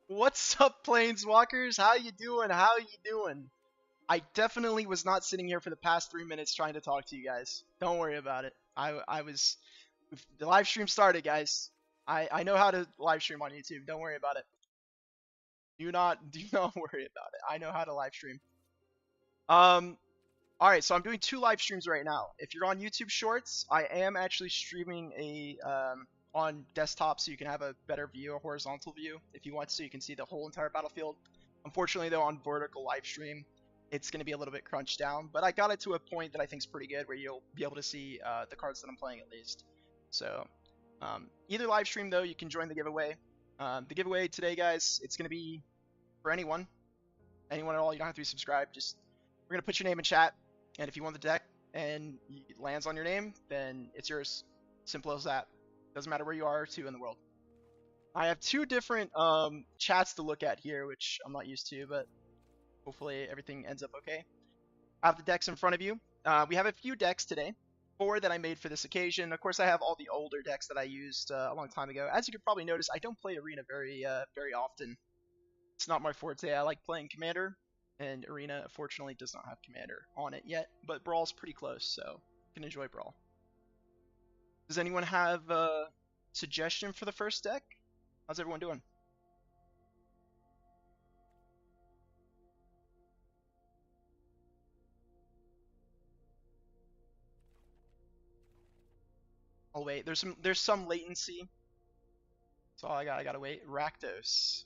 What's up, Planeswalkers? How you doing? How you doing? I definitely was not sitting here for the past 3 minutes trying to talk to you guys. Don't worry about it. I was the live stream started, guys. I know how to live stream on YouTube. Don't worry about it. Do not worry about it. I know how to live stream. All right, so I'm doing 2 live streams right now. If you're on YouTube Shorts, I am actually streaming on desktop so you can have a better view, a horizontal view. If you want to, you can see the whole entire battlefield. Unfortunately, though, on vertical live stream, it's going to be a little bit crunched down. But I got it to a point that I think is pretty good, where you'll be able to see the cards that I'm playing at least. So either live stream, though, you can join the giveaway. The giveaway today, guys, it's going to be for anyone at all. You don't have to be subscribed. Just we're going to put your name in chat. And if you want the deck and it lands on your name, then it's yours. Simple as that. Doesn't matter where you are in the world. I have 2 different chats to look at here, which I'm not used to, but hopefully everything ends up okay. I have the decks in front of you. We have a few decks today, 4 that I made for this occasion. Of course, I have all the older decks that I used a long time ago. As you can probably notice, I don't play Arena very often. It's not my forte. I like playing Commander. And Arena, fortunately, does not have Commander on it yet, but Brawl's pretty close, so you can enjoy Brawl. Does anyone have a suggestion for the first deck? How's everyone doing? I'll wait. There's some latency, so I gotta wait. Rakdos.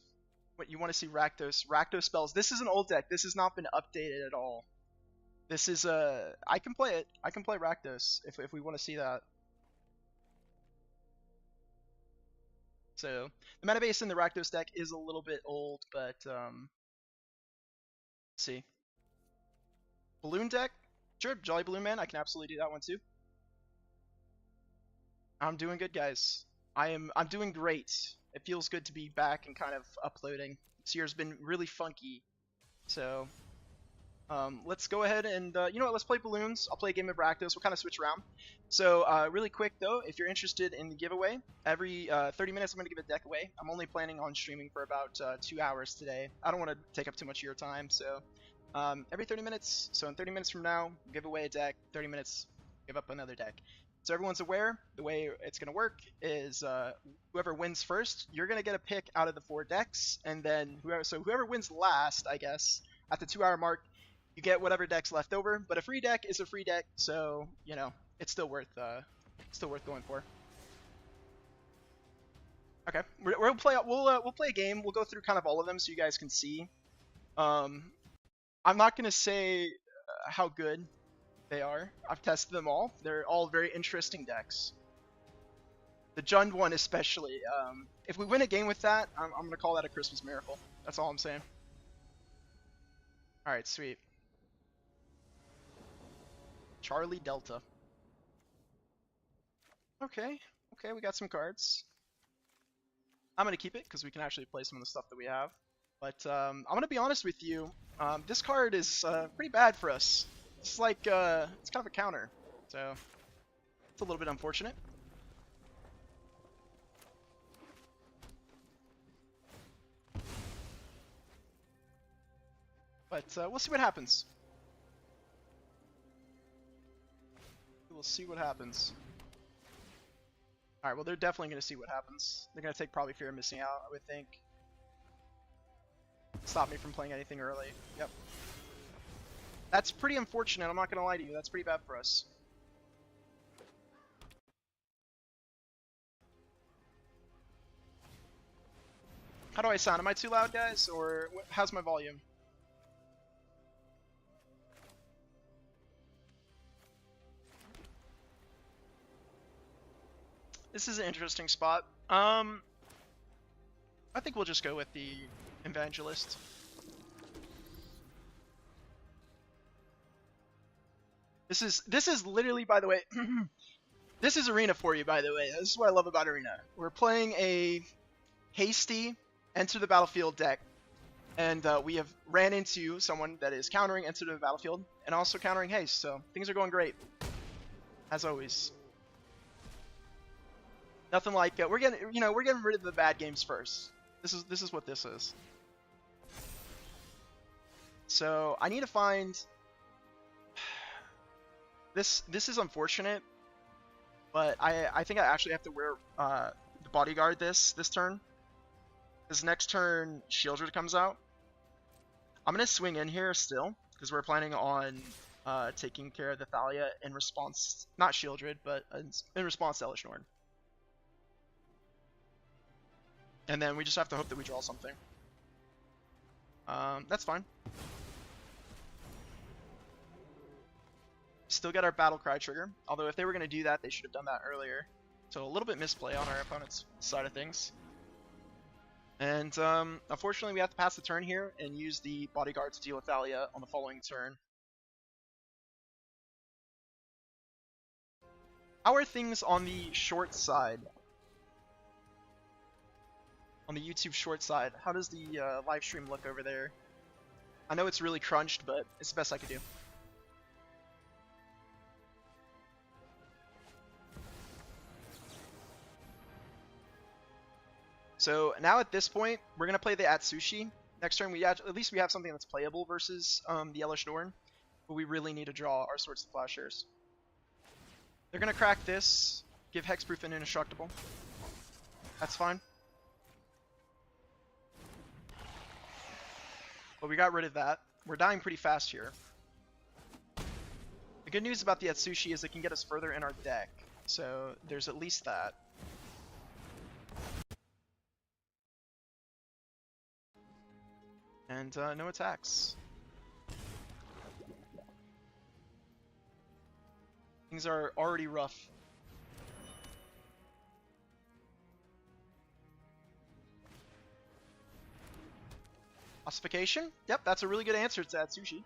What, you want to see Rakdos? Rakdos spells. This is an old deck. This has not been updated at all. This is I can play it. I can play Rakdos if we want to see that. So the mana base in the Rakdos deck is a little bit old, but let's see. Balloon deck? Sure, Jolly Balloon Man. I can absolutely do that one too. I'm doing good, guys. I'm doing great. It feels good to be back and kind of uploading. This year's been really funky. So let's go ahead and, you know what, let's play Balloons. I'll play a game of Rakdos. We'll kind of switch around. So really quick, though, if you're interested in the giveaway, every 30 minutes I'm going to give a deck away. I'm only planning on streaming for about 2 hours today. I don't want to take up too much of your time, so every 30 minutes, so in 30 minutes from now, give away a deck. 30 minutes, give up another deck. So everyone's aware, the way it's going to work is whoever wins first, you're going to get a pick out of the 4 decks, and then whoever wins last, I guess, at the 2-hour mark, you get whatever deck's left over. But a free deck is a free deck, so you know it's still worth going for. Okay, we'll play a game. We'll go through kind of all of them so you guys can see. I'm not going to say how good they are. I've tested them all. They're all very interesting decks. The Jund one especially. If we win a game with that, I'm going to call that a Christmas miracle. That's all I'm saying. Alright, sweet. Charlie Delta. Okay, we got some cards. I'm going to keep it because we can actually play some of the stuff that we have. But I'm going to be honest with you. This card is pretty bad for us. It's like, it's kind of a counter, so it's a little bit unfortunate. But we'll see what happens. We'll see what happens. Alright, well, they're definitely going to see what happens. They're going to take probably Fear of Missing Out, I would think. Stop me from playing anything early. Yep. That's pretty unfortunate, I'm not going to lie to you. That's pretty bad for us. How do I sound? Am I too loud, guys? Or how's my volume? This is an interesting spot. I think we'll just go with the Evangelist. This is literally, by the way, this is Arena for you, by the way. This is what I love about Arena. We're playing a hasty Enter the Battlefield deck, and we have ran into someone that is countering Enter the Battlefield and also countering haste, so things are going great, as always. Nothing like we're getting rid of the bad games first. This is what this is. So I need to find this. This is unfortunate, but I think I actually have to wear the bodyguard this turn. This next turn, Shieldred comes out. I'm gonna swing in here still because we're planning on taking care of the Thalia in response, not Shieldred, but in response to Elesh Norn. And then we just have to hope that we draw something. That's fine. Still got our Battle Cry trigger, although if they were going to do that, they should have done that earlier. So a little bit misplay on our opponent's side of things. And unfortunately, we have to pass the turn here and use the bodyguard to deal with Thalia on the following turn. How are things on the short side? On the YouTube short side, how does the live stream look over there? I know it's really crunched, but it's the best I could do. So now at this point, we're gonna play the Atsushi. Next turn, at least we have something that's playable versus the Elesh Norn, but we really need to draw our Swords to Plowshares. They're gonna crack this, give Hexproof and Indestructible. That's fine. But we got rid of that. We're dying pretty fast here. The good news about the Atsushi is it can get us further in our deck, so there's at least that. And no attacks. Things are already rough. Ossification? Yep, that's a really good answer to Atsushi.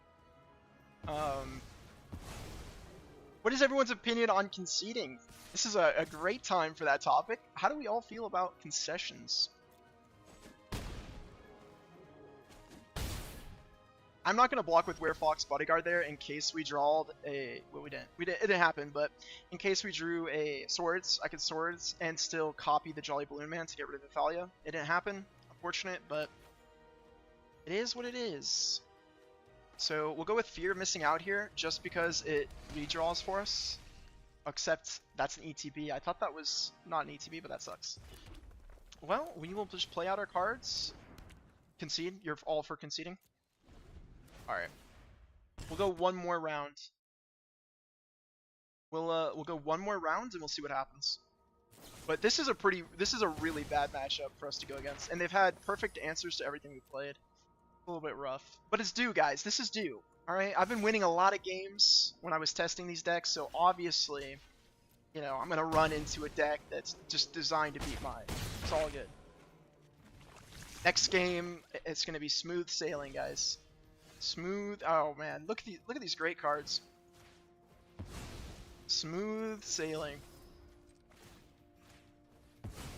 What is everyone's opinion on conceding? This is a great time for that topic. How do we all feel about concessions? I'm not going to block with Werefox Bodyguard there in case we drawed a... Well, we didn't. It didn't happen, but in case we drew a Swords, I could Swords and still copy the Jolly Balloon Man to get rid of the Thalia. It didn't happen. Unfortunate, but it is what it is. So we'll go with Fear of Missing Out here, just because it redraws for us. Except that's an ETB. I thought that was not an ETB, but that sucks. Well, we will just play out our cards. Concede. You're all for conceding? Alright. We'll go one more round. We'll go one more round and we'll see what happens. But this is a really bad matchup for us to go against. And they've had perfect answers to everything we've played. A little bit rough. But it's due, guys. This is due. Alright? I've been winning a lot of games when I was testing these decks, so obviously, you know, I'm gonna run into a deck that's just designed to beat mine. It's all good. Next game, it's gonna be smooth sailing, guys. Smooth. Oh man, look at these great cards. Smooth sailing.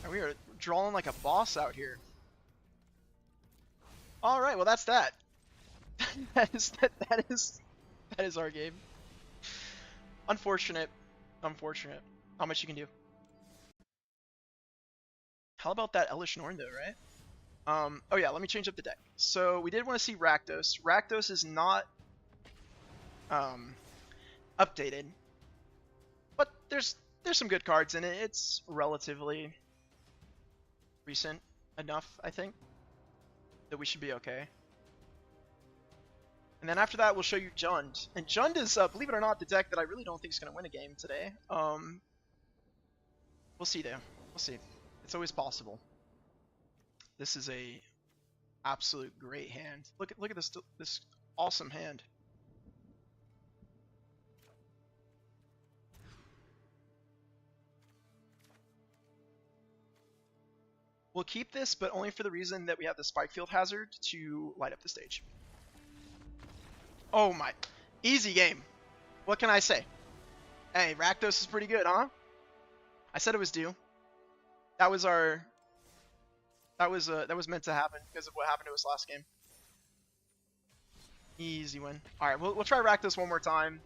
And we are drawing like a boss out here. All right, well that's that. that is our game. Unfortunate. Unfortunate. Not much you can do. How about that Elesh Norn though, right? Oh yeah, let me change up the deck. So we did want to see Rakdos. Rakdos is not updated, but there's some good cards in it. It's relatively recent enough, I think, that we should be okay. And then after that, we'll show you Jund. And Jund is, believe it or not, the deck that I really don't think is going to win a game today. We'll see though. We'll see. It's always possible. This is a absolute great hand. Look at this awesome hand. We'll keep this, but only for the reason that we have the Spike Field Hazard to light up the stage. Oh my, easy game. What can I say? Hey, Rakdos is pretty good, huh? I said it was due. That was our. That was meant to happen because of what happened to us last game. Easy win. All right, we'll try Rakdos one more time.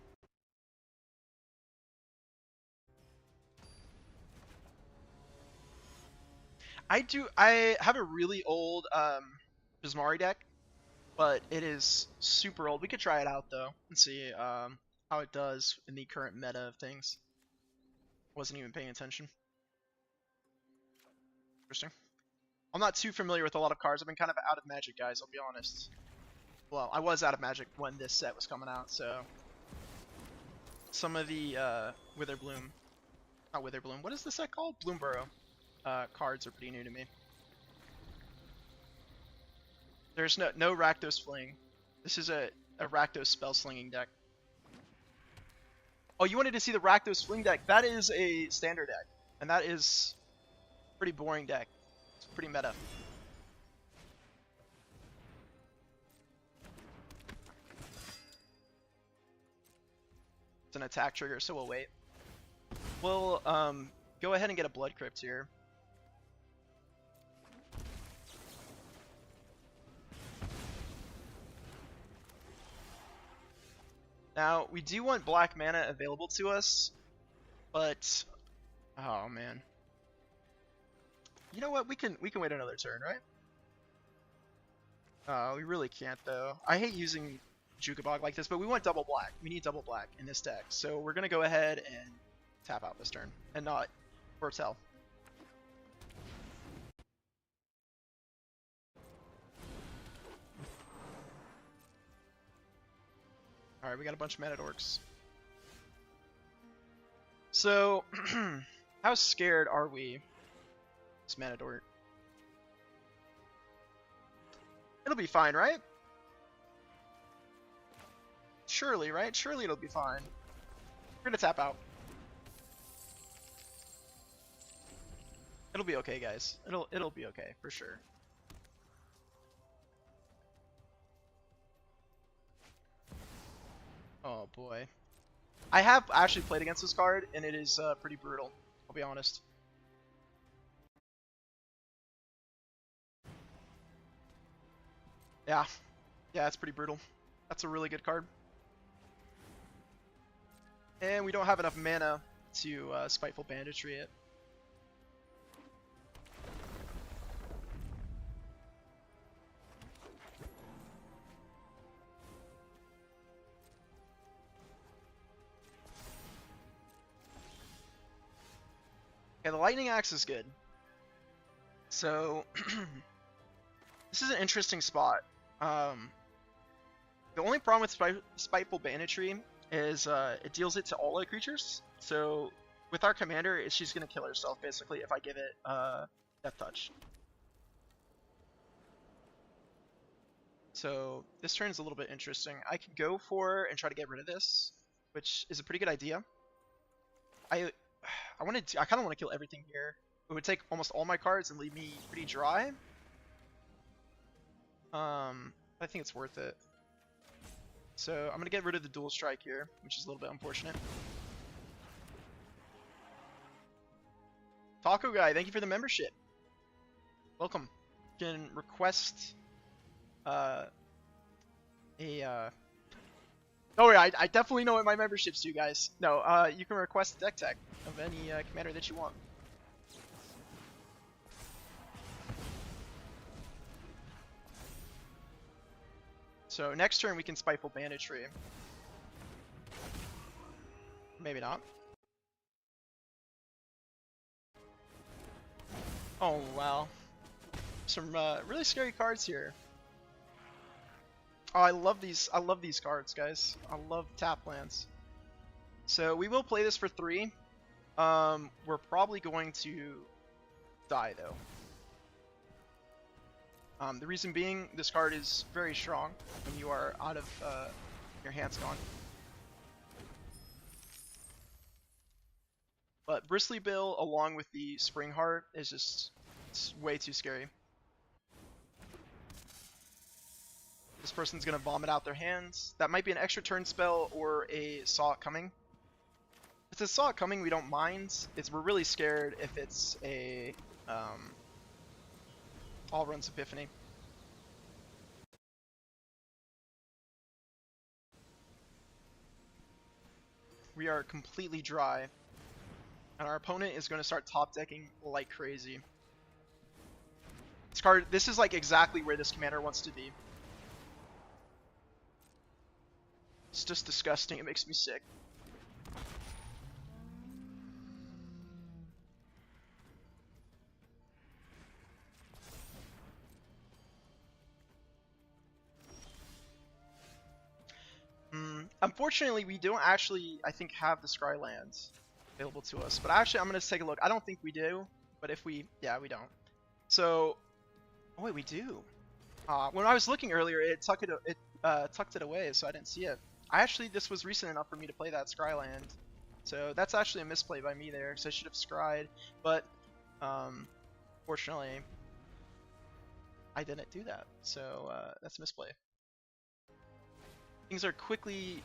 I have a really old Bismari deck, but it is super old. We could try it out though and see how it does in the current meta of things. Wasn't even paying attention. Interesting. I'm not too familiar with a lot of cards. I've been kind of out of Magic, guys, I'll be honest. Well, I was out of Magic when this set was coming out, so some of the Witherbloom, not Witherbloom, what is the set called? Bloomborough cards are pretty new to me. There's no Rakdos Fling. This is a Rakdos spell slinging deck. Oh, you wanted to see the Rakdos Fling deck? That is a standard deck, and that is a pretty boring deck. It's pretty meta. It's an attack trigger, so we'll wait. We'll go ahead and get a Blood Crypt here. Now, we do want black mana available to us, but oh man. You know what? We can wait another turn, right? We really can't though. I hate using Jukabog like this, but we want double black. We need double black in this deck, so we're gonna go ahead and tap out this turn and not foretell. Alright, we got a bunch of mana dorks. So, how scared are we? This mana dork. It'll be fine, right? Surely, right? Surely it'll be fine. We're gonna tap out. It'll be okay, guys. It'll be okay, for sure. Oh boy. I have actually played against this card, and it is pretty brutal, I'll be honest. Yeah. Yeah, it's pretty brutal. That's a really good card. And we don't have enough mana to Spiteful Banditry it. Okay, the Lightning Axe is good. So, this is an interesting spot. The only problem with Spiteful Banditry is it deals it to all the creatures. So, with our commander, she's going to kill herself, basically, if I give it Death Touch. So, this turn is a little bit interesting. I could go for and try to get rid of this, which is a pretty good idea. I kind of want to kill everything here. It would take almost all my cards and leave me pretty dry. I think it's worth it. So I'm gonna get rid of the dual strike here, which is a little bit unfortunate. Taco Guy, thank you for the membership. Welcome. You can request don't worry, I definitely know what my memberships do, guys. No, you can request a deck tech of any commander that you want. So next turn we can Spiteful Banditry. Maybe not. Oh wow. Some really scary cards here. Oh, I love these cards, guys. I love tap lands. So we will play this for 3. We're probably going to die though. The reason being, this card is very strong when you are out of your hands gone. But Bristly Bill, along with the Spring Heart, is just way too scary. This person's gonna vomit out their hands. That might be an extra turn spell or a Saw It Coming. If it's a Saw It Coming, we don't mind. We're really scared if it's a All Runs Epiphany. We are completely dry, and our opponent is going to start top decking like crazy. This card, this is like exactly where this commander wants to be. It's just disgusting. It makes me sick. Unfortunately, we don't actually, I think, have the Scry lands available to us. But actually, I'm going to take a look. I don't think we do. But if we, yeah, we don't. So, oh wait, we do. When I was looking earlier, it tucked it away, so I didn't see it. This was recent enough for me to play that Scry land. So that's actually a misplay by me there, so I should have scryed. But, fortunately, I didn't do that. So, that's a misplay. Things are quickly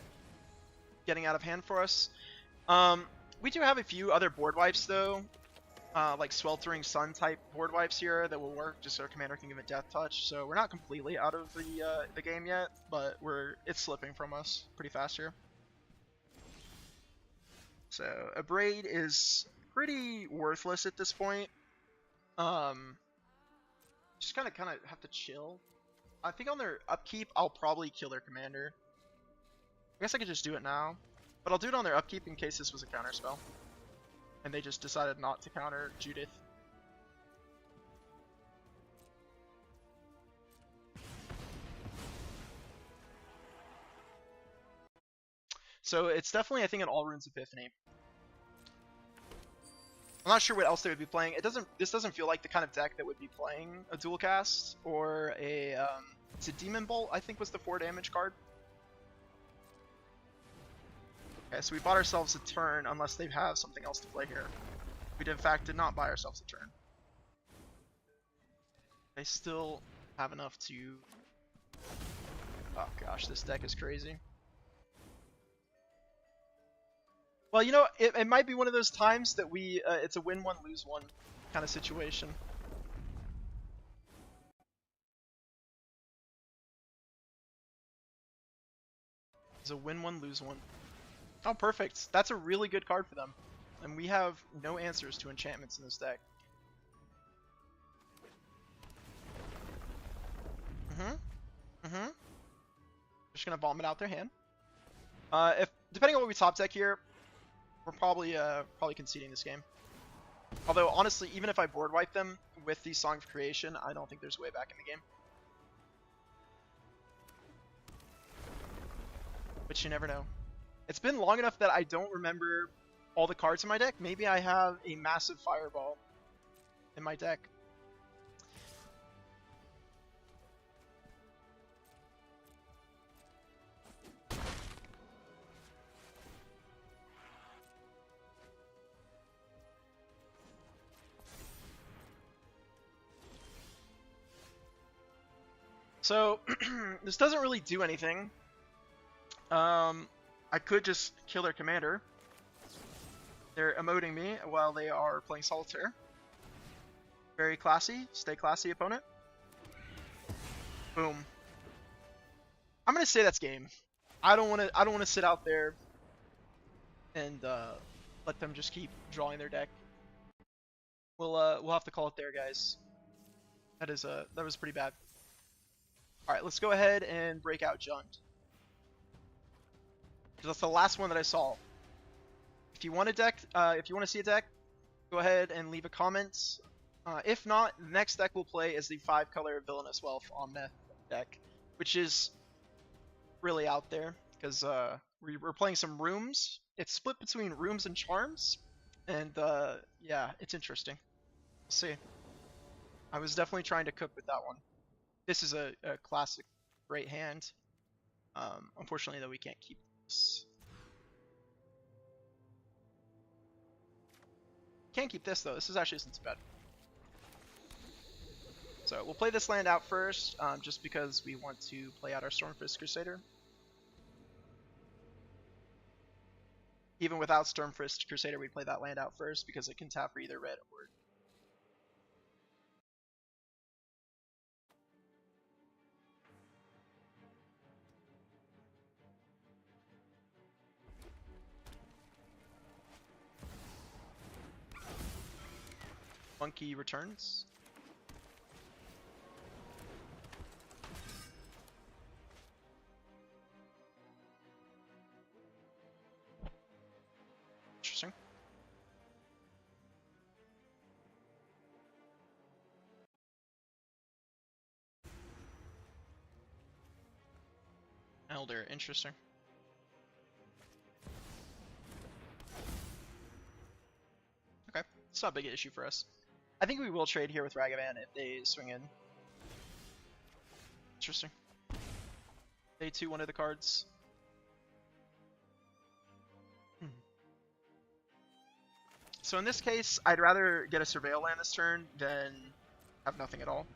getting out of hand for us. We do have a few other board wipes though, like Sweltering Sun type board wipes here that will work just so our commander can give a death touch. So we're not completely out of the game yet, but it's slipping from us pretty fast here. So a Braid is pretty worthless at this point. Just kind of have to chill. I think on their upkeep, I'll probably kill their commander. I guess I could just do it now, but I'll do it on their upkeep in case this was a counter spell. And they just decided not to counter Judith. So it's definitely, I think, an All Runes Epiphany. I'm not sure what else they would be playing. This doesn't feel like the kind of deck that would be playing a dual cast or a it's a Demon Bolt, I think was the 4 damage card. Okay, so we bought ourselves a turn unless they have something else to play here. We in fact did not buy ourselves a turn. They still have enough to... Oh gosh, this deck is crazy. Well, you know, it might be one of those times that it's a win one, lose one kind of situation. It's a win one, lose one. Oh, perfect. That's a really good card for them. And we have no answers to enchantments in this deck. Just gonna bomb it out their hand. Depending on what we top deck here, we're probably conceding this game. Although honestly, even if I board wipe them with the Song of Creation, I don't think there's a way back in the game. But you never know. It's been long enough that I don't remember all the cards in my deck. Maybe I have a massive Fireball in my deck. So, this doesn't really do anything. I could just kill their commander. They're emoting me while they are playing Solitaire. Very classy. Stay classy, opponent. Boom. I'm gonna say that's game. I don't wanna sit out there and let them just keep drawing their deck. We'll have to call it there, guys. That was pretty bad. All right, let's go ahead and break out Jund. That's the last one that I saw. If you want a deck, if you want to see a deck, go ahead and leave a comment. If not, the next deck we'll play is the 5-color Villainous Wealth Omnath deck, which is really out there because we're playing some Rooms. It's split between Rooms and Charms, and yeah, it's interesting. We'll see. I was definitely trying to cook with that one. This is a classic great hand. Unfortunately, though, we can't keep this. Can't keep this, though. This actually isn't too bad. So we'll play this land out first, just because we want to play out our Stormfist Crusader. Even without Stormfist Crusader, we play that land out first because it can tap for either red or... Monkey returns. Elder, interesting. Okay, it's not a big issue for us. I think we will trade here with Ragavan if they swing in. Interesting. Day 2, one of the cards. So in this case, I'd rather get a Surveil land this turn than have nothing at all.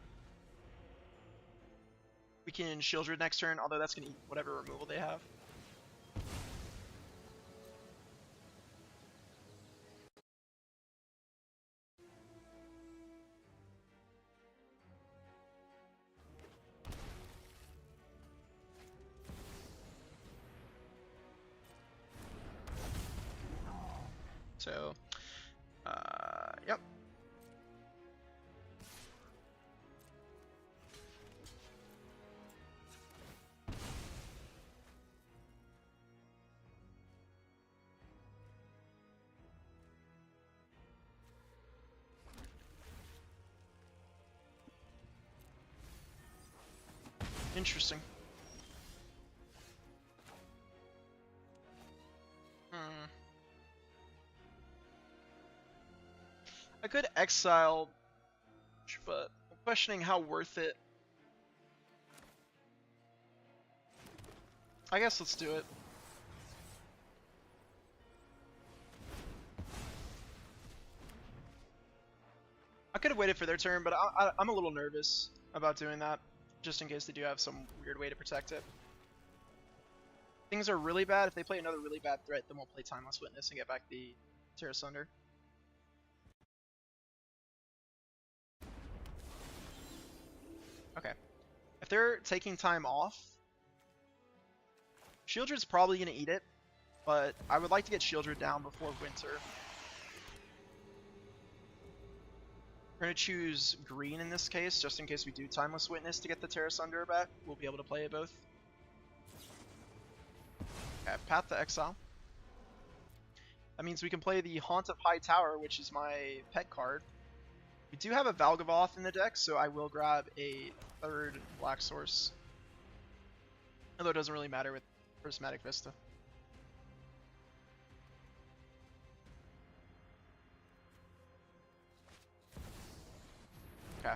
We can Shieldred next turn, although that's going to eat whatever removal they have. So, yep. Interesting. I could exile, but I'm questioning how worth it. I guess let's do it. I could have waited for their turn, but I'm a little nervous about doing that, just in case they do have some weird way to protect it. Things are really bad. If they play another really bad threat, then we'll play Timeless Witness and get back the Terra Sunder. Okay. If they're taking time off, Shieldred's probably going to eat it, but I would like to get Shieldred down before Winter. We're going to choose green in this case, just in case we do Timeless Witness to get the Terra Sunder back. We'll be able to play it both. Okay, Path to Exile. That means we can play the Haunt of High Tower, which is my pet card. We do have a Valgavoth in the deck, so I will grab a third black source. Although it doesn't really matter with Prismatic Vista. Okay.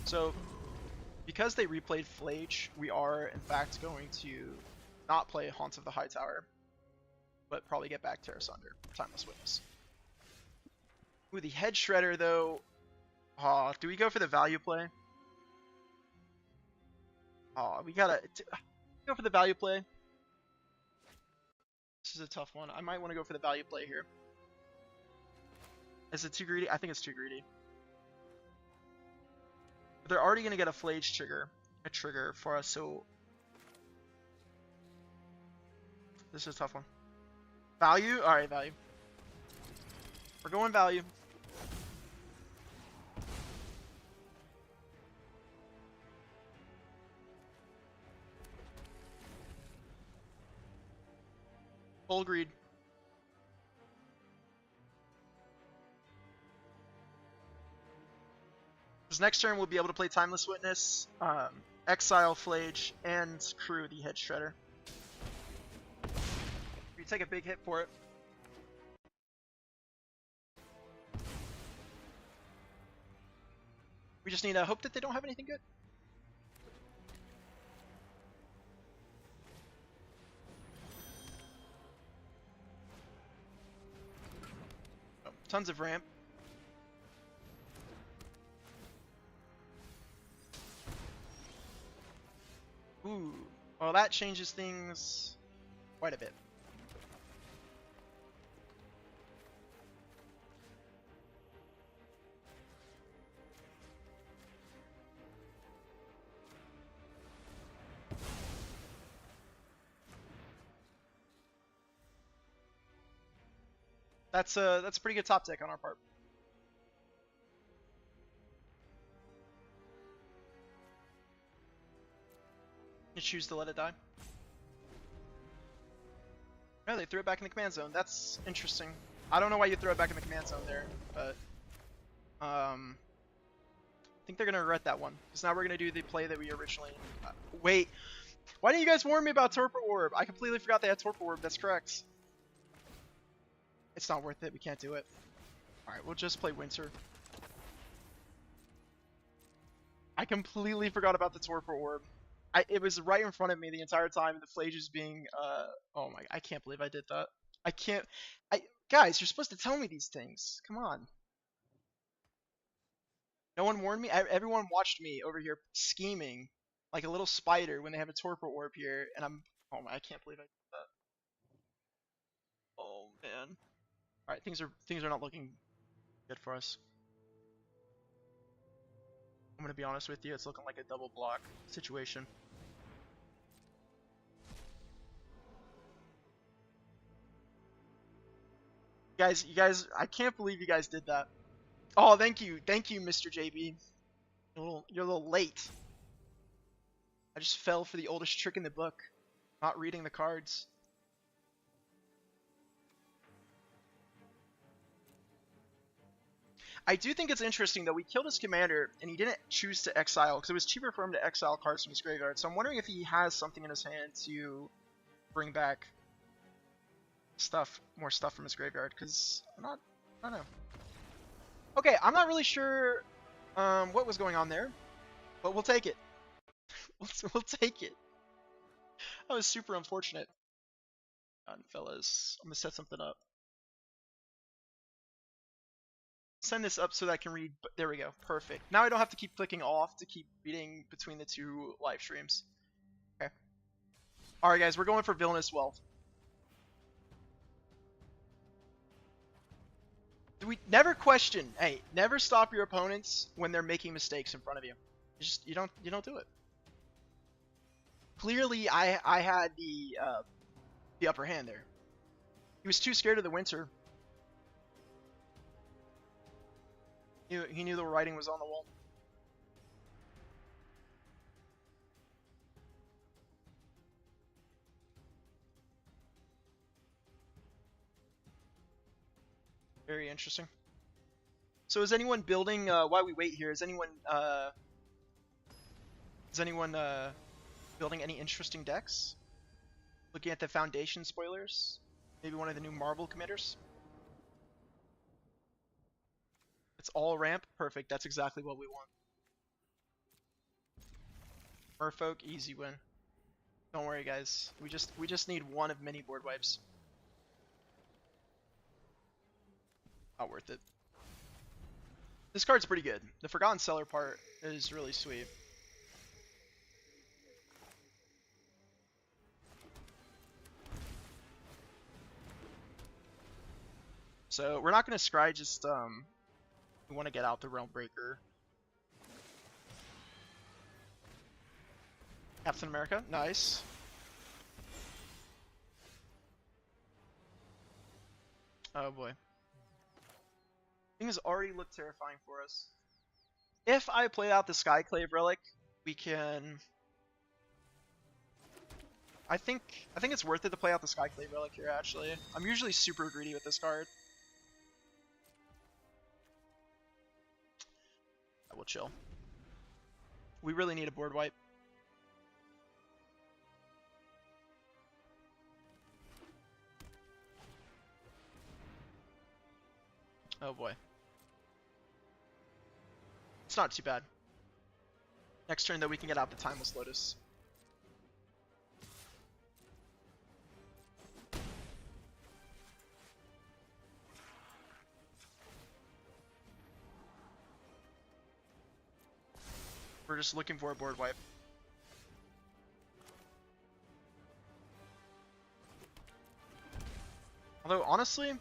So, because they replayed Flage, we are in fact going to not play Haunt of the High Tower, but probably get back Terra Sunder, Timeless Witness. Ooh, the Head Shredder though. Do we go for the value play? We gotta go for the value play. This is a tough one. I might want to go for the value play here. Is it too greedy? I think it's too greedy. But they're already gonna get a Flage trigger for us, so this is a tough one. Value? Alright, value. We're going value. Full greed. Because next turn we'll be able to play Timeless Witness, Exile Flage, and crew the Head Shredder. We take a big hit for it. We just need to hope that they don't have anything good. Oh, tons of ramp. Ooh, well that changes things quite a bit. That's a pretty good top deck on our part. You choose to let it die. No, they threw it back in the command zone. That's interesting. I don't know why you throw it back in the command zone there, but I think they're gonna regret that one because now we're gonna do the play that we originally. Wait, Why didn't you guys warn me about Torpor Orb? I completely forgot they had Torpor Orb. That's correct. It's not worth it. We can't do it. Alright, we'll just play Winter. I completely forgot about the Torpor Orb. It was right in front of me the entire time. The Flages being, oh my, I can't believe I did that. I can't, guys, you're supposed to tell me these things. Come on. No one warned me? Everyone watched me over here scheming like a little spider when they have a Torpor Orb here, and oh my, I can't believe I did that. Oh man. Alright, things are not looking good for us. I'm gonna be honest with you, it's looking like a double block situation. You guys, I can't believe you guys did that. Oh, thank you, Mr. JB. You're a little late. I just fell for the oldest trick in the book, not reading the cards. I do think it's interesting that we killed his commander and he didn't choose to exile because it was cheaper for him to exile cards from his graveyard. So I'm wondering if he has something in his hand to bring back more stuff from his graveyard. Because I don't know. Okay, I'm not really sure what was going on there, but we'll take it. we'll take it. That was super unfortunate. Fellas, I'm gonna set something up. Send this up so that I can read. But there we go. Perfect. Now I don't have to keep clicking off to keep reading between the two live streams. Okay. Alright guys, we're going for Villainous Wealth. We never question. Hey, never stop your opponents when they're making mistakes in front of you. You don't do it. Clearly I had the upper hand there. He was too scared of the Winter. He knew the writing was on the wall. Very interesting. So is anyone building, while we wait here, is anyone building any interesting decks? Looking at the Foundation spoilers? Maybe one of the new Marvel committers? It's all ramp? Perfect, that's exactly what we want. Merfolk, easy win. Don't worry guys, we just need one of many board wipes. Not worth it. This card's pretty good. The Forgotten Cellar part is really sweet. So we're not gonna scry, just we want to get out the Realm Breaker. Captain America, nice. Oh boy. Things already look terrifying for us. If I play out the Skyclave Relic, we can... I think it's worth it to play out the Skyclave Relic here, actually. I'm usually super greedy with this card. I will chill. We really need a board wipe. Oh boy. It's not too bad. Next turn though we can get out the Timeless Lotus. We're just looking for a board wipe. Although honestly,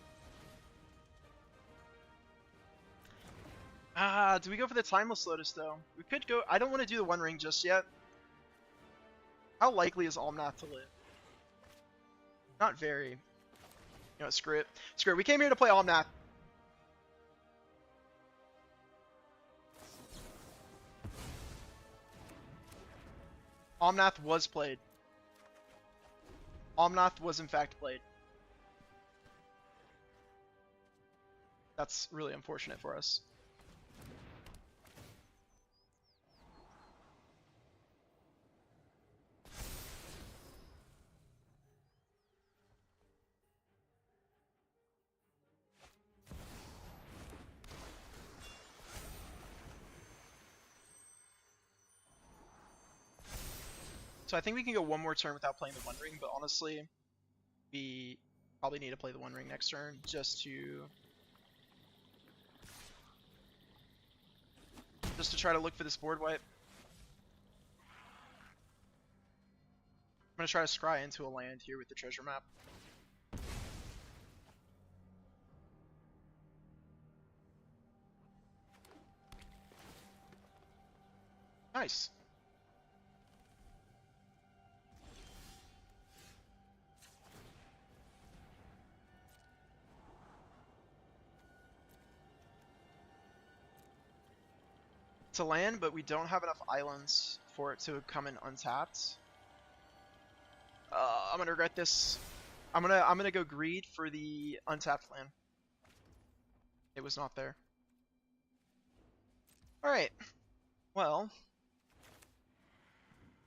do we go for the Timeless Lotus though? We could go. I don't want to do the One Ring just yet. How likely is Omnath to live? Not very. You know what, screw it. Screw it. We came here to play Omnath. Omnath was played. Omnath was in fact played. That's really unfortunate for us. So I think we can go one more turn without playing the One Ring, but honestly, we probably need to play the One Ring next turn just to try to look for this board wipe. I'm gonna try to scry into a land here with the treasure map. Nice. It's a land, but we don't have enough islands for it to come in untapped. I'm gonna regret this. I'm gonna go greed for the untapped land. It was not there. All right. Well,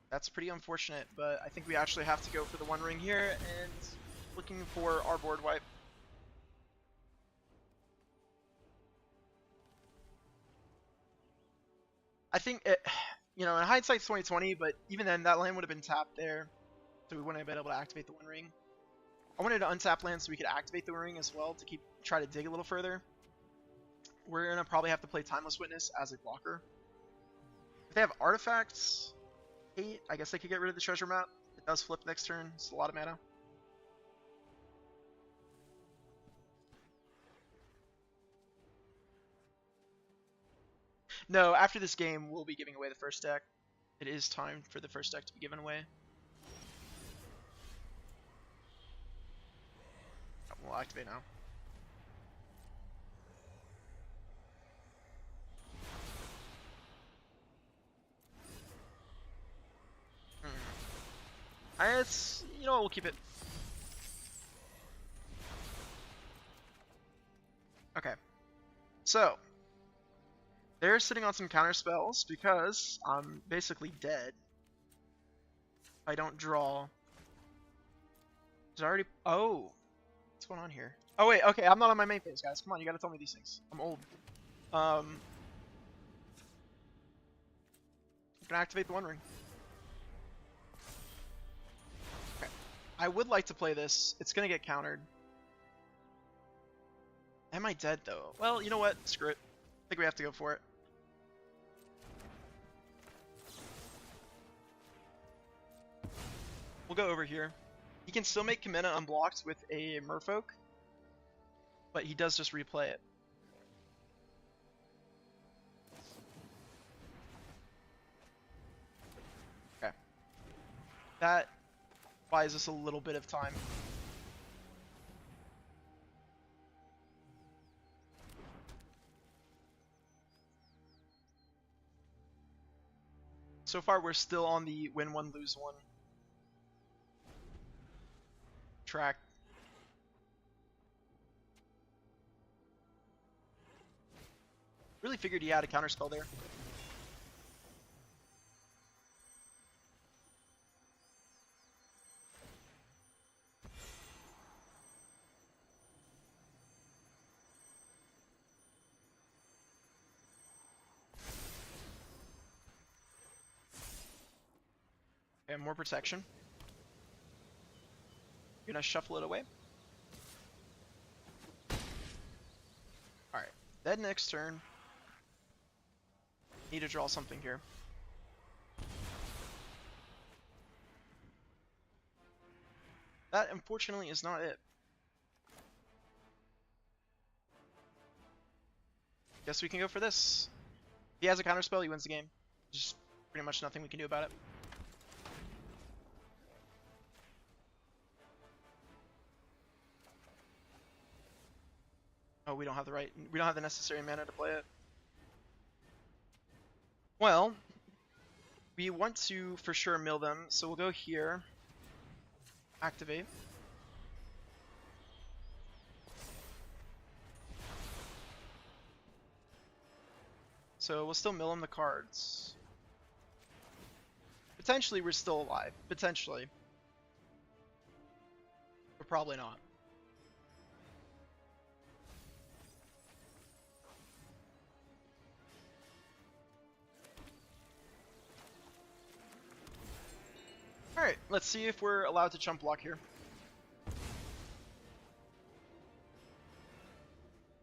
that's pretty unfortunate, but I think we actually have to go for the One Ring here and looking for our board wipe. I think it, you know, in hindsight, 2020, but even then, that land would have been tapped there, so we wouldn't have been able to activate the One Ring. I wanted to untap land so we could activate the One Ring as well to try to dig a little further. We're gonna probably have to play Timeless Witness as a blocker. If they have artifacts, 8, I guess they could get rid of the treasure map. It does flip next turn. It's a lot of mana. No, after this game, we'll be giving away the first deck. It is time for the first deck to be given away. We'll activate now. It's, you know what, we'll keep it. Okay. So, they're sitting on some counter spells because I'm basically dead. I don't draw. There's already. Oh, what's going on here? Oh wait, okay, I'm not on my main phase, guys. Come on, you gotta tell me these things. I'm old. I'm gonna activate the One Ring. Okay. I would like to play this. It's gonna get countered. Am I dead though? Well, you know what? Screw it. I think we have to go for it. We'll go over here. He can still make Kamina unblocked with a Merfolk, but he does just replay it. Okay. That buys us a little bit of time. So far, we're still on the win one, lose one track. Really figured he had a counterspell there. And more protection. You're gonna shuffle it away. Alright, then next turn, need to draw something here. That, unfortunately, is not it. Guess we can go for this. If he has a counterspell, he wins the game. Just pretty much nothing we can do about it. Oh, we don't have the necessary mana to play it. Well, we want to for sure mill them, so we'll go here. Activate. So we'll still mill them the cards. Potentially we're still alive. Potentially. But probably not. Alright, let's see if we're allowed to chump block here.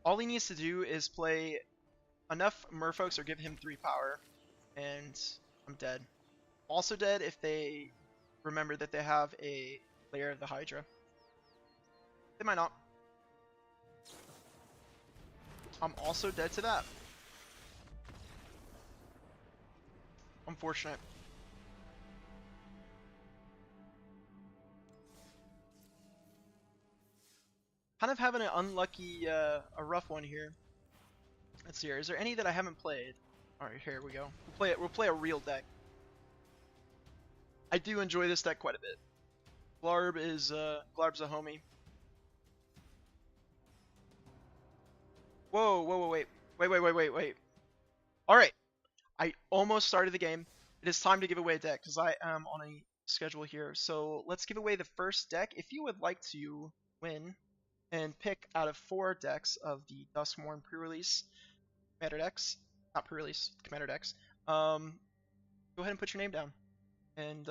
All he needs to do is play enough merfolks or give him 3 power, and I'm dead. Also dead if they remember that they have a layer of the Hydra. They might not. I'm also dead to that. Unfortunate. Kind of having an unlucky, a rough one here. Let's see here. Is there any that I haven't played? Alright, here we go. We'll play a real deck. I do enjoy this deck quite a bit. Glarb's a homie. Whoa, wait. Alright. I almost started the game. It is time to give away a deck, because I am on a schedule here. So let's give away the first deck. If you would like to win and pick out of 4 decks of the Duskmourn pre-release commander decks, not pre-release, commander decks, go ahead and put your name down. And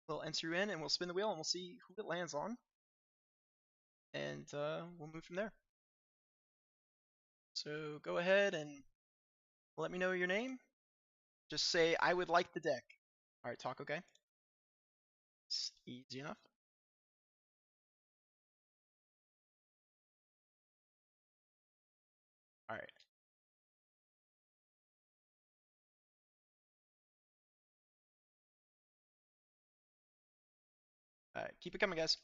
we'll enter you in, and we'll spin the wheel, and we'll see who it lands on. And we'll move from there. So go ahead and let me know your name. Just say, I would like the deck. Alright, talk okay. It's easy enough. Alright. Alright, keep it coming, guys.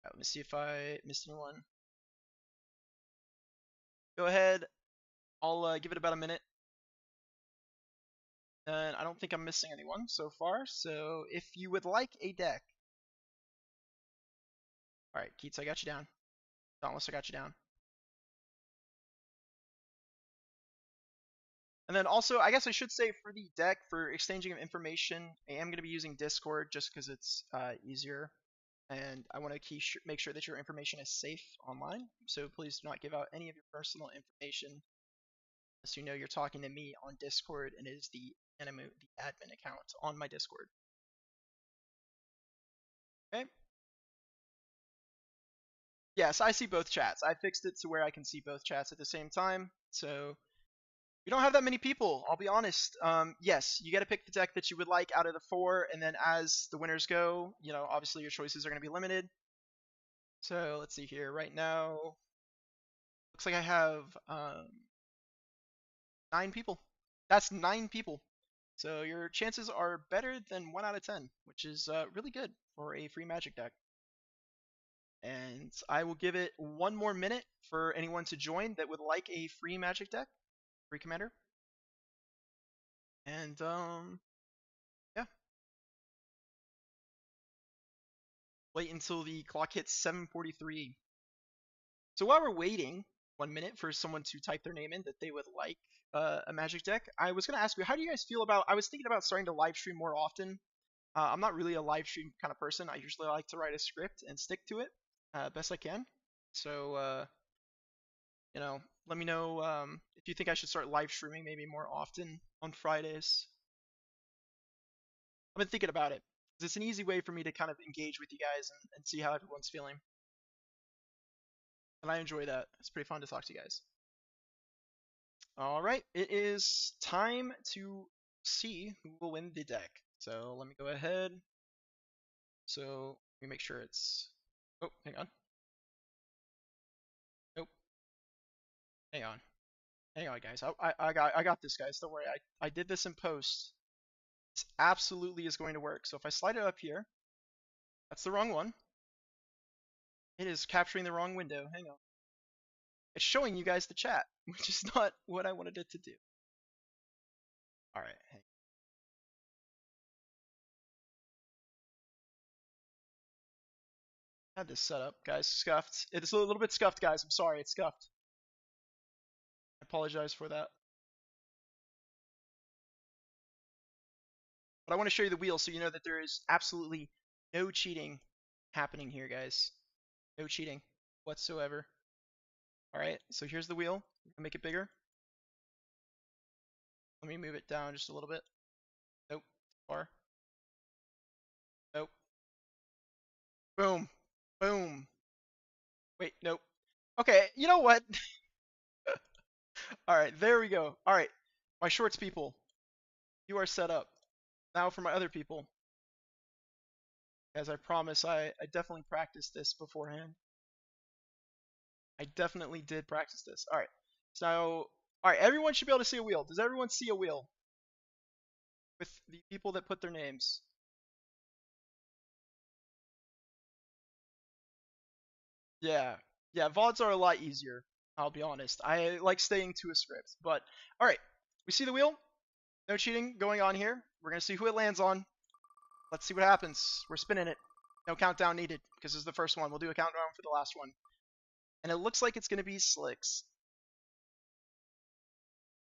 Alright, let me see if I missed anyone. Go ahead. I'll give it about a minute. And I don't think I'm missing anyone so far. So if you would like a deck. Alright, Keats, I got you down. Dauntless, I got you down. And then also, I guess I should say for the deck, for exchanging of information, I am going to be using Discord just because it's easier. And I want to make sure that your information is safe online. So please do not give out any of your personal information unless you know you're talking to me on Discord, and it is the Mana Moot, the admin account on my Discord. Okay. Yes, I see both chats. I fixed it to where I can see both chats at the same time. So we don't have that many people, I'll be honest. Yes, you got to pick the deck that you would like out of the 4, and then as the winners go, you know, obviously your choices are going to be limited. So let's see here. Right now, looks like I have 9 people. That's 9 people. So your chances are better than 1 out of 10, which is really good for a free Magic deck. And I will give it 1 more minute for anyone to join that would like a free Magic deck, free commander. And yeah. Wait until the clock hits 7:43. So while we're waiting 1 minute for someone to type their name in that they would like a Magic deck, I was going to ask you, how do you guys feel about, I was thinking about starting to live stream more often. I'm not really a live stream kind of person. I usually like to write a script and stick to it best I can. So, you know, let me know if you think I should start live streaming maybe more often on Fridays. I've been thinking about it. It's an easy way for me to kind of engage with you guys and see how everyone's feeling. And I enjoy that. It's pretty fun to talk to you guys. Alright, it is time to see who will win the deck. So let me go ahead. So let me make sure it's... Oh, hang on. Nope. Hang on. Hang on, guys. I got this, guys. Don't worry. I did this in post. This absolutely is going to work. So if I slide it up here, that's the wrong one. It is capturing the wrong window. Hang on. It's showing you guys the chat, which is not what I wanted it to do. Alright. I had this set up, guys. Scuffed. It's a little bit scuffed, guys. I'm sorry. It's scuffed. I apologize for that. But I want to show you the wheel so you know that there is absolutely no cheating happening here, guys. No cheating whatsoever. All right, so here's the wheel. Make it bigger. Let me move it down just a little bit. Nope. Far. Nope. Boom. Boom. Wait, nope. Okay, you know what? All right, there we go. All right, my shorts people, you are set up. Now for my other people. As I promise, I definitely practiced this beforehand. I definitely did practice this. All right, so all right, everyone should be able to see a wheel. Does everyone see a wheel with the people that put their names? Yeah, yeah, VODs are a lot easier. I'll be honest. I like staying to a script, but all right, we see the wheel. No cheating going on here. We're gonna see who it lands on. Let's see what happens. We're spinning it. No countdown needed because this is the first one. We'll do a countdown for the last one. And it looks like it's gonna be Slicks.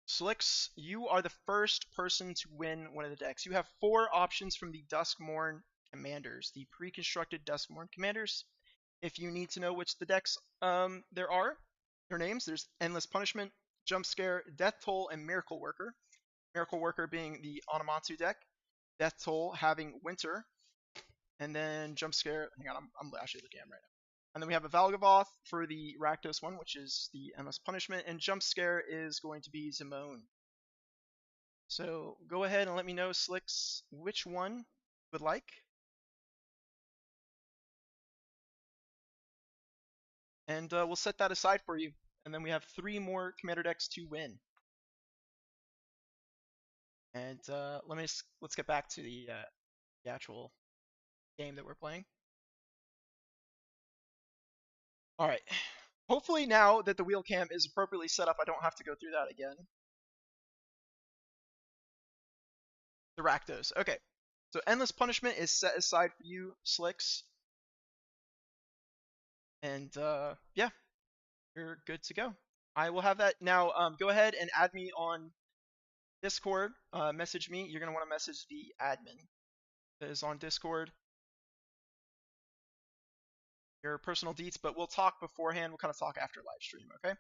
Slicks, you are the first person to win one of the decks. You have 4 options from the Duskmourn Commanders, the pre-constructed Duskmourn Commanders. If you need to know which the decks there are, their names, there's Endless Punishment, Jump Scare, Death Toll, and Miracle Worker. Miracle Worker being the Mana deck, Death Toll having Winter, and then Jump Scare. Hang on, I'm actually looking at them right now. And then we have a Valgavoth for the Rakdos one, which is the Endless Punishment, and Jump Scare is going to be Zimone. So go ahead and let me know, Slicks, which one you would like. And we'll set that aside for you. And then we have 3 more Commander decks to win. And let's get back to the actual game that we're playing. All right. Hopefully now that the wheel cam is appropriately set up, I don't have to go through that again. The Rakdos. Okay. So Endless Punishment is set aside for you, Slicks. And yeah, you're good to go. I will have that now. Go ahead and add me on Discord. Message me. You're gonna want to message the admin that is on Discord. Your personal deets, but we'll talk beforehand. We'll kind of talk after live stream, okay?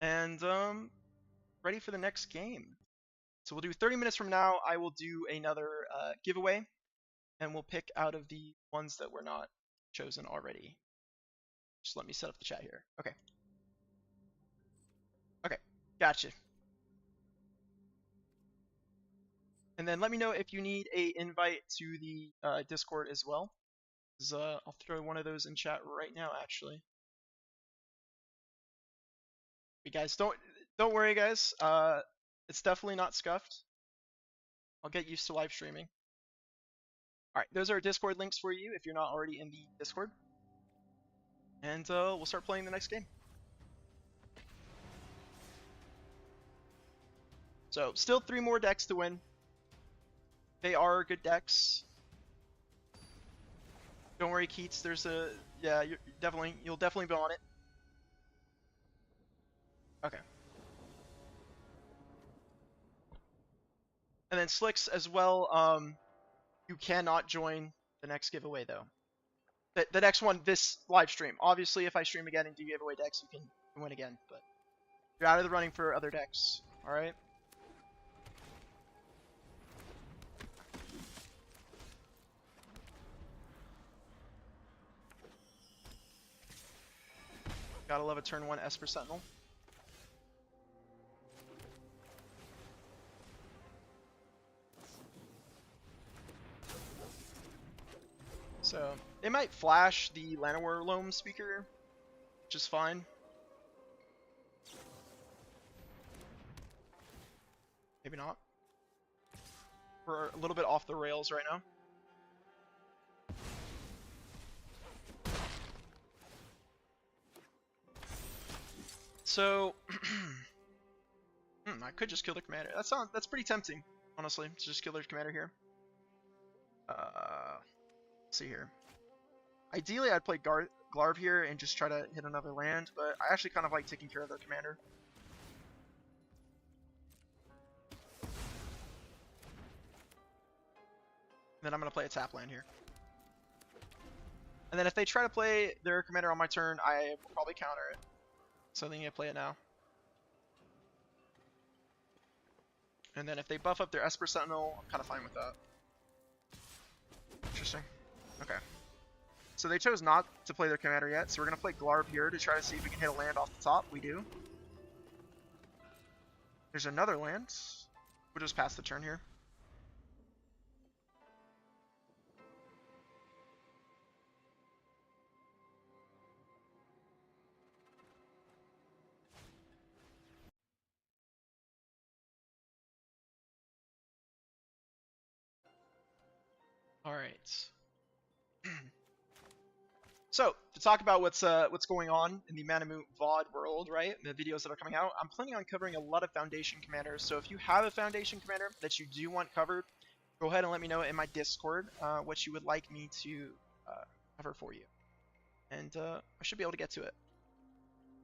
And ready for the next game. So we'll do 30 minutes from now. I will do another giveaway, and we'll pick out of the ones that were not chosen already. Just let me set up the chat here. Okay. Okay, gotcha. And then let me know if you need a invite to the Discord as well. I'll throw one of those in chat right now, actually. But guys, don't worry, guys. It's definitely not scuffed. I'll get used to live streaming. All right, those are Discord links for you if you're not already in the Discord. And we'll start playing the next game. So still 3 more decks to win. They are good decks. Don't worry, Keats. There's a you'll definitely be on it. Okay. And then Slicks as well. You cannot join the next giveaway though. The next one, this live stream. Obviously, if I stream again and do giveaway decks, you can win again. But you're out of the running for other decks. All right. Gotta love a turn 1 Esper Sentinel. So they might flash the Llanowar Loam Speaker, which is fine. Maybe not. We're a little bit off the rails right now. So I could just kill the commander. That's pretty tempting, honestly, to just kill their commander here. Let's see here. Ideally, I'd play Glarv here and just try to hit another land, but I actually kind of like taking care of their commander. And then I'm going to play a tap land here. And then if they try to play their commander on my turn, I will probably counter it. So they need to play it now. And then if they buff up their Esper Sentinel, I'm kind of fine with that. Interesting. Okay. So they chose not to play their commander yet, so we're going to play Glarb here to try to see if we can hit a land off the top. We do. There's another land. We'll just pass the turn here. All right. So to talk about what's going on in the Mana Moot VOD world, right? The videos that are coming out, I'm planning on covering a lot of Foundation commanders. So if you have a Foundation commander that you do want covered, go ahead and let me know in my Discord what you would like me to cover for you, and I should be able to get to it.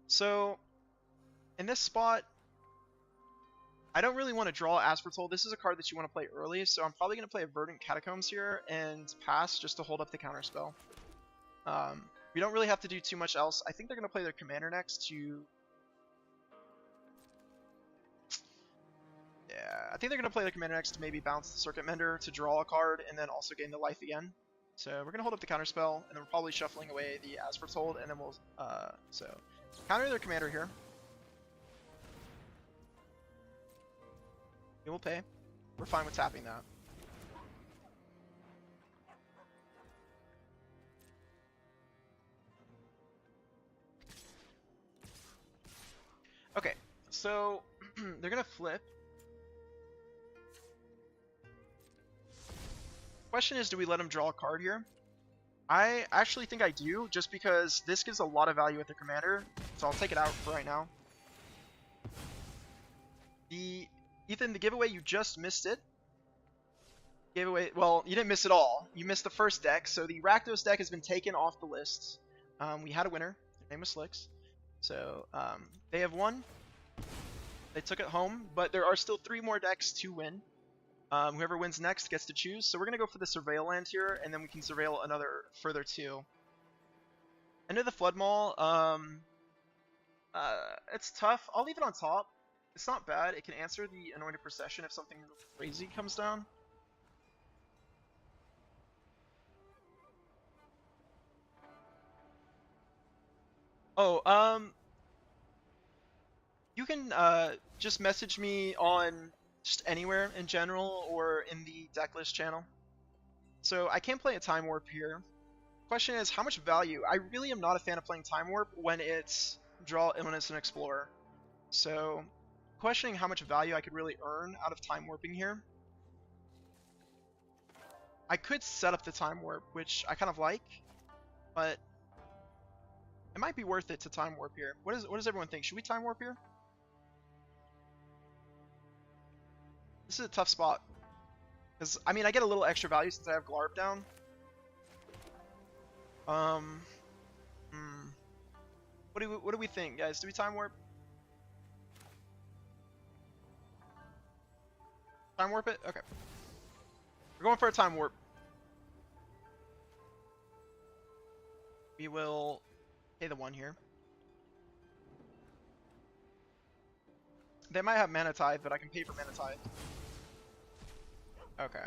So in this spot, I don't really want to draw Aspertol. This is a card that you want to play early, so I'm probably going to play a Verdant Catacombs here and pass just to hold up the counterspell. We don't really have to do too much else. I think they're going to play their commander next to... Yeah, I think they're going to play their commander next to maybe bounce the Circuit Mender to draw a card and then also gain the life again. So we're going to hold up the counterspell, and then we're probably shuffling away the Aspertol, and then we'll... So counter their commander here. It will pay. We're fine with tapping that. Okay, so they're gonna flip. Question is, do we let them draw a card here? I actually think I do, just because this gives a lot of value with the commander, so I'll take it out for right now. Ethan, the giveaway, you just missed it. Giveaway, well, you didn't miss it all. You missed the first deck, so the Rakdos deck has been taken off the list. We had a winner. Their name was Slicks. So they have won. They took it home, but there are still 3 more decks to win. Whoever wins next gets to choose. So we're going to go for the Surveil land here, and then we can surveil another further 2. End of the Flood Maul. It's tough. I'll leave it on top. It's not bad. It can answer the Anointed Procession if something crazy comes down. Oh, you can just message me on just anywhere in general or in the decklist channel. So I can play a Time Warp here. Question is, how much value? I really am not a fan of playing Time Warp when it's draw Illness and Explorer. So questioning how much value I could really earn out of Time Warping here. I could set up the Time Warp, which I kind of like, but it might be worth it to Time Warp here. What does everyone think? Should we Time Warp here? This is a tough spot. Because, I mean, I get a little extra value since I have Glarb down. What do we think, guys? Do we Time Warp? Time Warp it? Okay. We're going for a Time Warp. We will pay the 1 here. They might have Mana Tithe, but I can pay for Mana Tithe. Okay.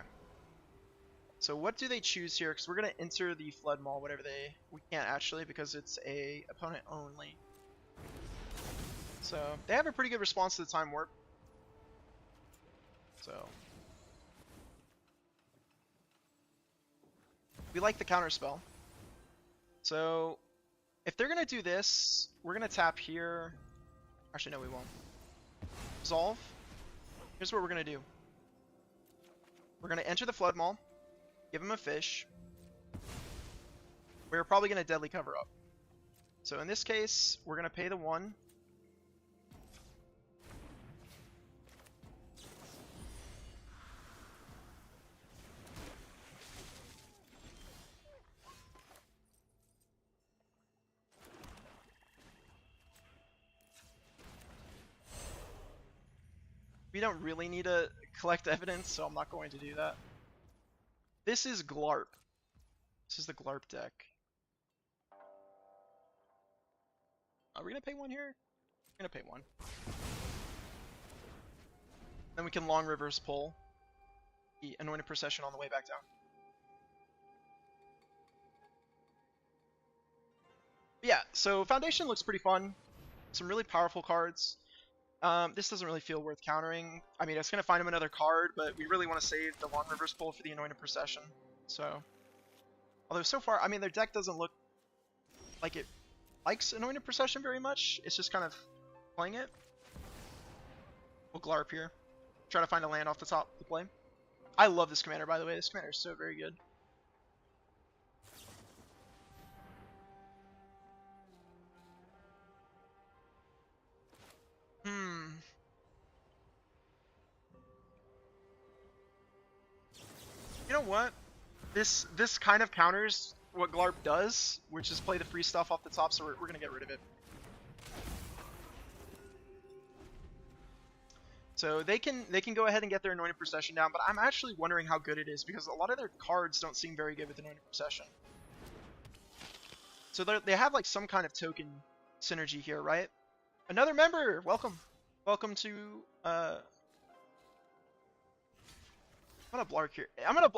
So what do they choose here? Because we're going to enter the Flood Maul, whatever they... We can't actually because it's a opponent only. So they have a pretty good response to the Time Warp. So we like the counter spell. So if they're going to do this, we're going to tap here. Actually, no, we won't. Resolve. Here's what we're going to do. We're going to enter the Flood Maul, give him a fish. We're probably going to Deadly Cover Up. So in this case, we're going to pay the 1. We don't really need to collect evidence, so I'm not going to do that. This is Glarp. This is the Glarp deck. Are we going to pay 1 here? Gonna pay 1. Then we can long reverse pull the Anointed Procession on the way back down. But yeah, so Foundation looks pretty fun. Some really powerful cards. This doesn't really feel worth countering. I mean, it's gonna find him another card, but we really want to save the long reverse pull for the Anointed Procession. So, although so far, I mean, their deck doesn't look like it likes Anointed Procession very much. It's just kind of playing it. We'll Glarp here. Try to find a land off the top to play. I love this commander, by the way. This commander is so very good. You know what? This kind of counters what Glarp does, which is play the free stuff off the top, so we're gonna get rid of it. So they can go ahead and get their Anointed Procession down, but I'm actually wondering how good it is because a lot of their cards don't seem very good with Anointed Procession. So they have like some kind of token synergy here, right? Another member, welcome to I'm gonna Blark here. I'm gonna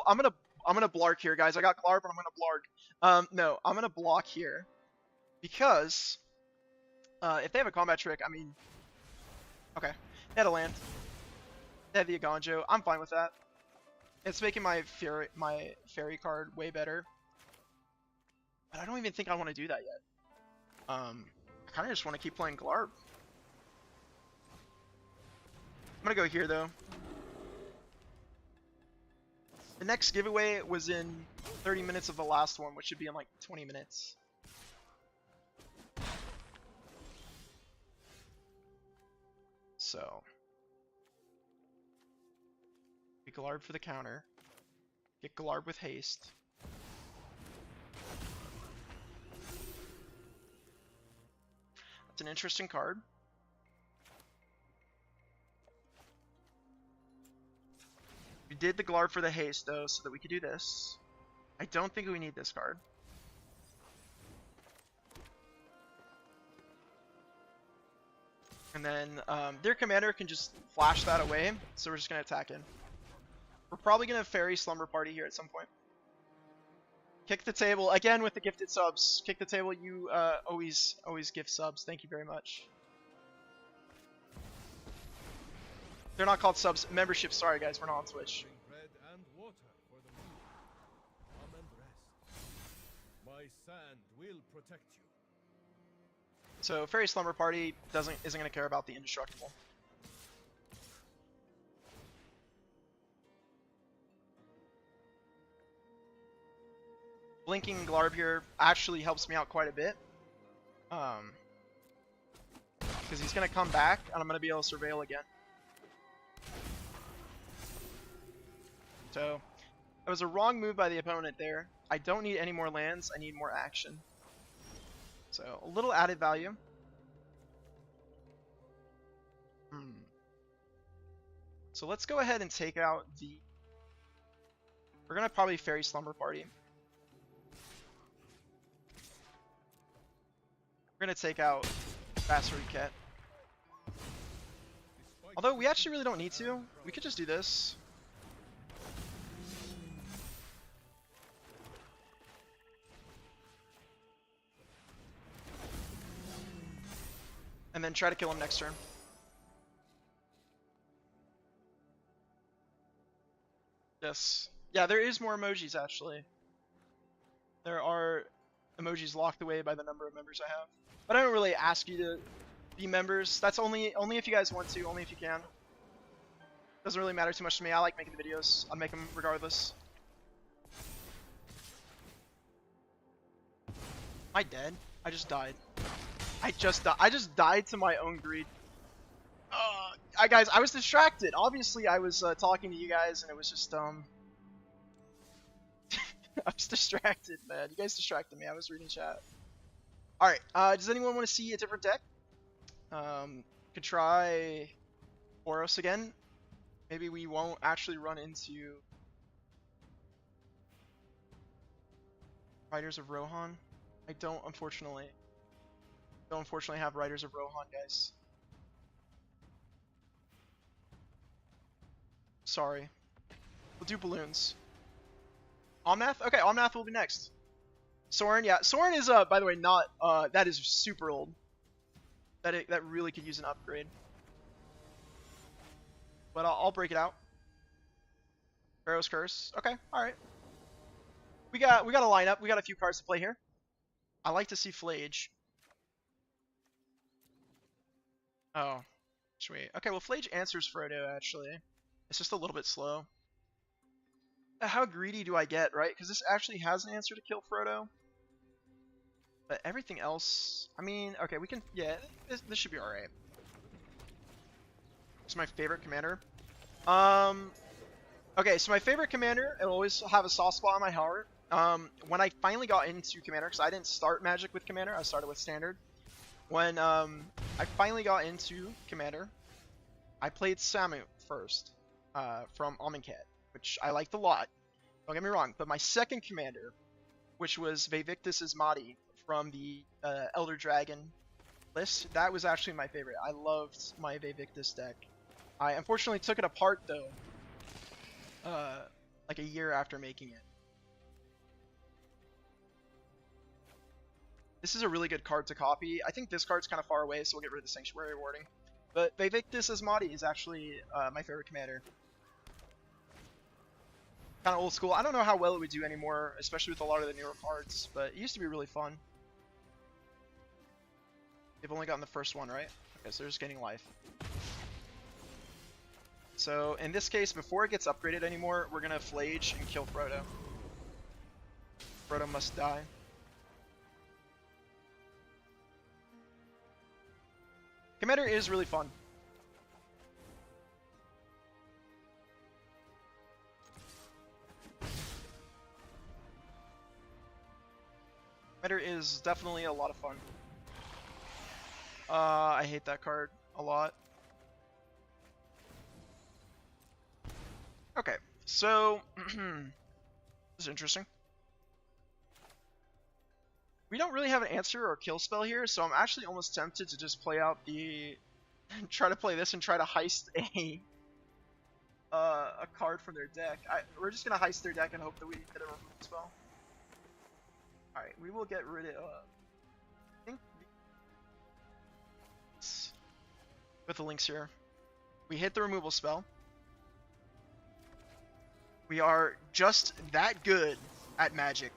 Blark here, guys. I got Glarp and I'm gonna Blark. No, I'm gonna block here because if they have a combat trick, I mean, okay, they had a land. They have the Aganjo. I'm fine with that. It's making my fairy card way better. But I don't even think I want to do that yet. I kind of just want to keep playing Glarp. I'm gonna go here though. The next giveaway was in 30 minutes of the last one, which should be in like 20 minutes. So, we Glarb for the counter. Get Glarb with haste. That's an interesting card. We did the Glarb for the haste though, so that we could do this. I don't think we need this card. And then their commander can just flash that away, so we're just going to attack in. We're probably going to Fairy Slumber Party here at some point. Kick the table, again with the gifted subs. Kick the table, you always gift subs. Thank you very much. They're not called subs, memberships. Sorry guys, we're not on Twitch. Bread and water for the meal. Come and rest. My sand will protect you. So Fairy Slumber Party isn't going to care about the indestructible. Blinking Glarb here actually helps me out quite a bit. Because he's going to come back and I'm going to be able to surveil again. So, that was a wrong move by the opponent there. I don't need any more lands, I need more action. So, a little added value. So let's go ahead and take out the... We're going to probably Fairy Slumber Party. We're going to take out Bastard Cat. Although we actually really don't need to. We could just do this. And then try to kill him next turn. Yes. Yeah, there is more emojis actually. There are emojis locked away by the number of members I have. But I don't really ask you to be members. That's only if you guys want to, only if you can. Doesn't really matter too much to me. I like making the videos. I'll make them regardless. Am I dead? I just died. I just died to my own greed. Guys, I was distracted. Obviously, I was talking to you guys, and it was just I was distracted, man. You guys distracted me. I was reading chat. All right. Does anyone want to see a different deck? Could try Boros again. Maybe we won't actually run into Riders of Rohan. I don't unfortunately have Riders of Rohan, guys. Sorry. We'll do balloons. Omnath? Okay, Omnath will be next. Sorin, yeah. Sorin is, by the way, not, that is super old. That really could use an upgrade. But I'll break it out. Pharaoh's Curse. Okay, alright. We got a lineup. We got a few cards to play here. I like to see Flage. Oh, sweet. Okay, well, Flage answers Frodo, actually. It's just a little bit slow. How greedy do I get, right? Because this actually has an answer to kill Frodo. But everything else... I mean, okay, we can... Yeah, this should be alright. It's my favorite commander. Okay, so my favorite commander, it'll always have a soft spot in my heart. When I finally got into Commander, because I didn't start Magic with Commander, I started with Standard. When I finally got into Commander, I played Samu first from Amonkhet, which I liked a lot. Don't get me wrong, but my second Commander, which was Vivictus Asmati from the Elder Dragon list, that was actually my favorite. I loved my Vivictus deck. I unfortunately took it apart though, like a year after making it. This is a really good card to copy. I think this card's kind of far away, so we'll get rid of the Sanctuary Warding. But Vivictus Asmati is actually my favorite commander. Kind of old school. I don't know how well it would do anymore, especially with a lot of the newer cards, but it used to be really fun. They've only gotten the first one, right? Okay, so they're just getting life. So, in this case, before it gets upgraded anymore, we're gonna Flage and kill Frodo. Frodo must die. Commander is really fun. Commander is definitely a lot of fun. I hate that card a lot. Okay, so this is interesting. We don't really have an answer or kill spell here, so I'm actually almost tempted to just play out the try to play this and try to heist a card from their deck. We're just gonna heist their deck and hope that we get a removal spell. Alright, we will get rid of I think with the links here. We hit the removal spell. We are just that good at Magic.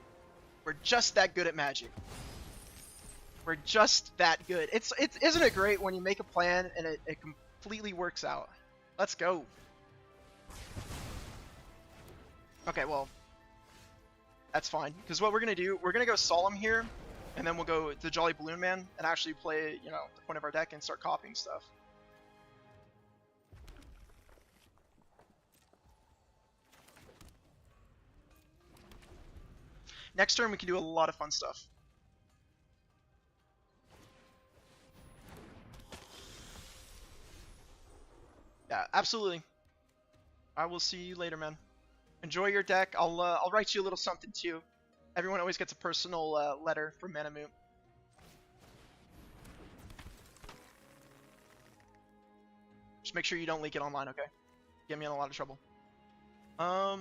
We're just that good at Magic. We're just that good. Isn't it great when you make a plan and it completely works out? Let's go. Okay, well, that's fine. Because what we're gonna do, we're gonna go Solemn here, and then we'll go to Jolly Balloon Man and actually play, you know, the point of our deck and start copying stuff. Next turn, we can do a lot of fun stuff. Yeah, absolutely. I will see you later, man. Enjoy your deck. I'll write you a little something too. Everyone always gets a personal letter from Mana Moot. Just make sure you don't leak it online, okay? Get me in a lot of trouble. Let's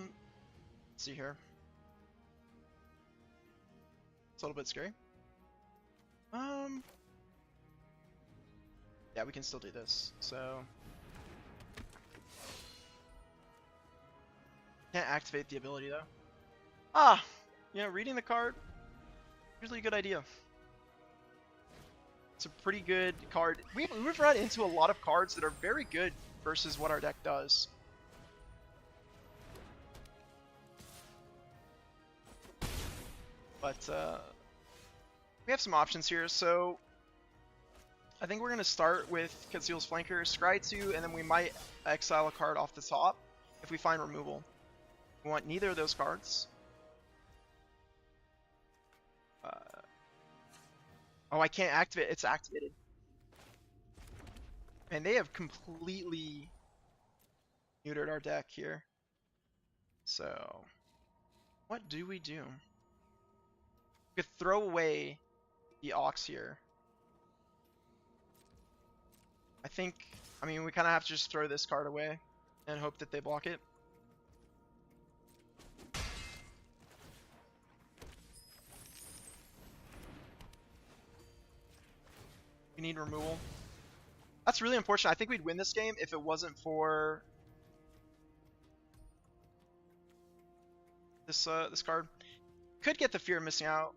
see here. It's a little bit scary. Yeah, we can still do this. So can't activate the ability though. Ah, you know, reading the card usually a good idea. It's a pretty good card. We've run into a lot of cards that are very good versus what our deck does. But we have some options here, so I think we're going to start with Conceal's Flanker, Scry 2, and then we might exile a card off the top if we find removal. We want neither of those cards. Oh, I can't activate. It's activated. And they have completely neutered our deck here. So, what do we do? We could throw away the Ox here. I mean, we kind of have to just throw this card away and hope that they block it. We need removal. That's really unfortunate. I think we'd win this game if it wasn't for this this card. Could get the fear of missing out.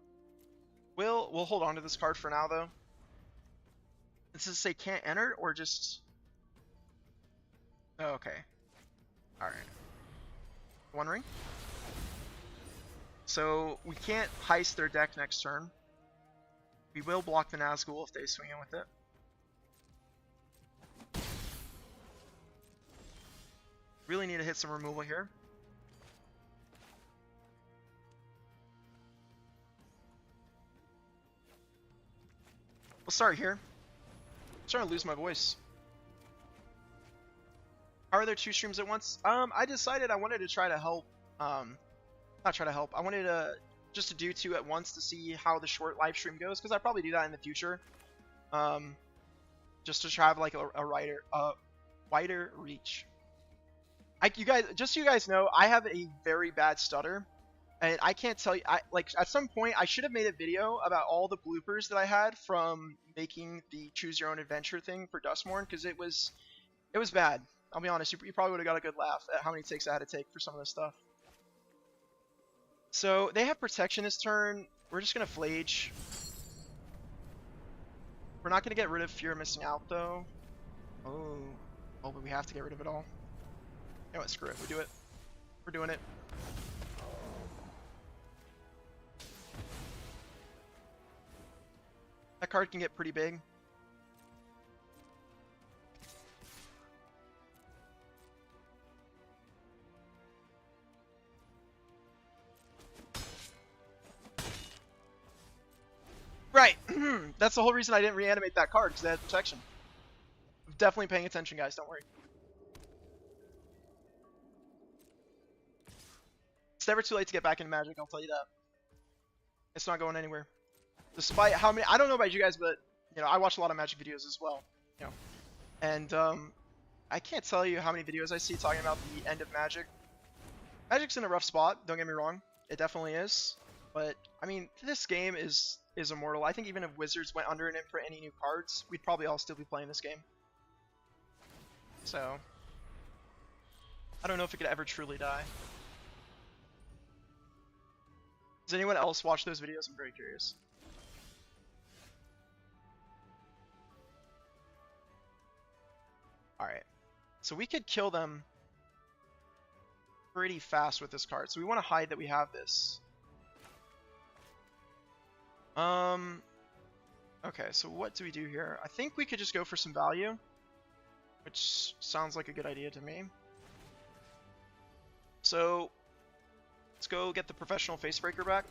We'll hold on to this card for now though. Does this say can't enter or just? Oh, okay. All right. One ring. So we can't heist their deck next turn. We will block the Nazgul if they swing in with it. Really need to hit some removal here. We'll start here. I'm starting to lose my voice. How are there 2 streams at once? I decided I wanted to try to help. Not try to help. I wanted to just to do 2 at once to see how the short live stream goes, because I'll probably do that in the future. Just to try have like a wider reach. You guys, just so you guys know, I have a very bad stutter, and I can't tell you. Like at some point, I should have made a video about all the bloopers that I had from making the choose your own adventure thing for Dustmorn, because it was bad. I'll be honest. You probably would have got a good laugh at how many takes I had to take for some of this stuff. So they have protection this turn. We're just gonna Flage. We're not gonna get rid of Fear of Missing Out though. Oh, but we have to get rid of it all. You know what? Screw it. We do it. We're doing it. That card can get pretty big. Right. That's the whole reason I didn't reanimate that card, because it had protection. I'm definitely paying attention, guys. Don't worry. It's never too late to get back into Magic, I'll tell you that. It's not going anywhere. Despite how many, I don't know about you guys, but you know, I watch a lot of Magic videos as well. You know, and I can't tell you how many videos I see talking about the end of Magic. Magic's in a rough spot. Don't get me wrong, it definitely is. But I mean, this game is immortal. I think even if Wizards went under and didn't print any new cards, we'd probably all still be playing this game. So I don't know if it could ever truly die. Does anyone else watch those videos? I'm very curious. Alright. So we could kill them pretty fast with this card. So we want to hide that we have this. Okay, so what do we do here? I think we could just go for some value, which sounds like a good idea to me. So let's go get the Professional Facebreaker back.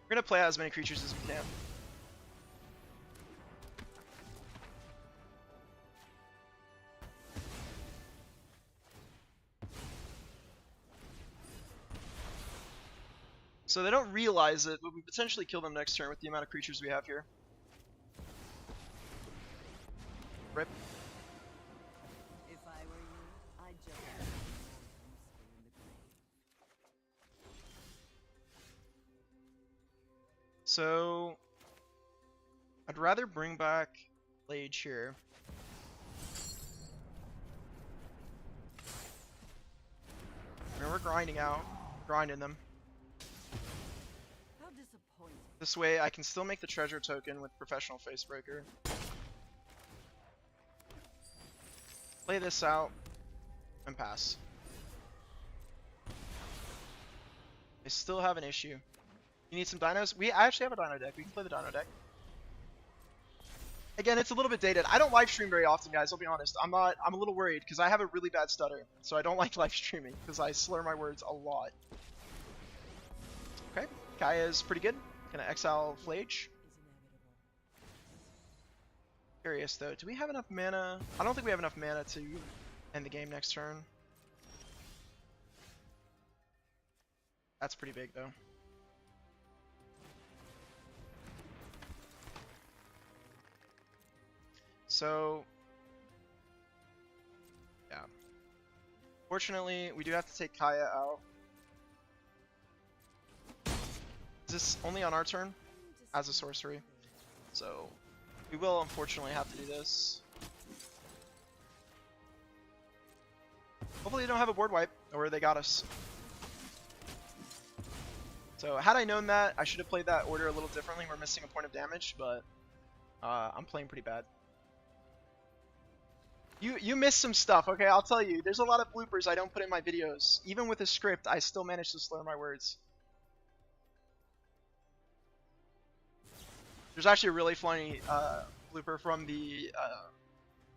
We're gonna play out as many creatures as we can. So they don't realize it, but we potentially kill them next turn with the amount of creatures we have here. Rip. If I were you, I'd just So I'd rather bring back Lage here. I mean, we're grinding them. How disappointing. This way I can still make the treasure token with Professional Facebreaker. Play this out and pass. I still have an issue. You need some dinos? I actually have a dino deck. We can play the dino deck. Again, it's a little bit dated. I don't live stream very often, guys. I'll be honest. I'm a little worried because I have a really bad stutter, so I don't like live streaming because I slur my words a lot. Okay, Kaya's pretty good. Gonna exile Flage. Curious though, do we have enough mana? I don't think we have enough mana to end the game next turn. That's pretty big though. So yeah. Fortunately, we do have to take Kaya out. Is this only on our turn as a sorcery? So we will unfortunately have to do this. Hopefully they don't have a board wipe, or they got us. So had I known that, I should have played that order a little differently. We're missing a point of damage, but I'm playing pretty bad. You missed some stuff, okay? I'll tell you. There's a lot of bloopers I don't put in my videos. Even with a script, I still manage to slur my words. There's actually a really funny blooper from the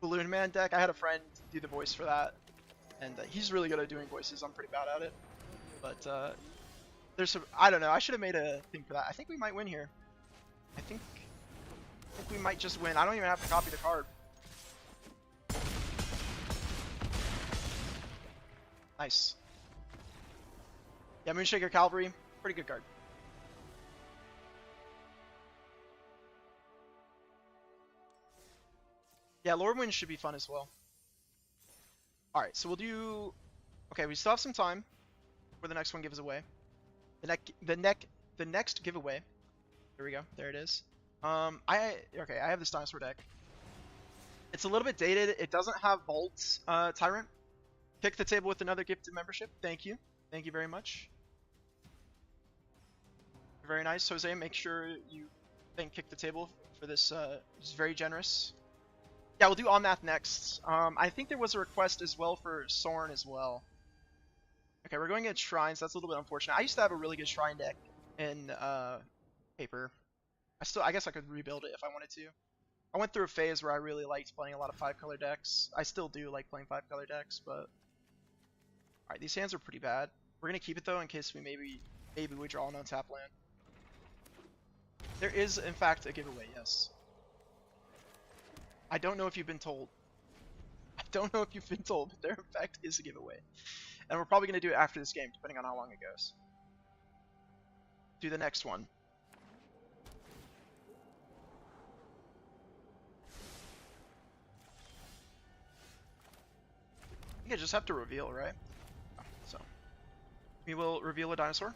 Balloon Man deck. I had a friend do the voice for that, and he's really good at doing voices. I'm pretty bad at it. But there's some, I don't know, I should have made a thing for that. I think we might win here. I think we might just win. I don't even have to copy the card. Nice. Yeah, Moonshaker Cavalry, pretty good card. Yeah, Lordwind should be fun as well. Alright, so we'll do... Okay, we still have some time before the next one gives away. The next giveaway. There we go. There it is. I have this dinosaur deck. It's a little bit dated. It doesn't have Vault Tyrant. Kick the table with another gifted membership. Thank you. Thank you very much. Very nice, Jose. Make sure you thank Kick the Table for this. It's very generous. Yeah, we'll do On Math next. I think there was a request as well for Soren as well. Okay, we're going against Shrines. That's a little bit unfortunate. I used to have a really good Shrine deck in Paper. I guess I could rebuild it if I wanted to. I went through a phase where I really liked playing a lot of 5-color decks. I still do like playing 5-color decks, but... Alright, these hands are pretty bad. We're going to keep it though in case we maybe we draw an untap land. There is, in fact, a giveaway, yes. I don't know if you've been told. I don't know if you've been told, but there in fact is a giveaway. And we're probably going to do it after this game, depending on how long it goes. Do the next one. I think I just have to reveal, right? So, we will reveal a dinosaur.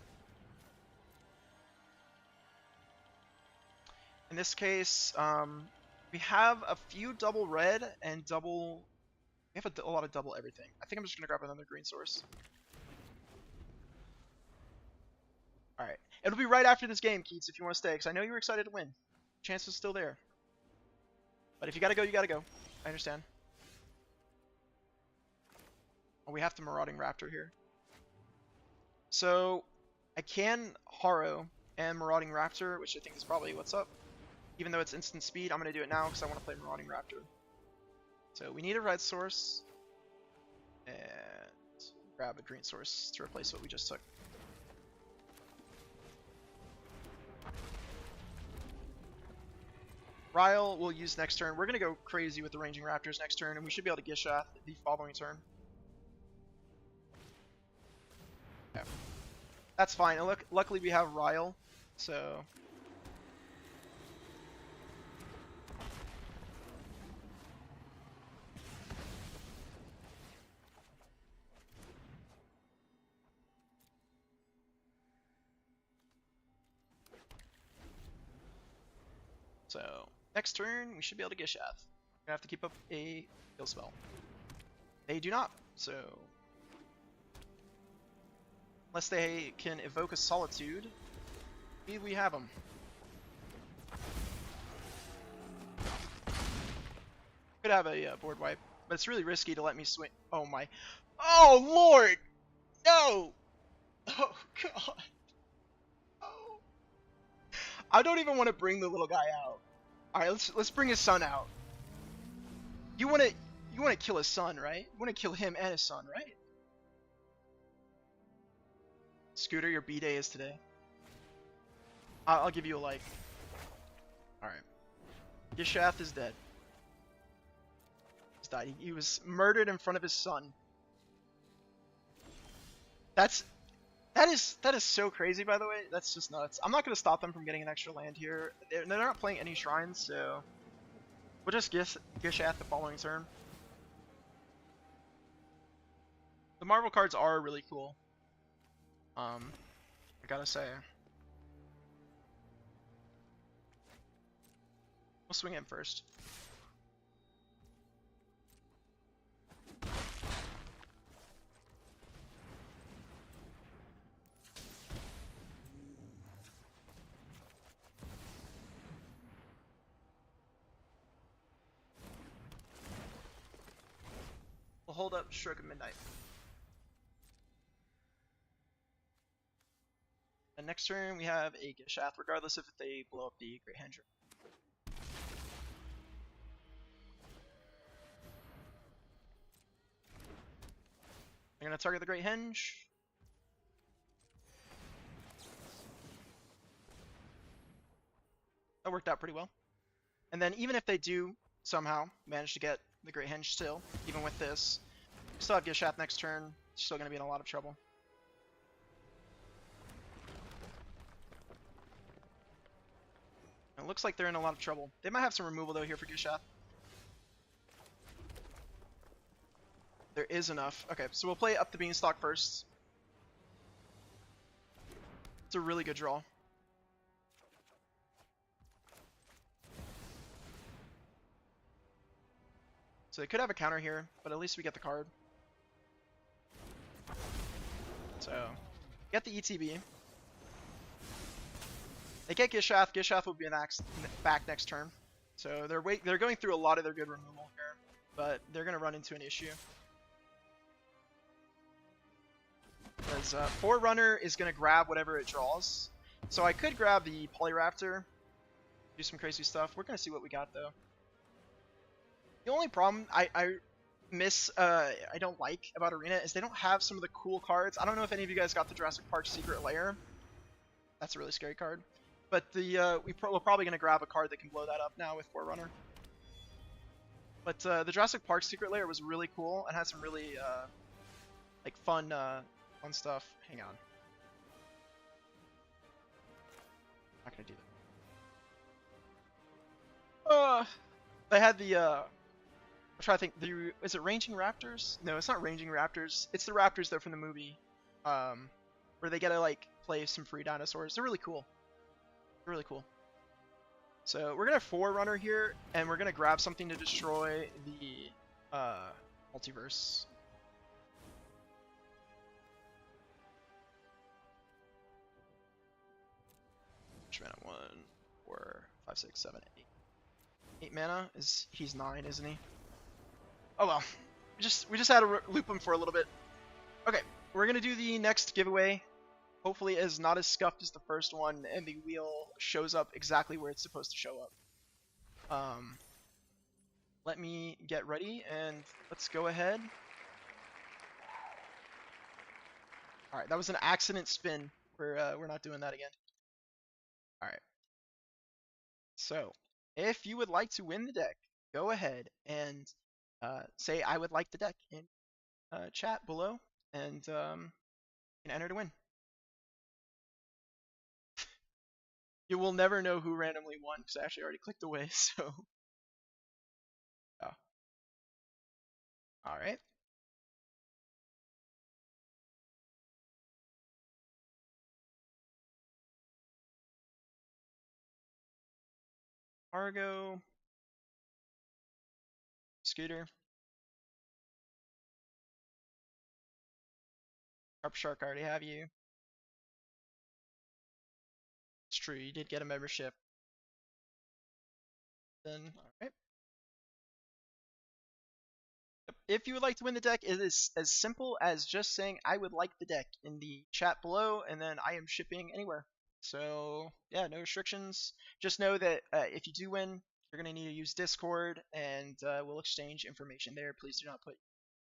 In this case, we have a few double red and double... We have a lot of double everything. I think I'm just going to grab another green source. Alright. It'll be right after this game, Keats, if you want to stay, because I know you were excited to win. Chance is still there. But if you gotta go, you gotta go. I understand. Oh, we have the Marauding Raptor here. So, I can Haro and Marauding Raptor, which I think is probably what's up. Even though it's instant speed, I'm going to do it now because I want to play Marauding Raptor. So we need a red source. And grab a green source to replace what we just took. Ryle we'll use next turn. We're going to go crazy with the Ranging Raptors next turn, and we should be able to Gishath the following turn. Okay. That's fine. And luckily we have Ryle, so... So, next turn, we should be able to Gishath. We're gonna have to keep up a kill spell. They do not, so... Unless they can evoke a Solitude, we have them. Could have a board wipe, but it's really risky to let me swing. Oh my... Oh lord! No! Oh god! Oh. I don't even want to bring the little guy out. Alright, let's bring his son out. You wanna kill his son, right? You wanna kill him and his son, right? Scooter, your B-day is today. I'll give you a like. Alright. Gishath is dead. He's died. He was murdered in front of his son. That is so crazy, by the way. That's just nuts. I'm not going to stop them from getting an extra land here. They're not playing any shrines, so... We'll just Gishath the following turn. The Marvel cards are really cool. I gotta say. We'll swing him first. We'll hold up Stroke of Midnight. And next turn we have a Gishath, regardless if they blow up the Great Henge. I'm gonna target the Great Henge. That worked out pretty well. And then even if they do somehow manage to get the Great Henge still, even with this, we still have Gishath next turn. Still gonna be in a lot of trouble. It looks like they're in a lot of trouble. They might have some removal though here for Gishath. There is enough. Okay, so we'll play up the Beanstalk first. It's a really good draw. So they could have a counter here, but at least we get the card. So, get the ETB. They get Gishath. Gishath will be back next turn. So they're going through a lot of their good removal here, but they're going to run into an issue. Because Forerunner is going to grab whatever it draws. So I could grab the Polyraptor, do some crazy stuff. We're going to see what we got though. The only problem I don't like about Arena is they don't have some of the cool cards. I don't know if any of you guys got the Jurassic Park Secret Lair. That's a really scary card. But we're probably going to grab a card that can blow that up now with Forerunner. But the Jurassic Park Secret Lair was really cool and had some really like fun stuff. Hang on. Not going to do that. They had the I'm trying to think. Is it Ranging Raptors? No, it's not Ranging Raptors. It's the Raptors though from the movie, where they get to like play some free dinosaurs. They're really cool. They're really cool. So we're gonna Forerunner here, and we're gonna grab something to destroy the multiverse. Which mana? 1, 4, 5, 6, 7, 8. 8 mana. He's 9, isn't he? Oh well, we just had to loop him for a little bit. Okay, we're gonna do the next giveaway. Hopefully, it's not as scuffed as the first one, and the wheel shows up exactly where it's supposed to show up. Let me get ready, and let's go ahead. All right, that was an accident spin. We're not doing that again. All right. So, if you would like to win the deck, go ahead and say I would like the deck in chat below, and you can enter to win. You will never know who randomly won because I actually already clicked away. So, oh. All right. Argo, Scooter, Harp Shark. I already have you. It's true, you did get a membership. Then, alright. If you would like to win the deck, it is as simple as just saying I would like the deck in the chat below, and then I am shipping anywhere. So, yeah, no restrictions. Just know that if you do win, you're going to need to use Discord, and we'll exchange information there. Please do not put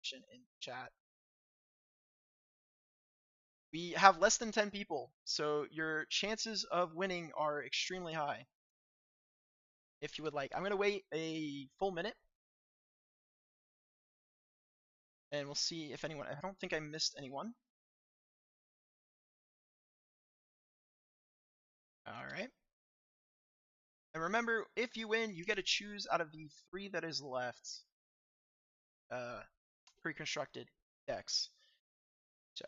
information in chat. We have less than 10 people, so your chances of winning are extremely high. If you would like, I'm going to wait a full minute, and we'll see if anyone, I don't think I missed anyone. Alright. And remember, if you win, you get to choose out of the 3 that is left pre-constructed decks. So,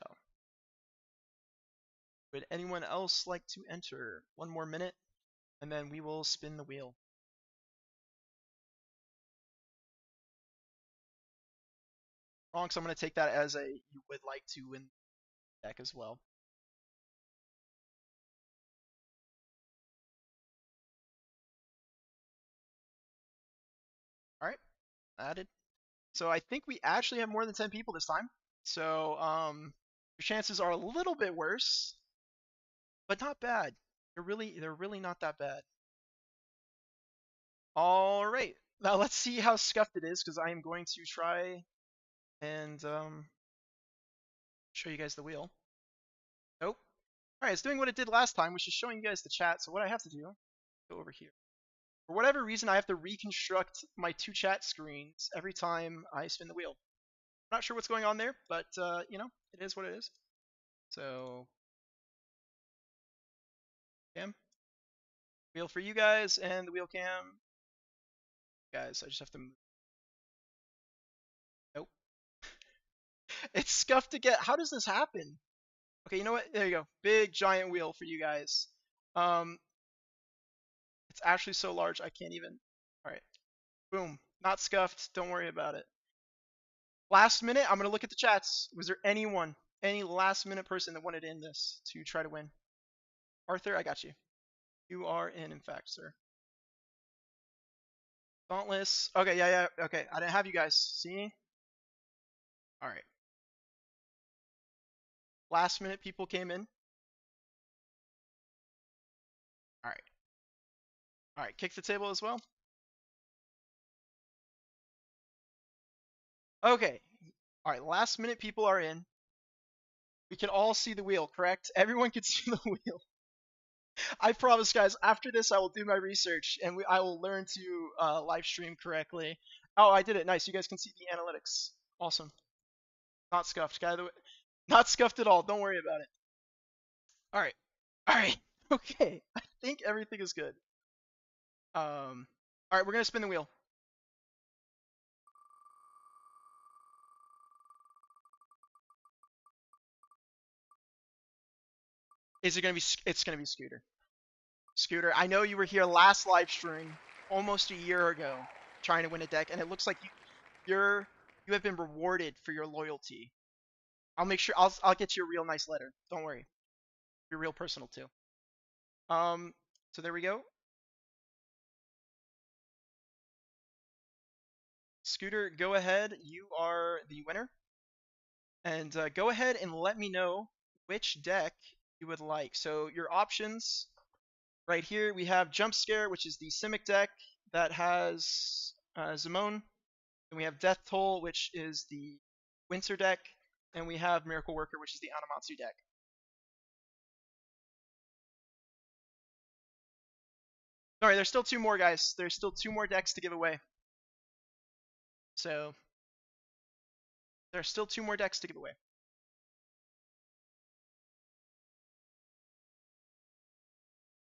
would anyone else like to enter? 1 more minute, and then we will spin the wheel. Wrong, so I'm going to take that as a you would like to win deck as well. Alright, added. So I think we actually have more than 10 people this time. So your chances are a little bit worse, but not bad. They're really not that bad. Alright, now let's see how scuffed it is, because I am going to try and show you guys the wheel. Nope. Alright, it's doing what it did last time, which is showing you guys the chat. So what I have to do, go over here. For whatever reason, I have to reconstruct my 2 chat screens every time I spin the wheel. I'm not sure what's going on there, but you know, it is what it is. So, cam, wheel for you guys, and the wheel cam. Guys, I just have to move. Nope. It's scuffed again. How does this happen? Okay, you know what? There you go. Big giant wheel for you guys. It's actually so large I can't even. All right. Boom. Not scuffed. Don't worry about it. Last minute, I'm gonna look at the chats. Was there anyone, any last minute person that wanted in this to try to win? Arthur, I got you. You are in fact, sir. Dauntless. Okay, yeah. Okay, I didn't have you guys. See? All right. Last minute people came in. All right. All right, kick the table as well. Okay. All right, last minute people are in. We can all see the wheel, correct? Everyone can see the wheel. I promise, guys, after this, I will do my research and I will learn to live stream correctly. Oh, I did it. Nice. You guys can see the analytics. Awesome. Not scuffed, guy. Not scuffed at all. Don't worry about it. All right. All right. Okay. I think everything is good. All right, we're gonna spin the wheel. Is it gonna be? It's gonna be Scooter. Scooter, I know you were here last live stream almost a year ago trying to win a deck, and it looks like you have been rewarded for your loyalty. I'll make sure I'll get you a real nice letter. Don't worry. Be real personal too. So there we go. Scooter, go ahead. You are the winner. And go ahead and let me know which deck you would like. So your options right here, we have Jump Scare, which is the Simic deck that has Zimone. And we have Death Toll, which is the Winter deck. And we have Miracle Worker, which is the Anamatsu deck. Sorry, there's still 2 more, guys. There's still 2 more decks to give away. So, there's still 2 more decks to give away.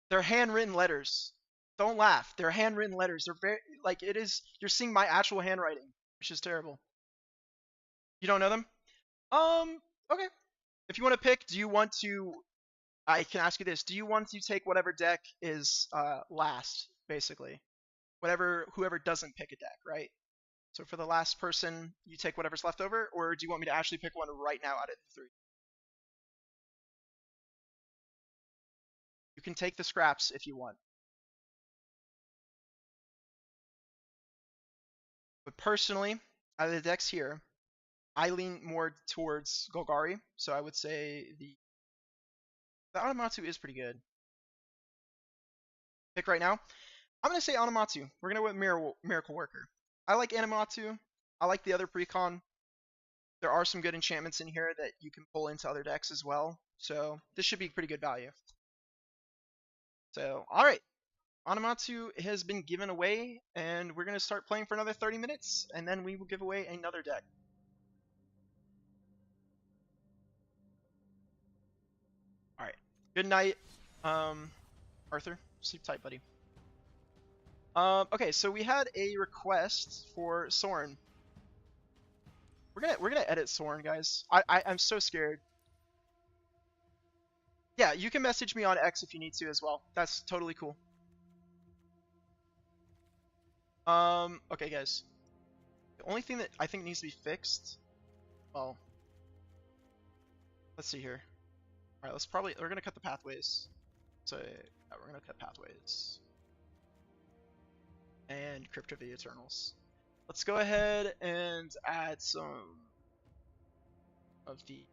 They're handwritten letters. Don't laugh. They're handwritten letters. They're very, like, it is, you're seeing my actual handwriting, which is terrible. You don't know them? Okay. If you want to pick, do you want to, I can ask you this, do you want to take whatever deck is last, basically? Whoever doesn't pick a deck, right? So for the last person, you take whatever's left over, or do you want me to actually pick one right now out of the 3? You can take the scraps if you want. But personally, out of the decks here, I lean more towards Golgari, so I would say the Anamatsu is pretty good. Pick right now. I'm going to say Anamatsu. We're going to go with Miracle Worker. I like Anamatsu. I like the other precon. There are some good enchantments in here that you can pull into other decks as well. So this should be pretty good value. So, alright. Anamatsu has been given away, and we're going to start playing for another 30 minutes, and then we will give away another deck. Alright. Good night, Arthur. Sleep tight, buddy. Okay, so we had a request for Soren. We're gonna edit Soren, guys. I'm so scared. Yeah, you can message me on X if you need to as well. That's totally cool. Okay, guys. The only thing that I think needs to be fixed. Well, let's see here. All right, we're gonna cut the pathways. So yeah, we're gonna cut pathways and Crypt of the Eternals. Let's go ahead and add some of the.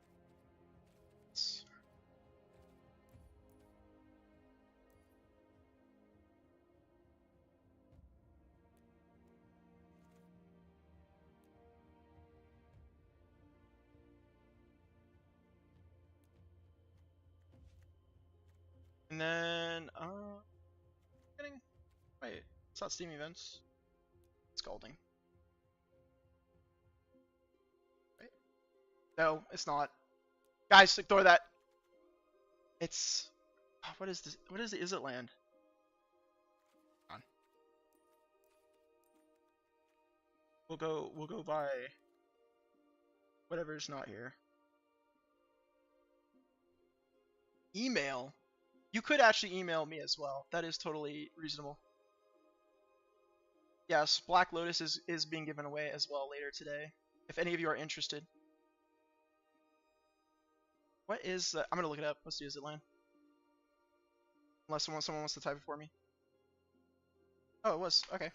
And then, wait, it's not Steam events. It's Scalding. Right? No, it's not. Guys, ignore that. It's, what is this? What is it? Is it land? On. We'll go by whatever's not here. Email. You could actually email me as well. That is totally reasonable. Yes, Black Lotus is being given away as well later today. If any of you are interested. What is I'm gonna look it up. Let's see, is it land? Unless someone wants to type it for me. Oh, it was. Okay.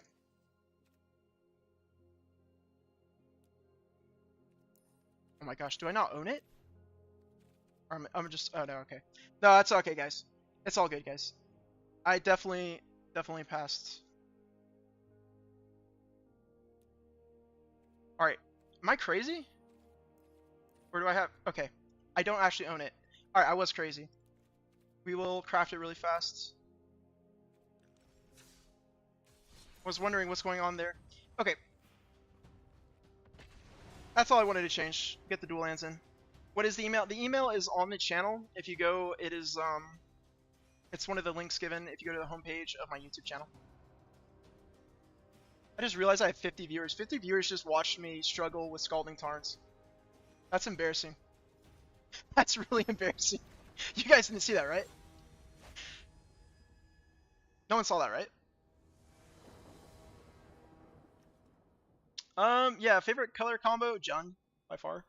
Oh my gosh, do I not own it? Or I'm just, oh no, okay. No, that's okay, guys. It's all good, guys. I definitely passed. Alright, am I crazy? Or do I have, okay. I don't actually own it. Alright, I was crazy. We will craft it really fast. Was wondering what's going on there. Okay. That's all I wanted to change. Get the dual lands in. What is the email? The email is on the channel. If you go, it is, it's one of the links given if you go to the homepage of my YouTube channel. I just realized I have 50 viewers. 50 viewers just watched me struggle with Scalding Tarns. That's embarrassing. That's really embarrassing. You guys didn't see that, right? No one saw that, right? Yeah, favorite color combo, Jund, by far.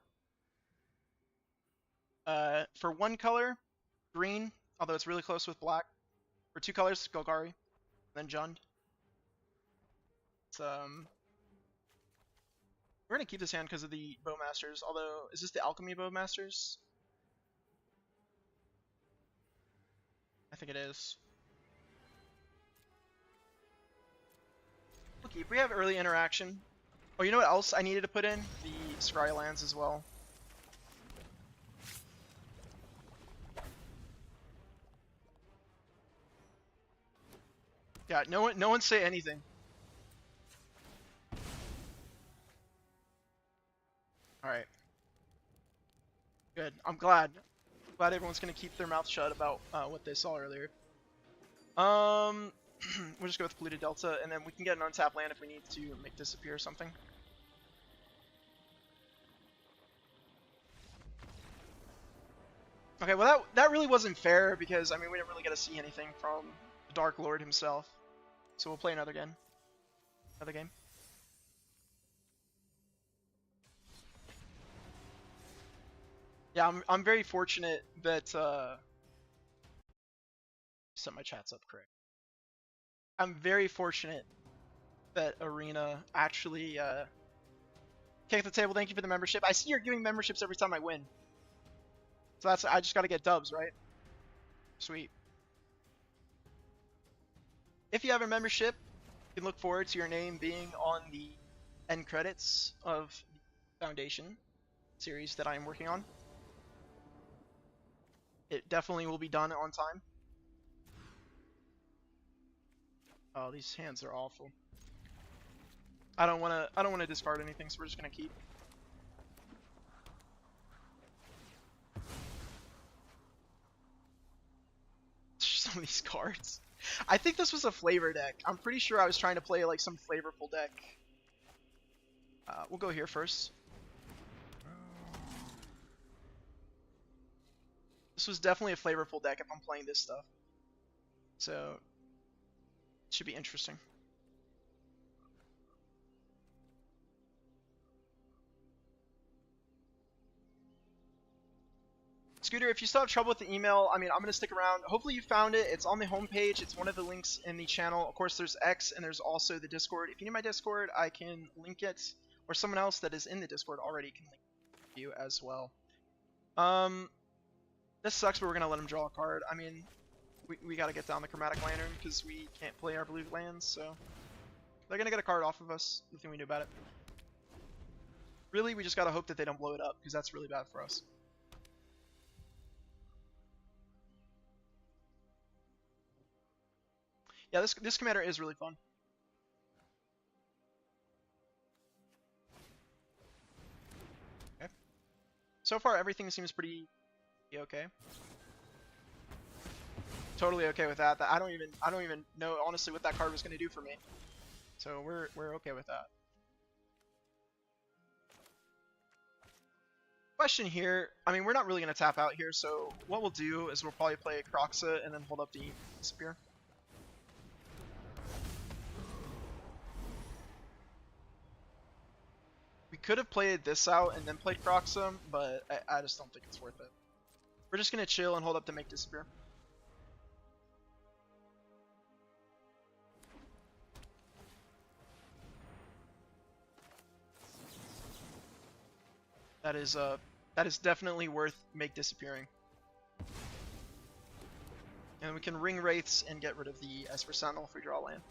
For one color, green, although it's really close with black. For two colors, Golgari, then Jund. It's, we're gonna keep this hand because of the Bowmasters, although, is this the Alchemy Bowmasters? I think it is. We'll keep. We have early interaction. Oh, you know what else I needed to put in? The Scry lands as well. Yeah, no one say anything. Alright. Good. I'm glad. Glad everyone's gonna keep their mouth shut about what they saw earlier. We'll just go with Polluted Delta, and then we can get an untapped land if we need to make disappear or something. Okay, well that really wasn't fair because I mean we didn't really get to see anything from the Dark Lord himself. So we'll play another game. Yeah, I'm very fortunate that set my chats up correct. I'm very fortunate that Arena actually kicked the table. Thank you for the membership. I see you're giving memberships every time I win. So that's I just gotta get dubs, right? Sweet. If you have a membership, you can look forward to your name being on the end credits of the Foundation series that I am working on. It definitely will be done on time. Oh, these hands are awful. I don't wanna discard anything, so we're just gonna keep. some of these cards. I think this was a flavor deck. I'm pretty sure I was trying to play like some flavorful deck. We'll go here first. This was definitely a flavorful deck if I'm playing this stuff. So, it should be interesting. Scooter, if you still have trouble with the email, I mean, I'm going to stick around. Hopefully you found it. It's on the homepage. It's one of the links in the channel. Of course, there's X, and there's also the Discord. If you need my Discord, I can link it. Or someone else that is in the Discord already can link you as well. This sucks, but we're going to let him draw a card. I mean, we got to get down the Chromatic Lantern because we can't play our blue lands, so... They're going to get a card off of us. Nothing we do about it. Really, we just got to hope that they don't blow it up, because that's really bad for us. Yeah, this commander is really fun. Okay. So far, everything seems pretty okay. Totally okay with that. I don't even know honestly what that card was going to do for me. So we're okay with that. Question here. I mean, we're not really going to tap out here. So what we'll do is we'll probably play Croxa and then hold up the Spear. We could have played this out and then played Croxa, but I just don't think it's worth it. We're just going to chill and hold up to make Disappear. That is definitely worth make disappearing. And we can ring Wraiths and get rid of the Esper Sentinel if we draw land.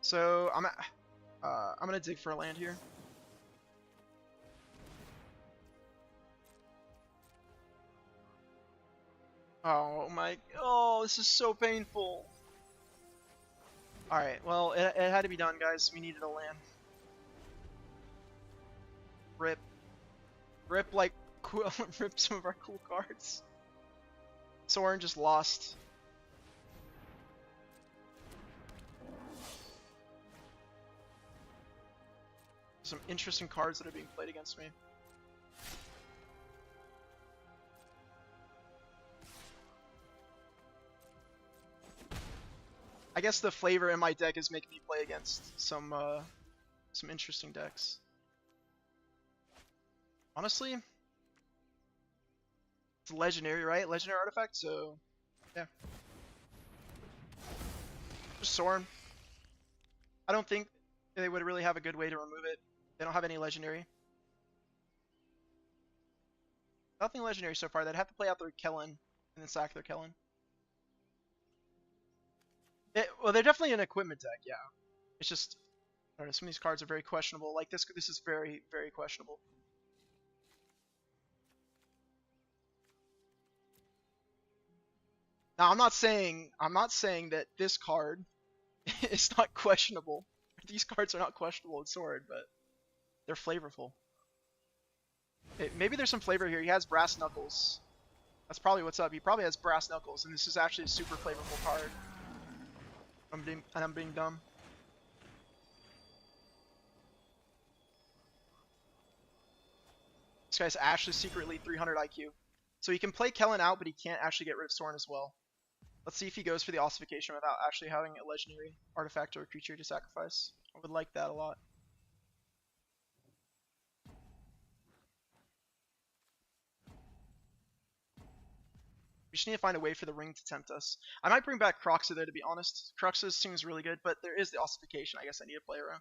So I'm gonna dig for a land here. Oh, this is so painful. Alright, well, it had to be done, guys. We needed a land. Rip. Rip, like, rip some of our cool cards. Soren just lost. Some interesting cards that are being played against me. I guess the flavor in my deck is making me play against some interesting decks. Honestly, it's legendary, right? Legendary artifact, so yeah. Just Soren. I don't think they would really have a good way to remove it. They don't have any legendary. Nothing legendary so far. They'd have to play out their Kellen and then sack their Kellen. Well, they're definitely an equipment deck, yeah. It's just, I don't know, some of these cards are very questionable. Like this is very, very questionable. Now, I'm not saying that this card is not questionable. These cards are not questionable in Sword, but they're flavorful. Maybe there's some flavor here. He has Brass Knuckles. That's probably what's up. He probably has Brass Knuckles, and this is actually a super flavorful card. I'm being dumb. This guy's actually secretly 300 IQ. So he can play Kellen out, but he can't actually get rid of Soren as well. Let's see if he goes for the ossification without actually having a legendary artifact or a creature to sacrifice. I would like that a lot. We just need to find a way for the ring to tempt us. I might bring back Croxa though, to be honest. Croxa seems really good, but there is the ossification I guess I need to play around.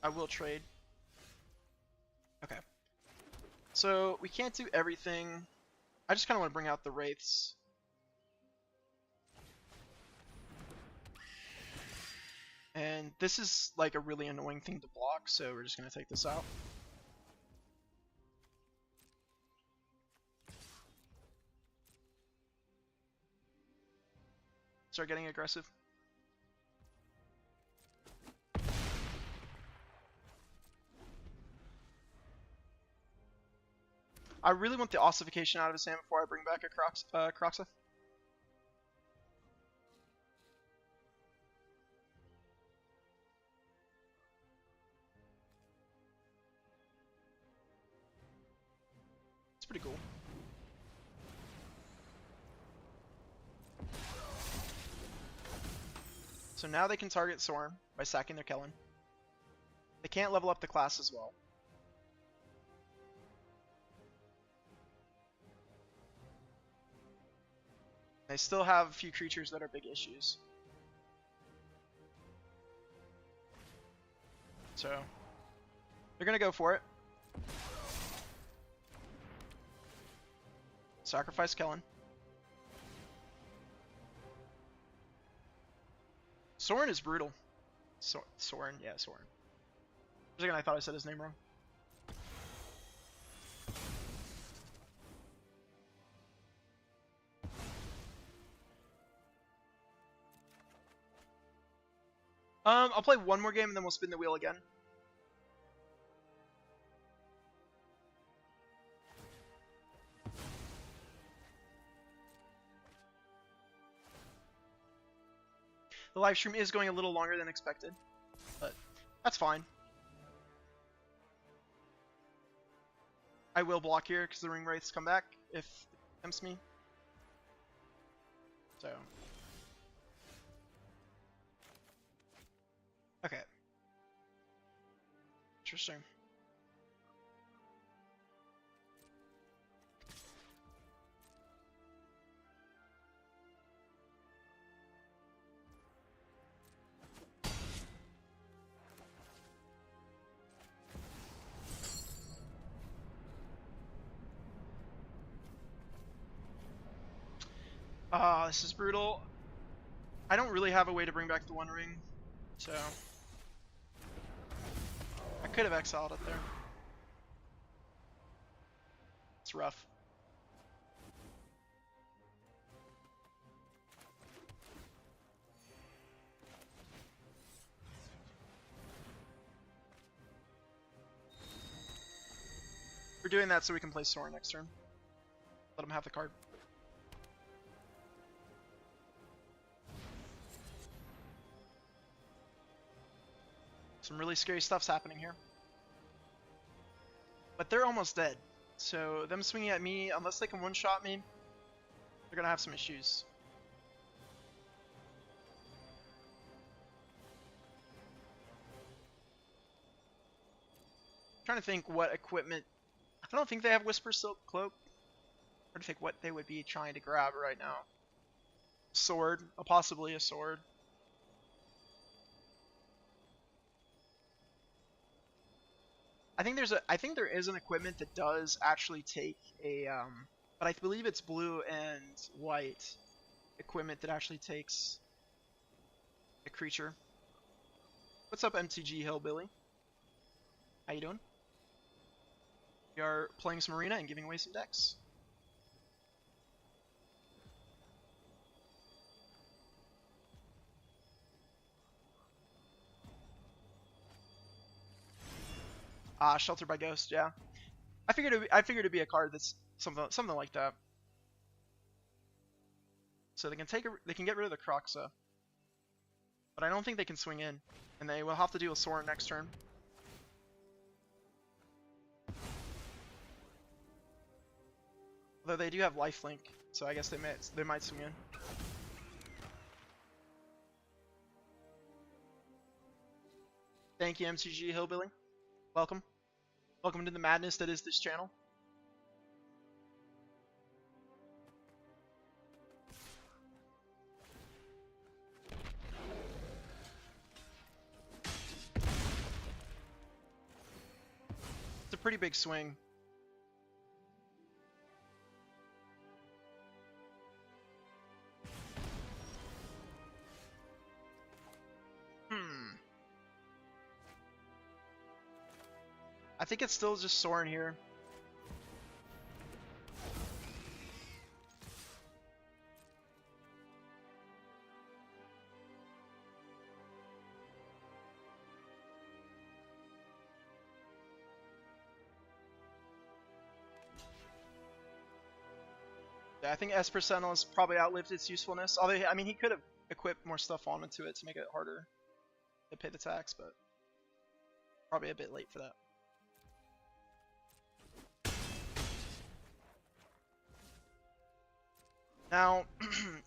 I will trade. Okay. So, we can't do everything. I just kind of want to bring out the Wraiths. And this is like a really annoying thing to block, so we're just gonna take this out. Start getting aggressive. I really want the ossification out of his hand before I bring back a Croxa. It's pretty cool. So now they can target Sorin by sacking their Kellen. They can't level up the class as well. They still have a few creatures that are big issues. So they're gonna go for it. Sacrifice Kellen. Sorin is brutal. Sorin, yeah, Sorin. For a second I thought I said his name wrong. I'll play one more game and then we'll spin the wheel again. The live stream is going a little longer than expected, but that's fine. I will block here because the ring wraiths come back if it tempts me. So. Okay. Interesting. This is brutal. I don't really have a way to bring back the One Ring, so I could have exiled it there. It's rough. We're doing that so we can play Sorin next turn. Let him have the card. Some really scary stuff's happening here. But they're almost dead. So them swinging at me, unless they can one-shot me, they're gonna have some issues. I'm trying to think what equipment. I don't think they have Whisper Silk Cloak. I'm trying to think what they would be trying to grab right now. Sword, possibly a sword. I think there is an equipment that does actually take a but I believe it's blue and white equipment that actually takes a creature. What's up, MTG Hillbilly? How you doing? We are playing some arena and giving away some decks. Shelter by Ghost, yeah. I figured it'd be a card that's something like that. So they can get rid of the Croxa, but I don't think they can swing in, and they will have to deal with Sorin next turn. Although they do have lifelink, so I guess they might swing in. Thank you, MCG Hillbilly. Welcome. Welcome to the madness that is this channel. It's a pretty big swing. I think it's still just Sorin here. Yeah, I think Esper Sentinel has probably outlived its usefulness. Although, I mean, he could have equipped more stuff onto it to make it harder to pay the tax, but probably a bit late for that. Now,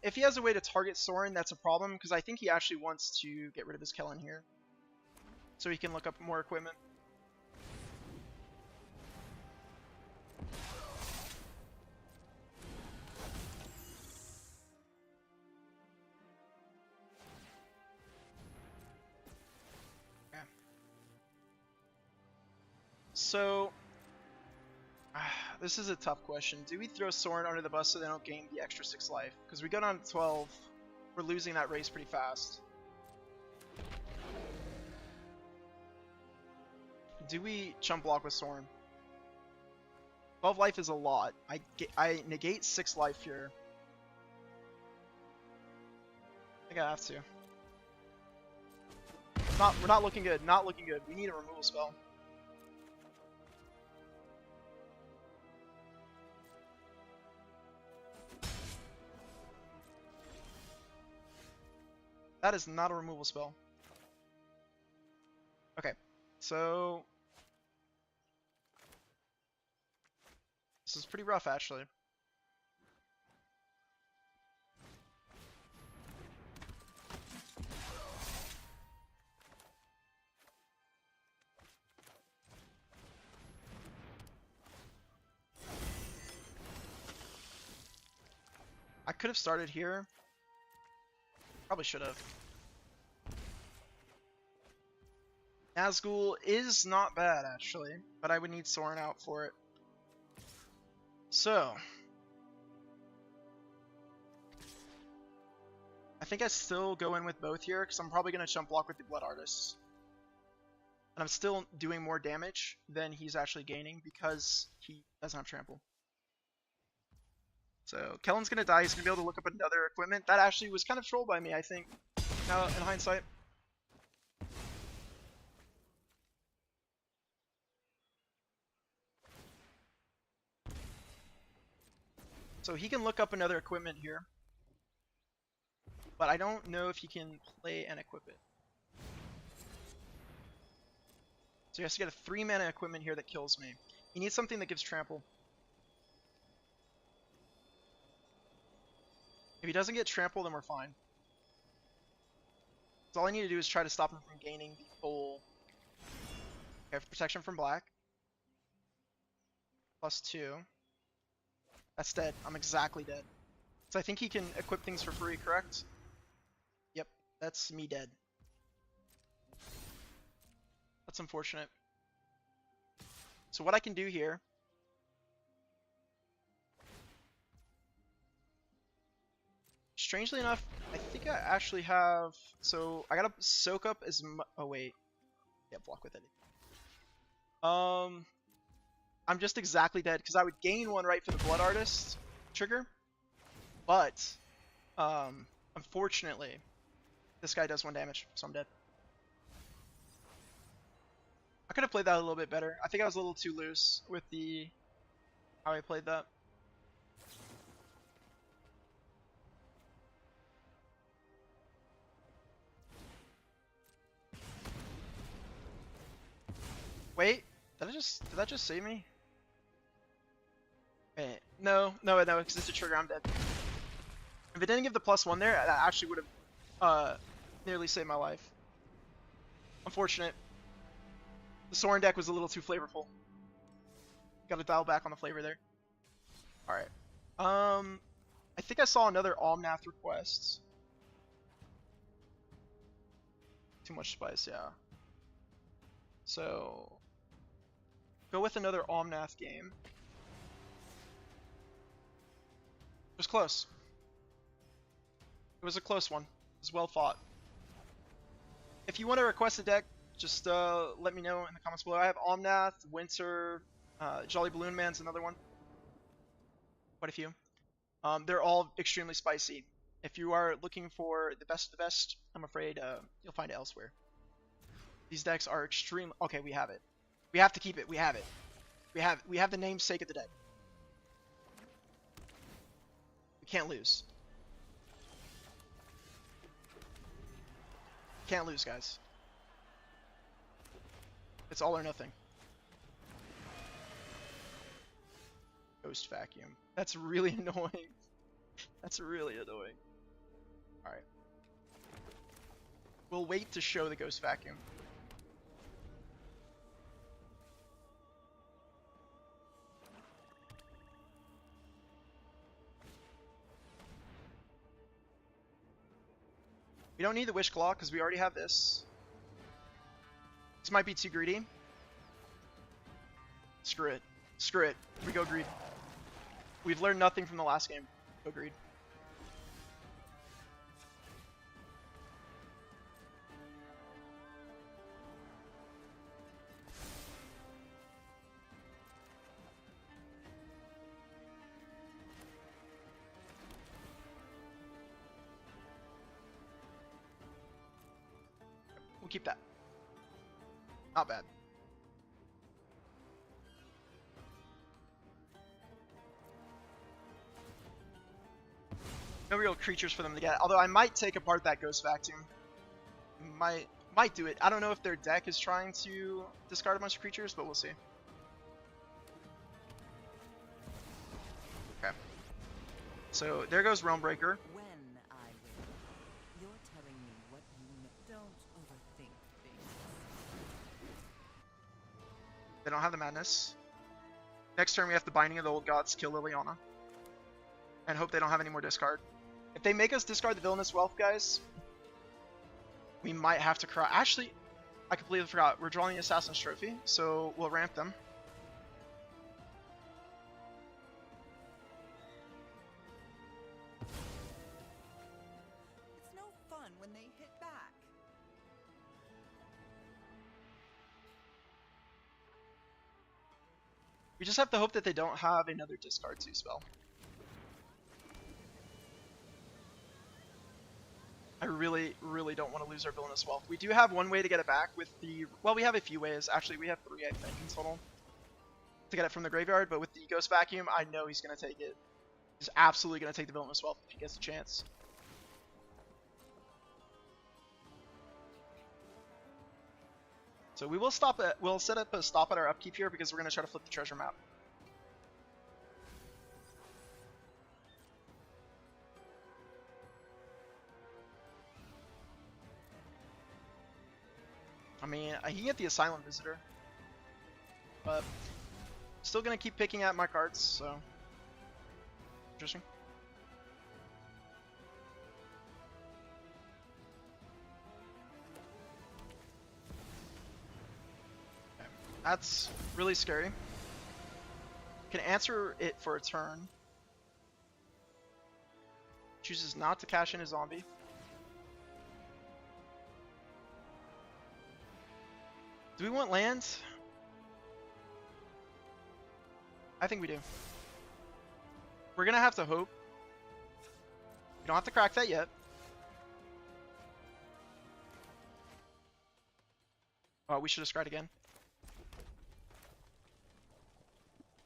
if he has a way to target Sorin, that's a problem, because I think he actually wants to get rid of his Kellen here. So he can look up more equipment. So, this is a tough question. Do we throw Sorin under the bus so they don't gain the extra 6 life? Because we go down to 12, we're losing that race pretty fast. Do we chump block with Sorin? 12 life is a lot. I negate 6 life here. I think I have to. We're not looking good. Not looking good. We need a removal spell. That is not a removal spell. Okay, so this is pretty rough, actually. I could have started here. Probably should have. Nazgul is not bad, actually, but I would need Sorin out for it. So, I think I still go in with both here, because I'm probably going to chump block with the Blood Artists. And I'm still doing more damage than he's actually gaining, because he doesn't have Trample. So, Kellen's going to die, he's going to be able to look up another equipment. That actually was kind of trolled by me, I think, now in hindsight. So he can look up another equipment here, but I don't know if he can play and equip it. So he has to get a 3 mana equipment here that kills me. He needs something that gives trample. If he doesn't get trample, then we're fine. So all I need to do is try to stop him from gaining the full protection from black. +2. That's dead. I'm exactly dead. So I think he can equip things for free, correct? Yep, that's me dead. That's unfortunate. So what I can do here... Strangely enough, I think I actually have... So I gotta soak up as much... Oh wait. Yeah, block with it. I'm just exactly dead, because I would gain 1 right for the Blood Artist trigger, but unfortunately, this guy does 1 damage, so I'm dead. I could have played that a little bit better. I think I was a little too loose with how I played that. Wait, did that just save me? Wait, no, because it's a trigger, I'm dead. If it didn't give the +1 there, that actually would have nearly saved my life. Unfortunate. The Sorin deck was a little too flavorful. Gotta dial back on the flavor there. Alright. I think I saw another Omnath request. Too much spice, yeah. So, go with another Omnath game. It was close. It was a close one. It was well fought. If you want to request a deck, Just let me know in the comments below. I have Omnath, Winter, Jolly Balloon Man's another one. Quite a few. They're all extremely spicy. If you are looking for the best of the best, I'm afraid you'll find it elsewhere. These decks are extreme. Okay, we have it. We have to keep it. We have it. We have the namesake of the deck. We can't lose. Can't lose, guys. It's all or nothing. Ghost Vacuum. That's really annoying. That's really annoying. Alright. We'll wait to show the Ghost Vacuum. We don't need the Wish Claw because we already have this. This might be too greedy. Screw it. Screw it. We go greed. We've learned nothing from the last game. Go greed. We'll keep that. Not bad. No real creatures for them to get. Although I might take apart that Ghost Vacuum. Might do it. I don't know if their deck is trying to discard a bunch of creatures, but we'll see. Okay. So there goes Realm Breaker. When I win, you're telling me what you know. Don't overthink things. They don't have the Madness. Next turn we have the Binding of the Old Gods, kill Liliana. And hope they don't have any more discard. If they make us discard the Villainous Wealth, guys, we might have to cry. Actually, I completely forgot. We're drawing the Assassin's Trophy, so we'll ramp them. It's no fun when they hit back. We just have to hope that they don't have another discard 2 spell. I really, really don't want to lose our Villainous Wealth. We do have one way to get it back with the... Well, we have a few ways. Actually, we have 3, I think, in total. To get it from the graveyard, but with the Ghost Vacuum, I know he's going to take it. He's absolutely going to take the Villainous Wealth if he gets a chance. So we will stop at... We'll set up a stop at our upkeep here because we're going to try to flip the treasure map. I mean, I can get the Asylum Visitor, but still gonna keep picking at my cards, so interesting. Okay. That's really scary. Can answer it for a turn. Chooses not to cash in a zombie. Do we want lands? I think we do. We're gonna have to hope. We don't have to crack that yet. Oh, we should have scryed again.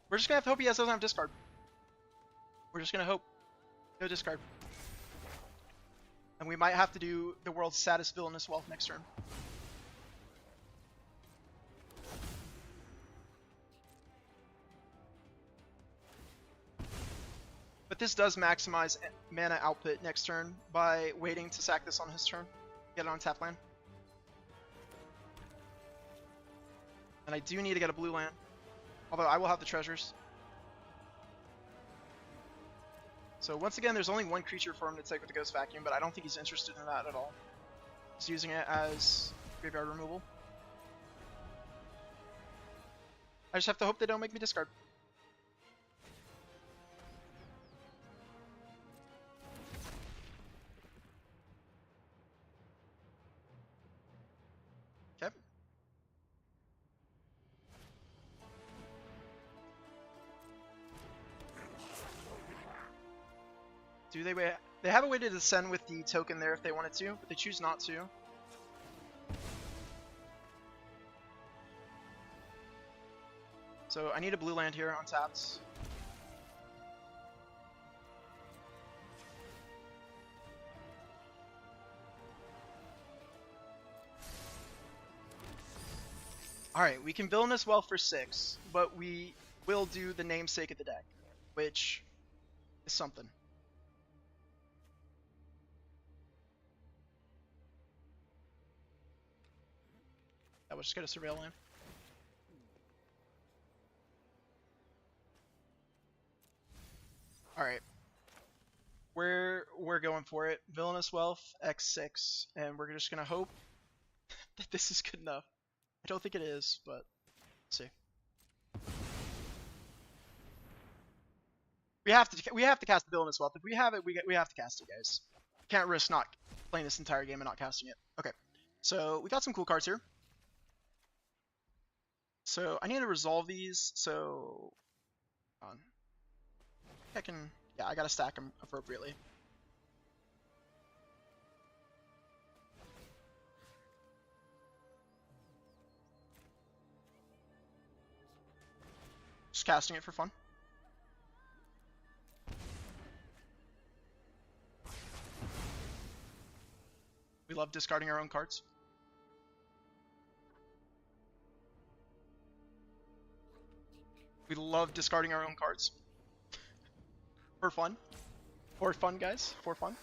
We're just gonna have to hope he doesn't have discard. We're just gonna hope. No discard. And we might have to do the world's saddest Villainous Wealth next turn. But this does maximize mana output next turn by waiting to sack this on his turn. Get it on tap land. And I do need to get a blue land. Although I will have the treasures. So once again, there's only one creature for him to take with the Ghost Vacuum, but I don't think he's interested in that at all. He's using it as graveyard removal. I just have to hope they don't make me discard. Okay. Do they wait? They have a way to descend with the token there if they wanted to, but they choose not to. So I need a blue land here untapped. Alright, we can Villainous Wealth for 6, but we will do the namesake of the deck, which is something. I will just get a Surveil land. Alright. We're going for it. Villainous Wealth, X6, and we're just gonna hope that this is good enough. I don't think it is, but let's see. We have to cast the Villainous Wealth. If we have it, we have to cast it, guys. Can't risk not playing this entire game and not casting it. Okay, so we got some cool cards here. So I need to resolve these. So I can, yeah, I gotta stack them appropriately. Just casting it for fun. We love discarding our own cards. We love discarding our own cards. For fun. For fun, guys. For fun.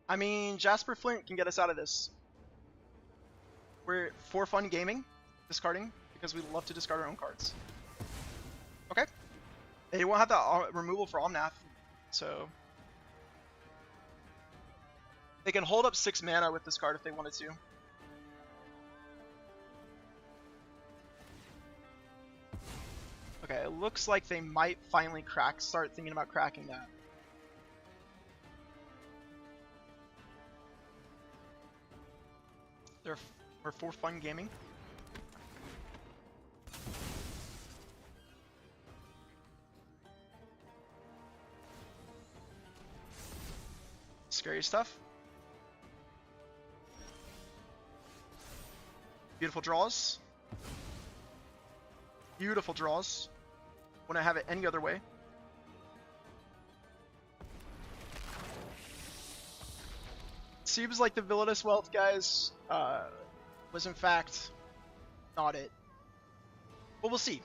I mean, Jasper Flint can get us out of this. We're for fun gaming, discarding, because we love to discard our own cards. Okay. They won't have the removal for Omnath, so they can hold up 6 mana with this card if they wanted to. Okay, it looks like they might finally start thinking about cracking that. We're for fun gaming. Scary stuff. Beautiful draws. Beautiful draws. Wouldn't have it any other way. Seems like the Villainous Wealth, guys, was in fact not it. But we'll see.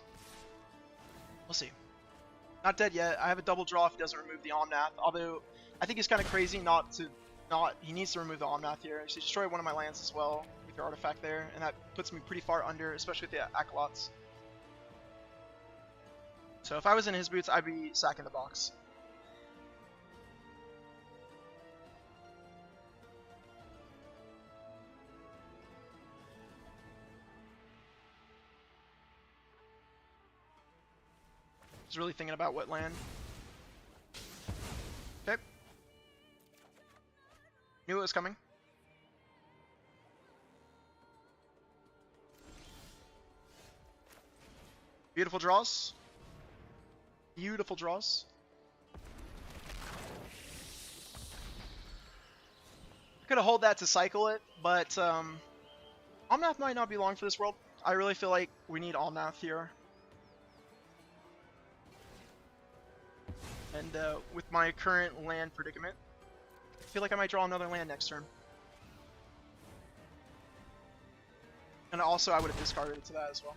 We'll see. Not dead yet. I have a double draw if he doesn't remove the Omnath. Although I think it's kind of crazy he needs to remove the Omnath here. So destroy one of my lands as well with your artifact there, and that puts me pretty far under, especially with the Acolytes. So if I was in his boots, I'd be sacking the box. He's really thinking about what land. Okay. Knew it was coming. Beautiful draws. Beautiful draws. Could have hold that to cycle it, but Omnath might not be long for this world. I really feel like we need Omnath here. And with my current land predicament, I feel like I might draw another land next turn. And also I would have discarded it to that as well.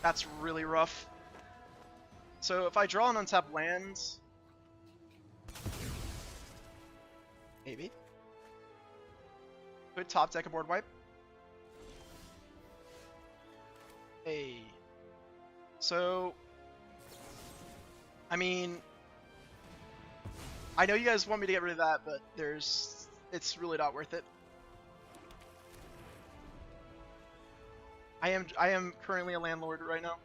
That's really rough. So if I draw an untapped land, maybe. Good top deck a board wipe. Hey. So, I mean, I know you guys want me to get rid of that, but it's really not worth it. I am currently a landlord right now.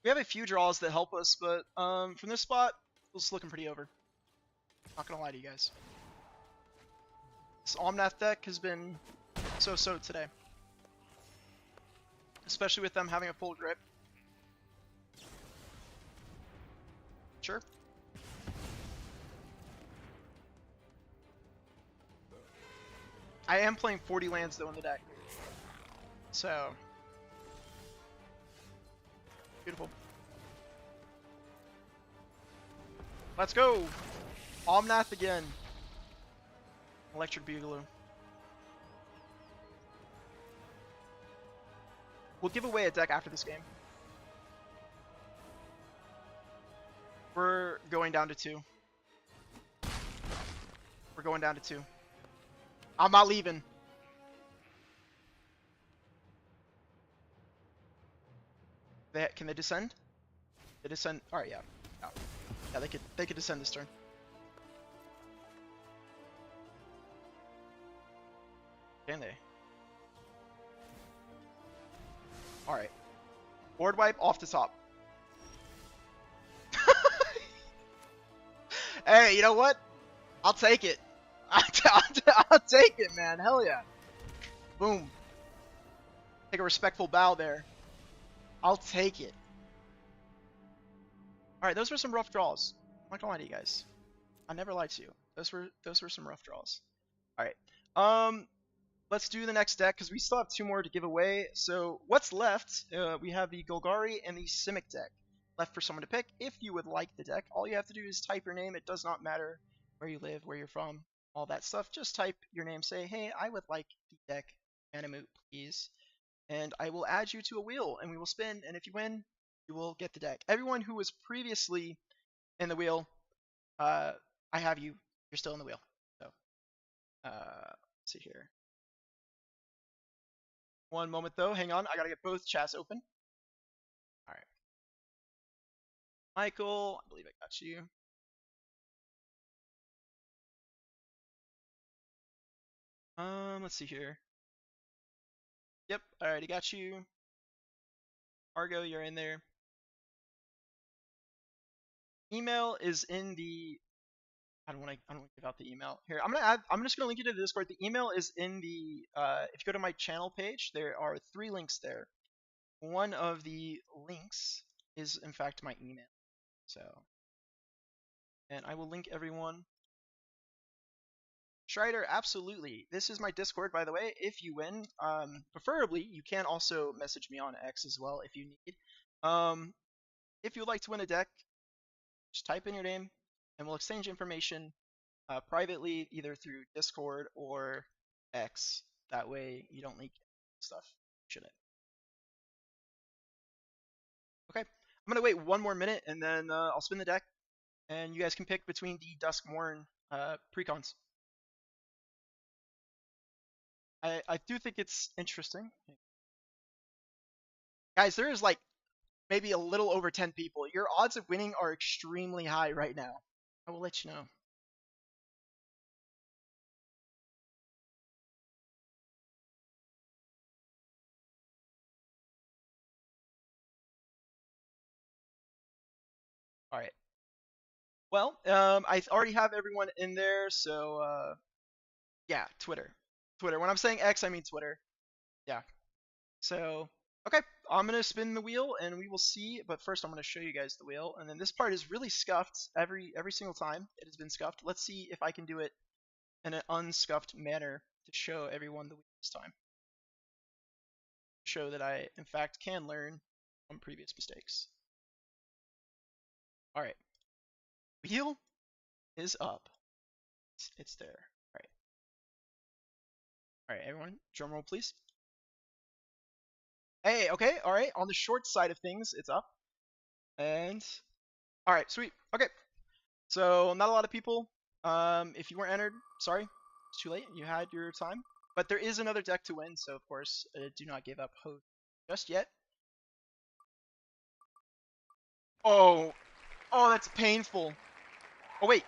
We have a few draws that help us, but from this spot, it's looking pretty over. Not gonna lie to you guys. This Omnath deck has been so-so today. Especially with them having a full grip. Sure. I am playing 40 lands though in the deck. So. Beautiful. Let's go! Omnath again. Electric Boogaloo. We'll give away a deck after this game. We're going down to 2. We're going down to 2. I'm not leaving. Can they descend? They descend. All right, yeah. Yeah, they could descend this turn. Can they? All right. Board wipe off the top. Hey, you know what? I'll take it. I'll take it, man. Hell yeah. Boom. Take a respectful bow there. I'll take it. Alright, those were some rough draws. I'm not gonna lie to you guys. I never lied to you. Those were some rough draws. Alright. Let's do the next deck because we still have 2 more to give away. So what's left? We have the Golgari and the Simic deck left for someone to pick. If you would like the deck, all you have to do is type your name. It does not matter where you live, where you're from, all that stuff. Just type your name. Say, hey, I would like the deck Mana Moot, please. And I will add you to a wheel, and we will spin. And if you win, you will get the deck. Everyone who was previously in the wheel, I have you. You're still in the wheel. So, let's see here. One moment though. Hang on. I gotta get both chats open. All right. Michael, I believe I got you. Let's see here. Yep, I already got you. Argo, you're in there. Email is in the. I don't want to give out the email here. I'm just gonna link you to the Discord. The email is in the. If you go to my channel page, there are 3 links there. One of the links is in fact my email. So, and I will link everyone. Strider, absolutely. This is my Discord, by the way. If you win, preferably you can also message me on X as well if you need. If you'd like to win a deck, just type in your name, and we'll exchange information privately, either through Discord or X. That way you don't leak stuff. Shouldn't. Okay, I'm gonna wait 1 more minute, and then I'll spin the deck, and you guys can pick between the Duskmourn precons. I do think it's interesting. Guys, there is like maybe a little over 10 people. Your odds of winning are extremely high right now. I will let you know. All right. Well, I already have everyone in there, so yeah, Twitter. When I'm saying X, I mean Twitter. Yeah. So, okay, I'm gonna spin the wheel and we will see. But first, I'm gonna show you guys the wheel, and then this part is really scuffed every single time it has been scuffed. Let's see if I can do it in an unscuffed manner to show everyone the wheel this time. Show that I, in fact, can learn from previous mistakes. All right, wheel is up. It's there. All right. All right, everyone, drum roll, please. Hey, okay, all right. On the short side of things, it's up. And all right, sweet. Okay, so not a lot of people. If you weren't entered, sorry, it's too late. You had your time, but there is another deck to win. So of course, do not give up hope just yet. Oh, that's painful. Oh wait.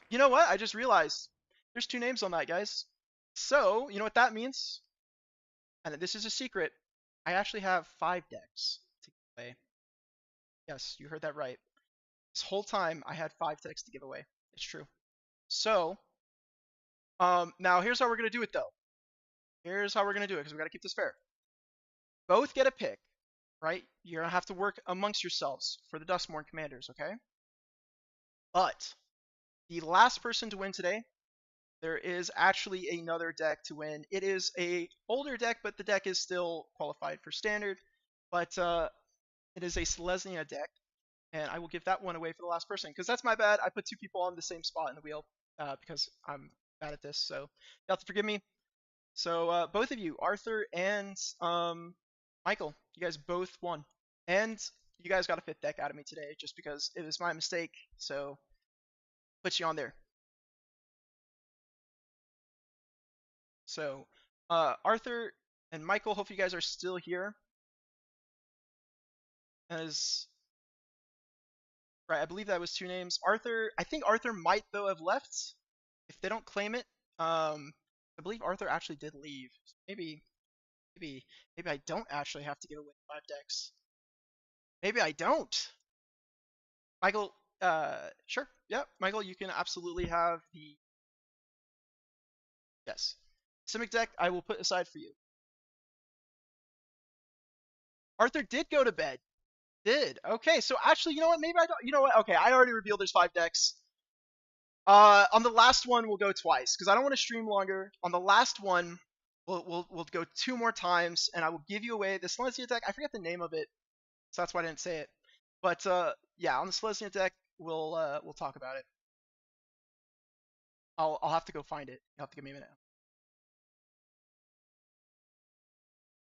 You know what? I just realized there's 2 names on that, guys. So you know what that means? And this is a secret. I actually have 5 decks to give away. Yes, you heard that right. This whole time I had 5 decks to give away. It's true. So, now here's how we're gonna do it though. Here's how we're gonna do it because we gotta keep this fair. Both get a pick, right? You're gonna have to work amongst yourselves for the Duskmourn commanders, okay? But the last person to win today, there is actually another deck to win. It is a older deck, but the deck is still qualified for standard. But it is a Selesnya deck, and I will give that one away for the last person because that's my bad. I put 2 people on the same spot in the wheel because I'm bad at this, so you have to forgive me. So both of you, Arthur and Michael, you guys both won, and you guys got a 5th deck out of me today just because it was my mistake. So put you on there. So Arthur and Michael, hope you guys are still here. As right, I believe that was 2 names. Arthur, I think Arthur might though have left. If they don't claim it, I believe Arthur actually did leave. So maybe I don't actually have to give away 5 decks. Maybe I don't. Michael, sure, yeah, Michael, you can absolutely have the yes. Simic deck I will put aside for you. Arthur did go to bed. Did. Okay, so actually, you know what? Maybe I don't. You know what? Okay, I already revealed there's 5 decks. On the last one, we'll go twice because I don't want to stream longer. On the last one, we'll go 2 more times, and I will give you away the Selesnya deck. I forget the name of it, so that's why I didn't say it. But yeah, on the Selesnya deck, we'll talk about it. I'll have to go find it. You'll have to give me a minute.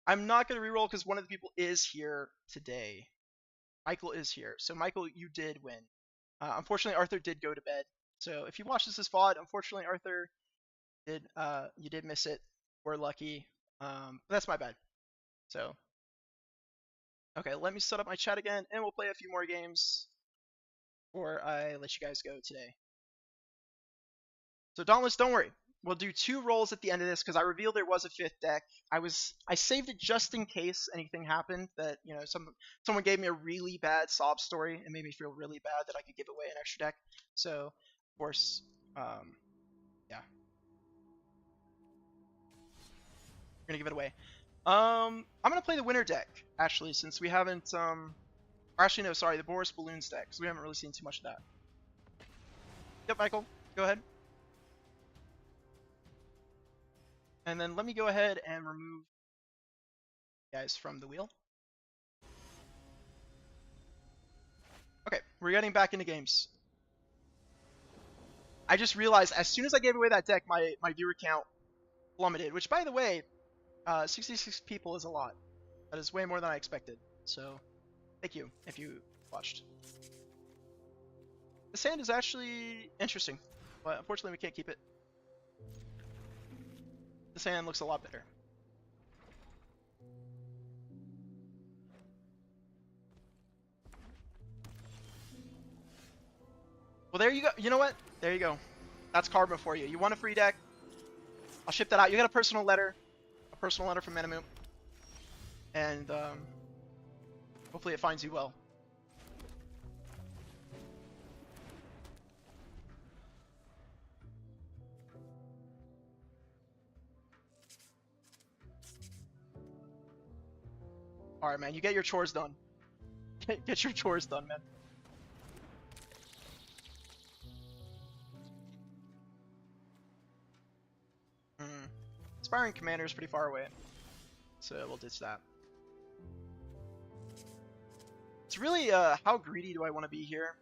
I'm not gonna reroll because one of the people is here today. Michael is here, so Michael, you did win. Unfortunately, Arthur did go to bed. So if you watch this as VOD, unfortunately, Arthur, you did miss it. We're lucky. But that's my bad. So, okay, let me set up my chat again, and we'll play a few more games before I let you guys go today. So Dauntless, don't worry. We'll do 2 rolls at the end of this because I revealed there was a 5th deck. I saved it just in case anything happened that, you know, someone gave me a really bad sob story and made me feel really bad that I could give away an extra deck. So, of course, yeah. We're gonna give it away. I'm gonna play the winner deck, actually, since we haven't, or actually, no, sorry, the Boris Balloons deck, because we haven't really seen too much of that. Yep, Michael, go ahead. And then let me go ahead and remove you guys from the wheel. Okay, we're getting back into games. I just realized as soon as I gave away that deck, my viewer count plummeted, which, by the way, 66 people is a lot. That is way more than I expected. So, thank you if you watched. The sand is actually interesting, but unfortunately we can't keep it. The sand looks a lot better. Well, there you go. You know what? There you go. That's karma for you. You want a free deck? I'll ship that out. You got a personal letter from Mana Moot, and hopefully it finds you well. All right, man. You get your chores done. Get your chores done, man. Inspiring Commander is pretty far away, so we'll ditch that. It's really, how greedy do I want to be here?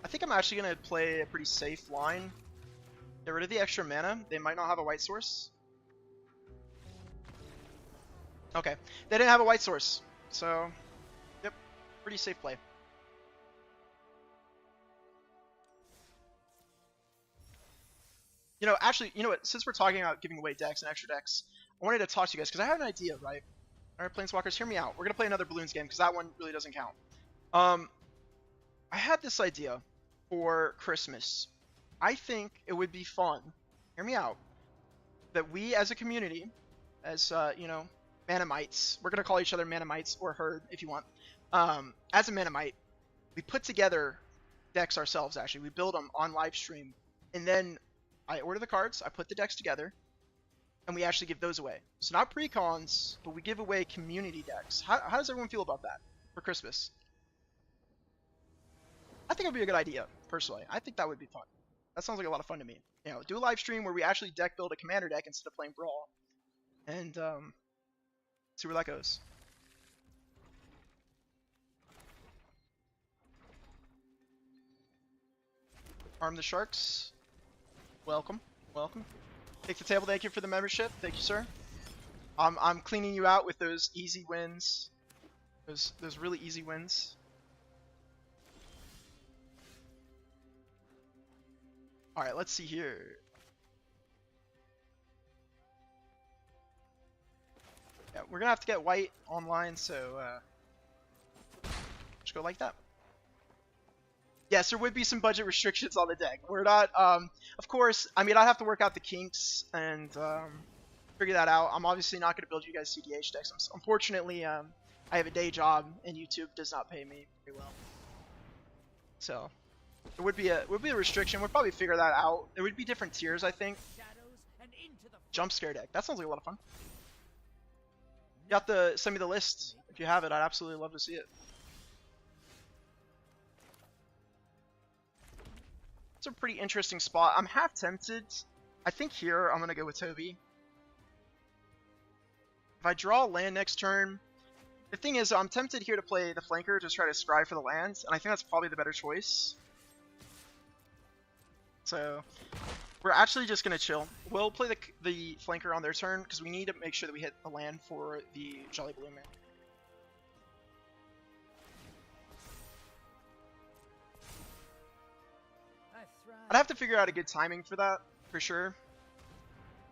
I think I'm actually going to play a pretty safe line. Get rid of the extra mana. They might not have a white source. Okay, they didn't have a white source, so, yep, pretty safe play. You know, actually, you know what? Since we're talking about giving away decks and extra decks, I wanted to talk to you guys because I have an idea, right? All right, Planeswalkers, hear me out. We're gonna play another Balloons game because that one really doesn't count. I had this idea for Christmas. I think it would be fun, hear me out, that we as a community, as you know, Manamites, we're gonna call each other Manamites or Herd if you want. As a Manamite, we put together decks ourselves. Actually, we build them on live stream, and then I order the cards, I put the decks together, and we actually give those away. So not pre-cons, but we give away community decks. How does everyone feel about that for Christmas? I think it would be a good idea, personally. I think that would be fun. That sounds like a lot of fun to me. You know, do a live stream where we actually deck build a commander deck instead of playing Brawl, and see where that goes. Arm the Sharks. Welcome, welcome. Take the table. Thank you for the membership. Thank you, sir. I'm cleaning you out with those easy wins. Those really easy wins. All right, let's see here. Yeah, we're gonna have to get white online, so just go like that. Yes, there would be some budget restrictions on the deck. We're not, of course, I mean, I'd have to work out the kinks and figure that out. I'm obviously not going to build you guys CDH decks. Unfortunately, I have a day job and YouTube does not pay me very well. So, it would be a restriction. We'd probably figure that out. There would be different tiers, I think. Jump scare deck. That sounds like a lot of fun. You have to send me the list if you have it. I'd absolutely love to see it. It's a pretty interesting spot. I'm half tempted. I think here I'm going to go with Toby. If I draw land next turn, the thing is I'm tempted here to play the flanker to try to scry for the lands, and I think that's probably the better choice. So we're actually just going to chill. We'll play the flanker on their turn because we need to make sure that we hit the land for the Jolly Blue Man. I'd have to figure out a good timing for that, for sure.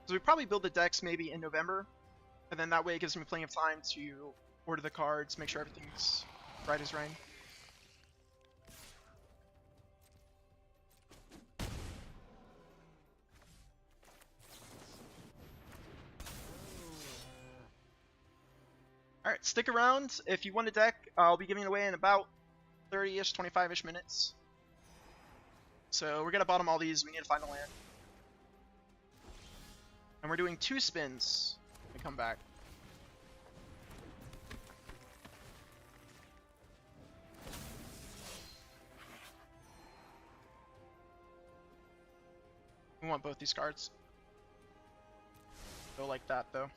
So we probably build the decks maybe in November, and then that way it gives me plenty of time to order the cards, make sure everything's right as rain. Alright, stick around. If you want a deck, I'll be giving it away in about 30-ish, 25-ish minutes. So we're gonna bottom all these, we need to find a land. And we're doing 2 spins to come back. We want both these cards. Go like that though.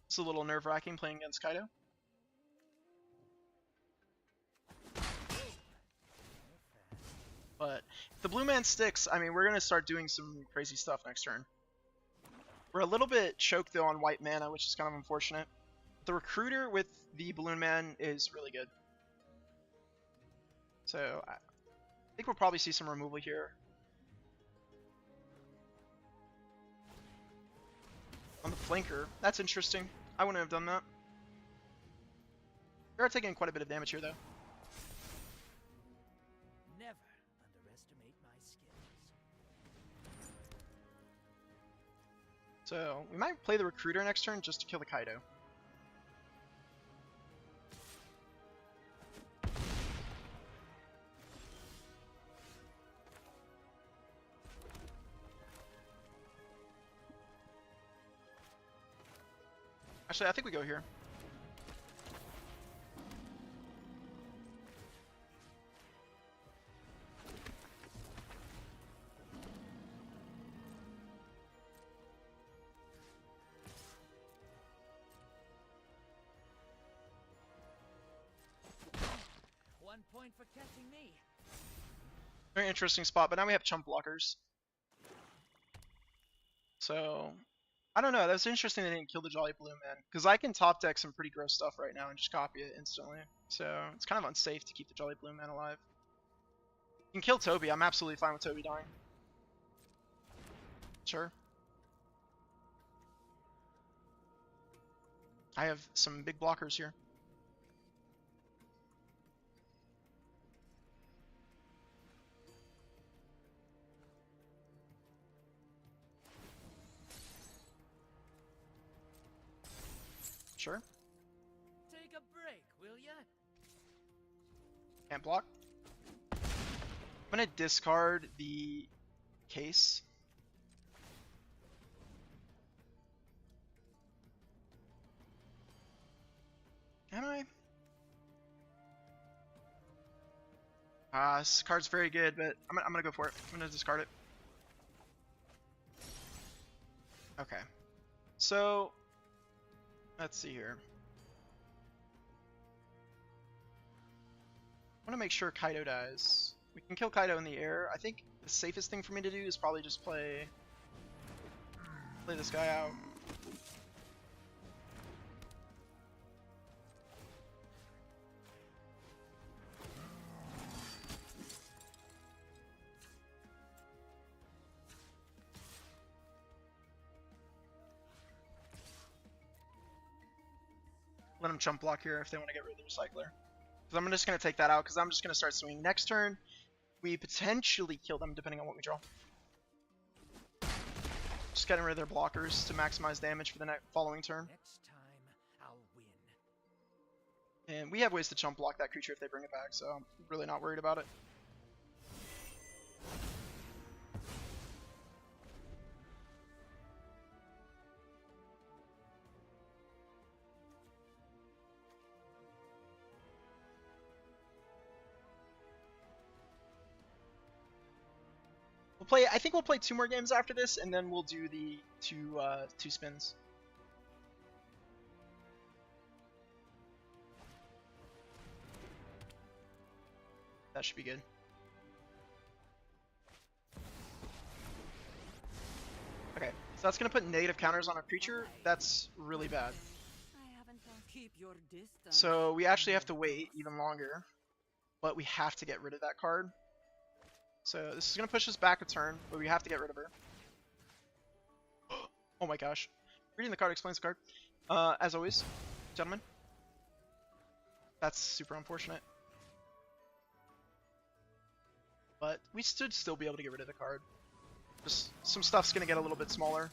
It's a little nerve-wracking playing against Kaido. But if the blue man sticks, I mean, we're going to start doing some crazy stuff next turn. We're a little bit choked, though, on white mana, which is kind of unfortunate. The recruiter with the balloon man is really good. So I think we'll probably see some removal here. On the flanker, that's interesting. I wouldn't have done that. We are taking quite a bit of damage here, though. Never underestimate my skills. So we might play the recruiter next turn just to kill the Kaido. Actually, I think we go here. One point for catching me. Very interesting spot, but now we have chump blockers. So I don't know. That's interesting they didn't kill the Jolly Blue Man, because I can top deck some pretty gross stuff right now and just copy it instantly. So it's kind of unsafe to keep the Jolly Blue Man alive. You can kill Toby. I'm absolutely fine with Toby dying. Sure. I have some big blockers here. Sure. Take a break, will ya? Can't block. I'm gonna discard the case. Can I? This card's very good, but I'm gonna go for it. I'm gonna discard it. Okay. So, let's see here. I want to make sure Kaido dies. We can kill Kaido in the air. I think the safest thing for me to do is probably just play this guy out. Let them jump block here if they want to get rid of the recycler. Because I'm just going to take that out because I'm just going to start swinging. Next turn, we potentially kill them depending on what we draw. Just getting rid of their blockers to maximize damage for the following turn. Next time, I'll win. And we have ways to jump block that creature if they bring it back, so I'm really not worried about it. I think we'll play 2 more games after this, and then we'll do the two spins. That should be good. Okay, so that's gonna put negative counters on our creature. That's really bad. Keep your distance. So we actually have to wait even longer, but we have to get rid of that card. So this is going to push us back a turn, but we have to get rid of her. Oh my gosh. Reading the card explains the card. As always, gentlemen. That's super unfortunate. But we should still be able to get rid of the card. Just some stuff's going to get a little bit smaller.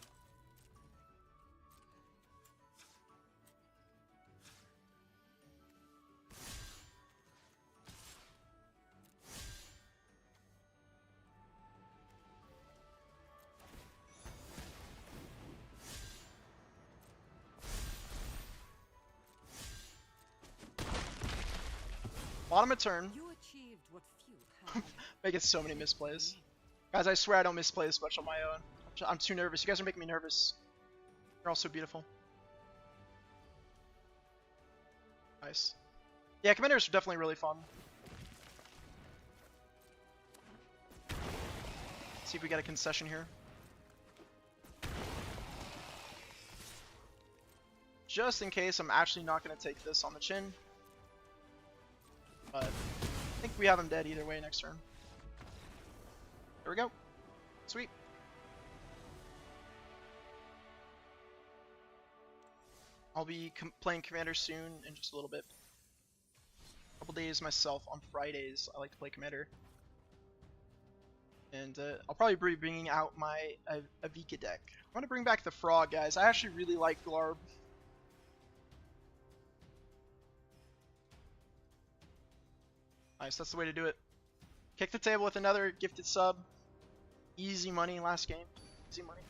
Bottom of turn. You achieved what few have. Making so many misplays. Guys, I swear I don't misplay this much on my own. I'm too nervous. You guys are making me nervous. You're all so beautiful. Nice. Yeah, Commanders are definitely really fun. Let's see if we get a concession here. Just in case, I'm actually not going to take this on the chin. But I think we have him dead either way next turn. There we go. Sweet. I'll be playing Commander soon in just a little bit. A couple days myself on Fridays. I like to play Commander. And I'll probably be bringing out my Avika deck. I'm going to bring back the Frog, guys. I actually really like Glarb. Nice, that's the way to do it. Kick the table with another gifted sub. Easy money last game. Easy money.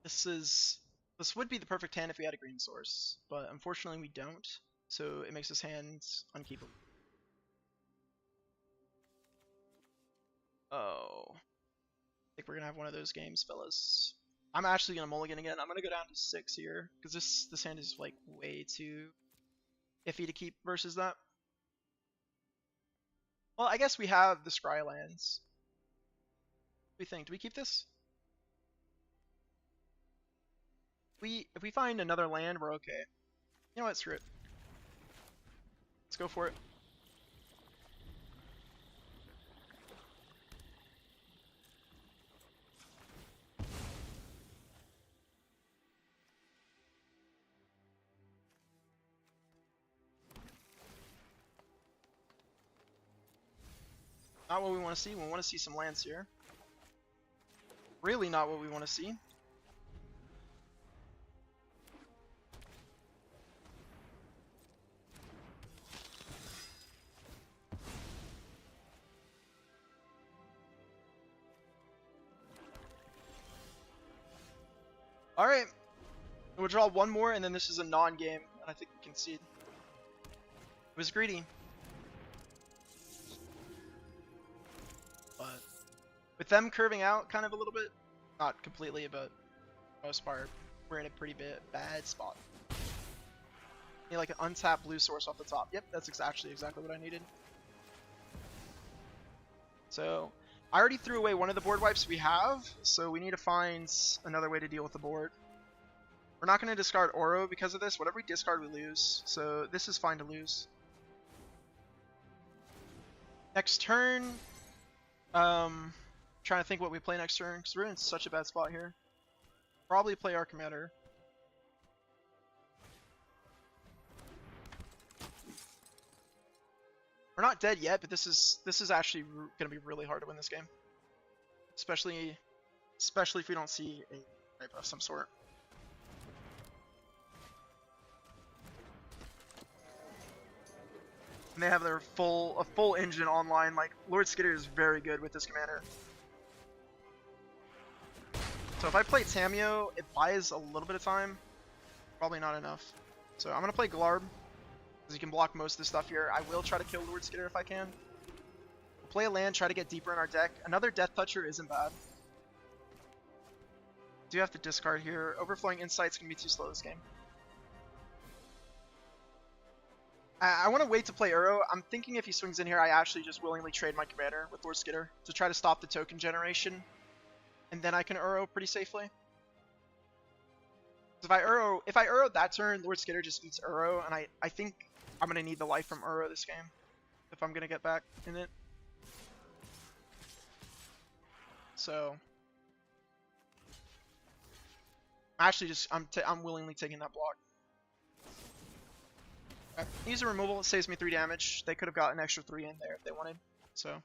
This would be the perfect hand if we had a green source, but unfortunately we don't, so it makes this hand unkeepable. Oh. I think we're gonna have one of those games, fellas. I'm actually gonna mulligan again. I'm gonna go down to 6 here, because this hand is like way too iffy to keep versus that. Well, I guess we have the Scry lands. What do we think? Do we keep this? If we find another land, we're okay. You know what? Screw it. Let's go for it. Not what we want to see. We want to see some lands here. Really not what we want to see. Alright. We'll draw one more, and then this is a non-game, and I think we concede. It was greedy. But with them curving out kind of a little bit, not completely, but for the most part, we're in a pretty bad spot. Need like an untapped blue source off the top. Yep, that's actually exactly what I needed. So I already threw away one of the board wipes we have, so we need to find another way to deal with the board. We're not going to discard Oro because of this. Whatever we discard, we lose. So this is fine to lose. Next turn, trying to think what we play next turn because we're in such a bad spot here. Probably play our commander. We're not dead yet, but this is actually going to be really hard to win this game, especially if we don't see a type of some sort. And they have their a full engine online. Like Lord Skidder is very good with this commander. So if I play Tamio, it buys a little bit of time. Probably not enough. So I'm gonna play Glarb because he can block most of the stuff here. I will try to kill Lord Skidder if I can. We'll play a land, try to get deeper in our deck. Another Death Toucher isn't bad. Do have to discard here. Overflowing Insight's gonna be too slow this game. I want to wait to play Uro. I'm thinking if he swings in here, I actually just willingly trade my commander with Lord Skidder to try to stop the token generation, and then I can Uro pretty safely. If I Uro that turn, Lord Skidder just eats Uro, and I think I'm gonna need the life from Uro this game if I'm gonna get back in it. So actually, I'm willingly taking that block. Use a removal, it saves me 3 damage. They could have got an extra 3 in there if they wanted. So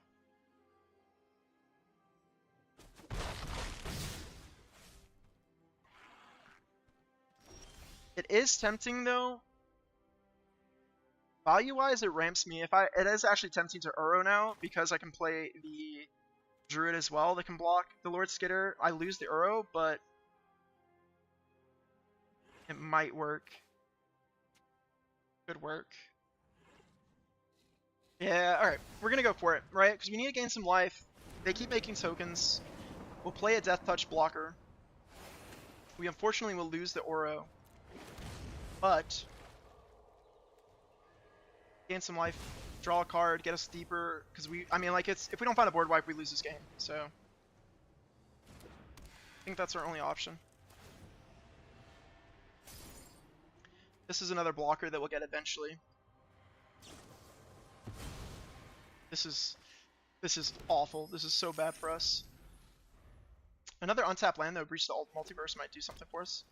it is tempting though. Value-wise, it ramps me. It is actually tempting to Uro now because I can play the Druid as well that can block the Lord Skidder. I lose the Uro, but it might work. Could work. Yeah, alright. We're gonna go for it, right? Because we need to gain some life. They keep making tokens. We'll play a Death Touch blocker. We unfortunately will lose the Oro. But gain some life, draw a card, get us deeper. Because if we don't find a board wipe, we lose this game. So I think that's our only option. This is another blocker that we'll get eventually. This is awful. This is so bad for us. Another untapped land though, Breach the Multiverse might do something for us.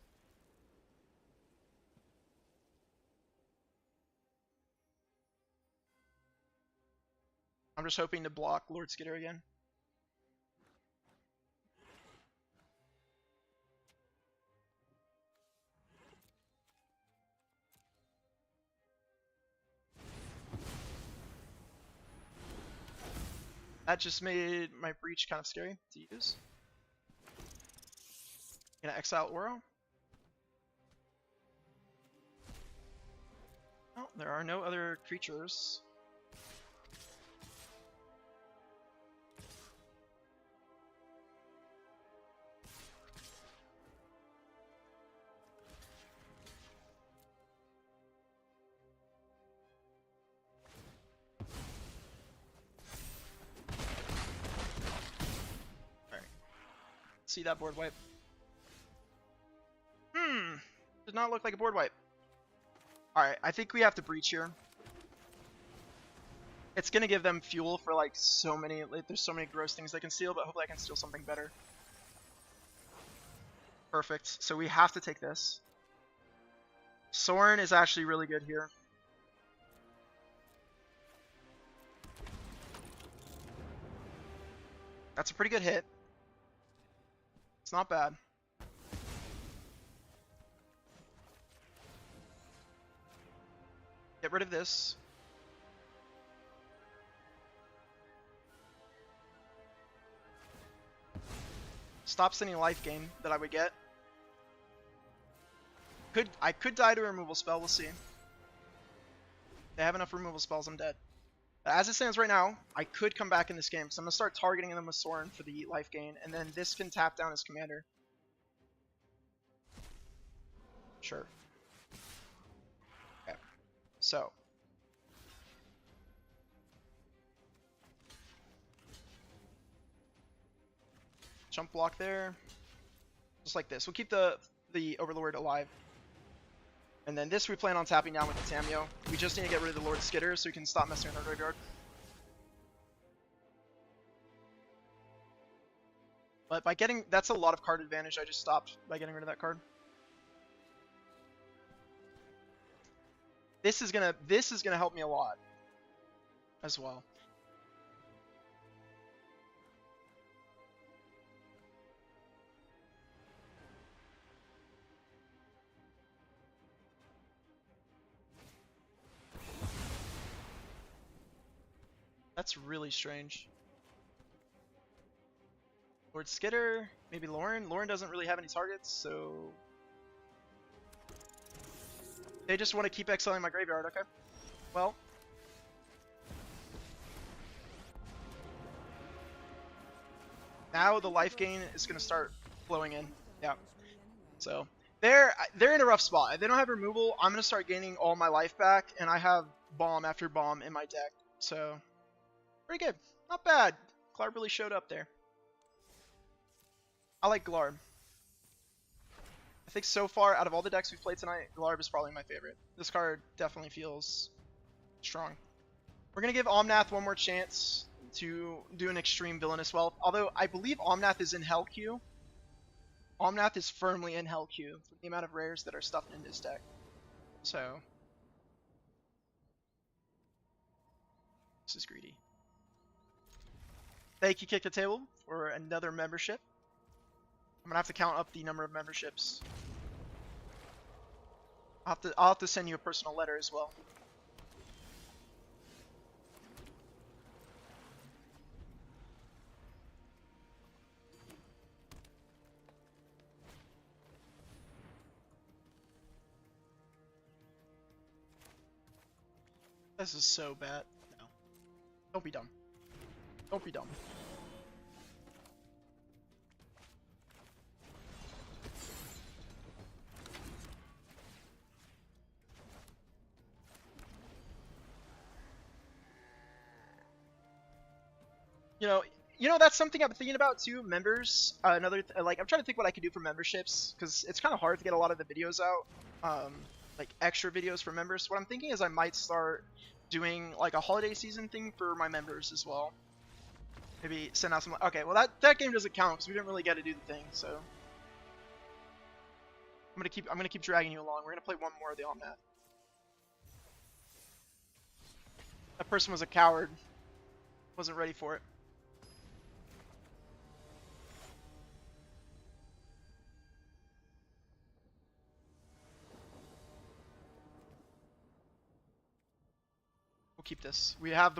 I'm just hoping to block Lord Skidder again. That just made my Breach kind of scary to use. Gonna exile Oro. Oh, there are no other creatures. See that board wipe. Did not look like a board wipe. Alright, I think we have to breach here. It's gonna give them fuel for like so many, like, there's so many gross things they can steal, but hopefully I can steal something better. Perfect. So we have to take this. Sorin is actually really good here. That's a pretty good hit. It's not bad. Get rid of this. Stops any life gain that I would get. I could die to a removal spell, we'll see. If they have enough removal spells, I'm dead. But as it stands right now, I could come back in this game, so I'm going to start targeting them with Sorin for the life gain, and then this can tap down his commander. Sure. Okay. So. Jump block there. Just like this. We'll keep the Overlord alive. And then this we plan on tapping down with the Tameo. We just need to get rid of the Lord Skitter so we can stop messing with our graveyard. But by getting, that's a lot of card advantage I just stopped by getting rid of that card. This is gonna help me a lot as well. That's really strange. Lord Skitter, maybe Lauren. Lauren doesn't really have any targets, so they just want to keep exiling my graveyard. Okay. Well, now the life gain is going to start flowing in. Yeah. So they're in a rough spot. They don't have removal. I'm going to start gaining all my life back, and I have bomb after bomb in my deck. So pretty good. Not bad. Glarb really showed up there. I like Glarb. I think so far, out of all the decks we've played tonight, Glarb is probably my favorite. This card definitely feels strong. We're going to give Omnath one more chance to do an extreme villainous wealth. Although, I believe Omnath is in Hell Queue. Omnath is firmly in Hell Queue for the amount of rares that are stuffed in this deck. So, this is greedy. Thank you, Kick the Table, for another membership. I'm gonna have to count up the number of memberships. I'll have to send you a personal letter as well. This is so bad. No. Don't be dumb. Don't be dumb. You know that's something I've been thinking about too. Members, like I'm trying to think what I could do for memberships because it's kind of hard to get a lot of the videos out, like extra videos for members. What I'm thinking is I might start doing like a holiday season thing for my members as well. Maybe send out some. Okay, well that game doesn't count because we didn't really get to do the thing. So I'm gonna keep dragging you along. We're gonna play one more of the Omnath. That person was a coward. Wasn't ready for it. We'll keep this. We have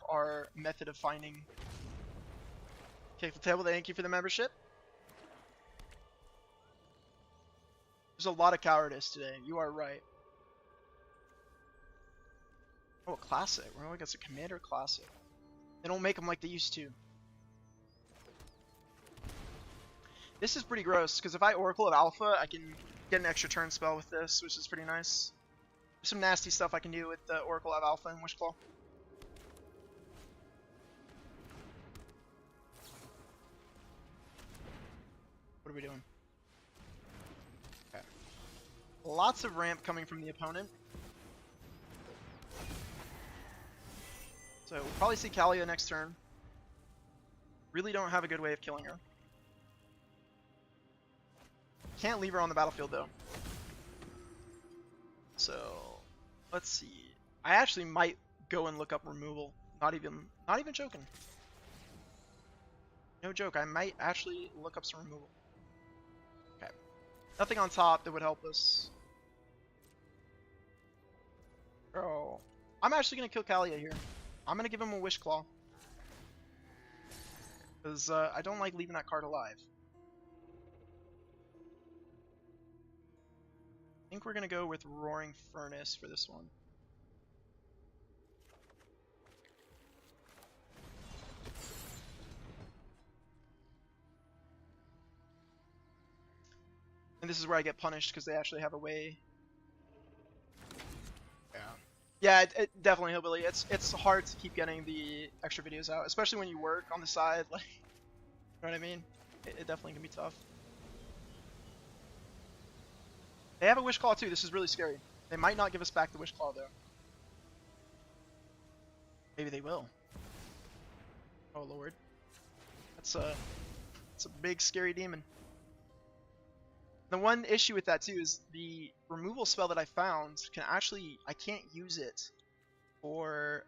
our method of finding. Kick the Table, thank you for the membership. There's a lot of cowardice today. You are right. Oh, a classic. We're going against a commander classic. They don't make them like they used to. This is pretty gross, because if I Oracle of Alpha, I can get an extra turn spell with this, which is pretty nice. There's some nasty stuff I can do with the Oracle of Alpha and Wishclaw. are we doing? Okay. Lots of ramp coming from the opponent. So we'll probably see Kalia next turn. Really don't have a good way of killing her. Can't leave her on the battlefield though. So let's see. I actually might go and look up removal. Not even joking. No joke. I might actually look up some removal. Okay. Nothing on top that would help us. Oh, I'm actually gonna kill Kalia here. I'm gonna give him a Wish Claw. Because I don't like leaving that card alive. I think we're gonna go with Roaring Furnace for this one. And this is where I get punished because they actually have a way. Yeah. Yeah, it definitely Hillbilly. It's hard to keep getting the extra videos out, especially when you work on the side. Like, you know what I mean? It definitely can be tough. They have a Wish Claw too. This is really scary. They might not give us back the Wish Claw though. Maybe they will. Oh lord. It's a big scary demon. The one issue with that too is the removal spell that I found can actually, I can't use it for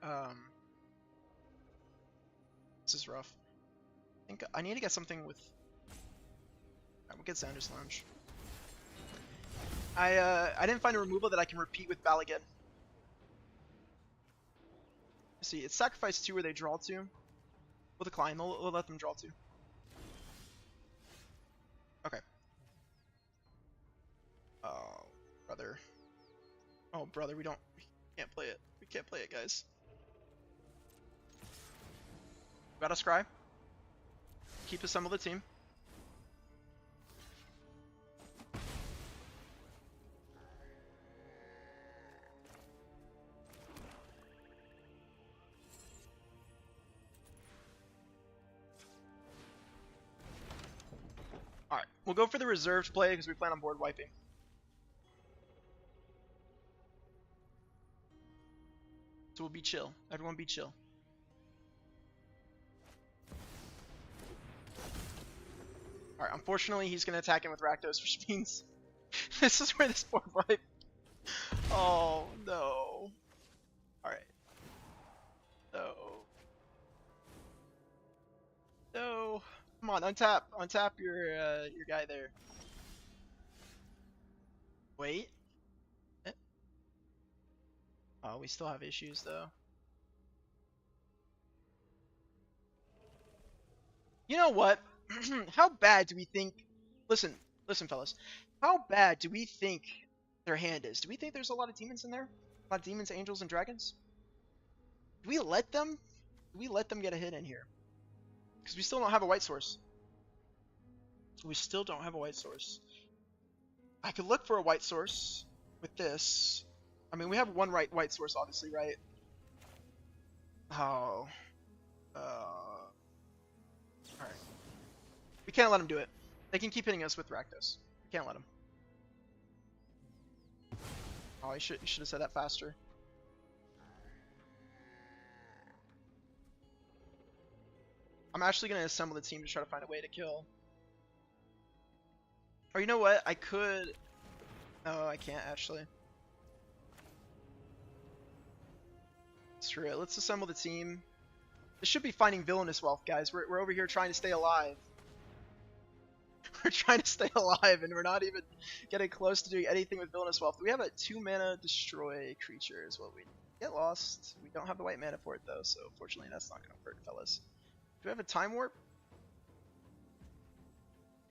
this is rough. I think I need to get something with we'll get Xander's Lounge. I didn't find a removal that I can repeat with Balagan. See, it's sacrifice 2 where they draw 2. We'll decline. We'll let them draw 2. Okay. Oh, brother. Oh, brother, we can't play it. We can't play it, guys. Got a scry. Keep assemble the team. Alright, we'll go for the reserved play because we plan on board wiping. So we'll be chill. Everyone be chill. Alright, unfortunately he's going to attack him with Rakdos, which means this is where this board wipe. Oh, no. Alright. No. No. Come on, untap your guy there. Wait. Oh, we still have issues though. You know what? How bad do we think? Listen, fellas. How bad do we think their hand is? Do we think there's a lot of demons in there? A lot of demons, angels, and dragons? Do we let them? Do we let them get a hit in here? Because we still don't have a white source. We still don't have a white source. I could look for a white source with this. I mean, we have one white source, obviously, right? Oh. Alright. We can't let them do it. They can keep hitting us with Rakdos. We can't let them. Oh, you should have said that faster. I'm actually going to assemble the team to try to find a way to kill. Or you know what? I could... No, I can't actually. Screw it. Let's assemble the team. This should be finding Villainous Wealth, guys. We're over here trying to stay alive. We're trying to stay alive, and we're not even getting close to doing anything with Villainous Wealth. We have a 2-mana destroy creature is what we get lost. We don't have the white mana for it, though, so fortunately that's not going to hurt, fellas. Do we have a Time Warp?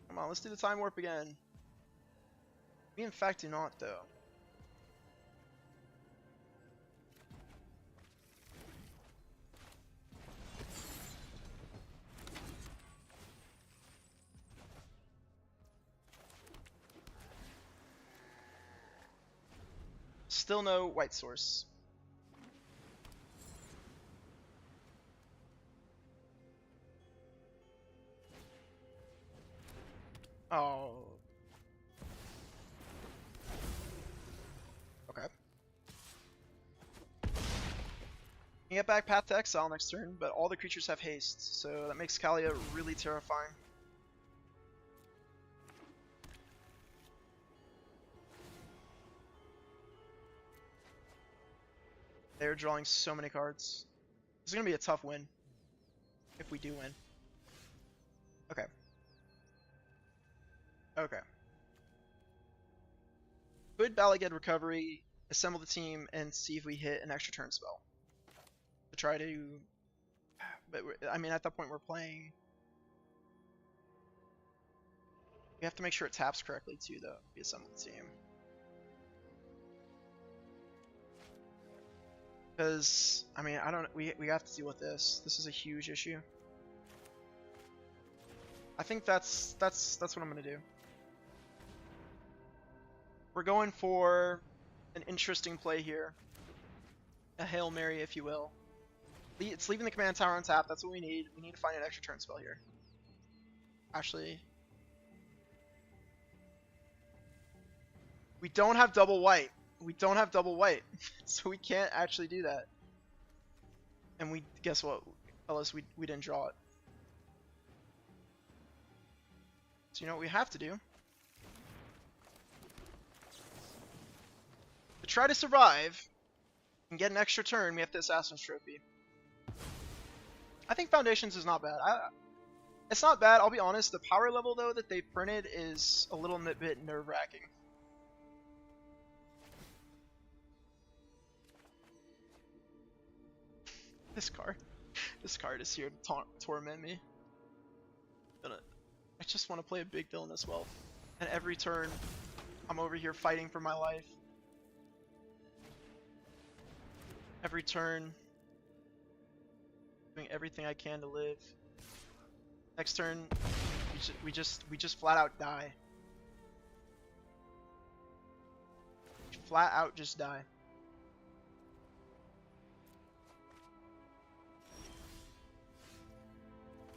Come on, let's do the Time Warp again. We in fact do not, though. Still no white source. Oh. Okay. You get back Path to Exile next turn, but all the creatures have haste, so that makes Kalia really terrifying. They're drawing so many cards. This is gonna be a tough win. If we do win. Okay. Okay. Good Balaged recovery, assemble the team, and see if we hit an extra turn spell. To try to... But, I mean, at that point we're playing... We have to make sure it taps correctly too, though, if we assemble the team. Because, I mean, I don't... We have to deal with this. This is a huge issue. I think that's what I'm gonna do. We're going for an interesting play here. A Hail Mary, if you will. It's leaving the command tower on tap. That's what we need. We need to find an extra turn spell here. Actually, we don't have double white. We don't have double white, so we can't actually do that. And we guess what? Unless we didn't draw it. So you know what we have to do? To try to survive and get an extra turn, we have to Assassin's Trophy. I think Foundations is not bad. It's not bad, I'll be honest. The power level, though, that they printed is a little bit nerve-wracking. This card is here to torment me. I just want to play a big Villainous Wealth. And every turn, I'm over here fighting for my life. Every turn, doing everything I can to live. Next turn, we just flat out die. Flat out just die.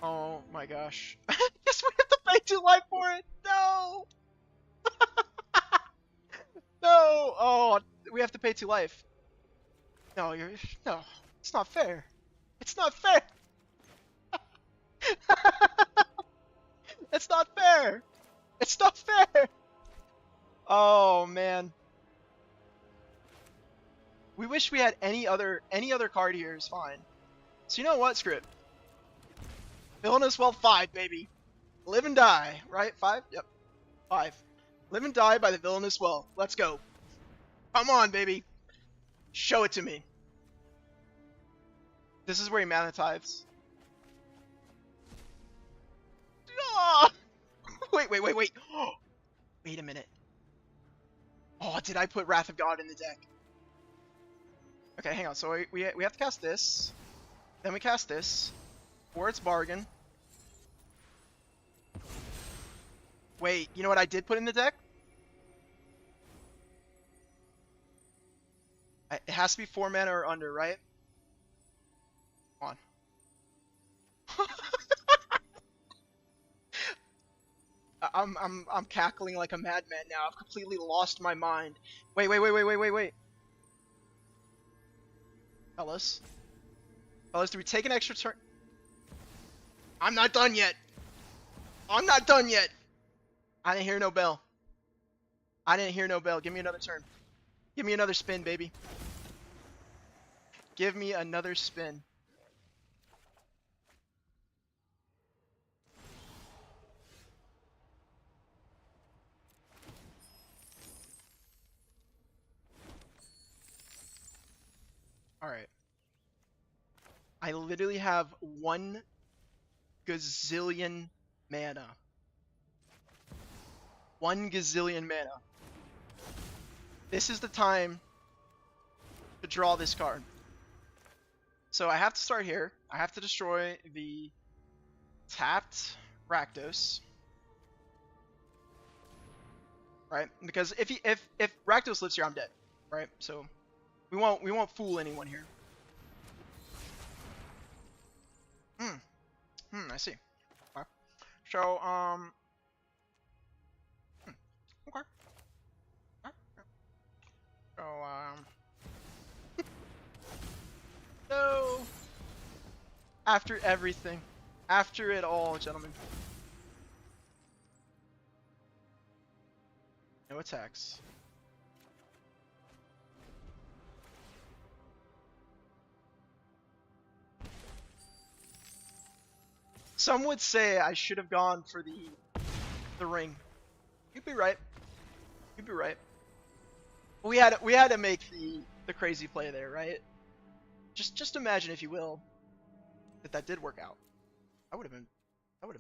Oh my gosh. Guess we have to pay 2 life for it! No! No! Oh, we have to pay 2 life. No, no, it's not fair. It's not fair! It's not fair! It's not fair! Oh man. We wish we had any other card here is fine. So you know what, Script? Villainous Wealth 5, baby. Live and die, right? 5? Yep. 5. Live and die by the Villainous Wealth. Let's go. Come on, baby. Show it to me. This is where he Mana Tithes. Oh! Wait. Wait a minute. Oh, did I put Wrath of God in the deck? Okay, hang on. So we have to cast this. Then we cast this. Or it's Bargain. Wait, you know what I did put in the deck? It has to be 4 mana or under, right? Come on. I'm cackling like a madman now. I've completely lost my mind. Wait. Fellas, do we take an extra turn? I'm not done yet. I didn't hear no bell. Give me another turn. Give me another spin, baby. Give me another spin. Alright. I literally have 1 gazillion mana. 1 gazillion mana. This is the time to draw this card. So I have to start here. I have to destroy the tapped Rakdos. Right? Because if Rakdos lives here, I'm dead. Right? So we won't fool anyone here. I see. Okay. So Okay. So, no! After everything. After it all, gentlemen. No attacks. Some would say I should have gone for the ring. You'd be right. You'd be right. We had to make the crazy play there, right? Just imagine, if you will, that did work out. That would have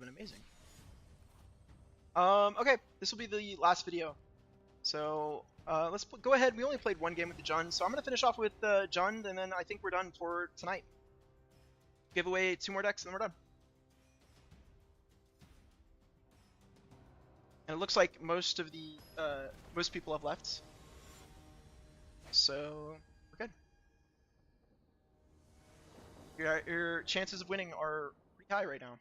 been amazing. Okay, this will be the last video. So let's go ahead. We only played one game with the Jund, so I'm gonna finish off with Jund, and then I think we're done for tonight. Give away 2 more decks, and then we're done. And it looks like most people have left, so we're good. Your chances of winning are pretty high right now.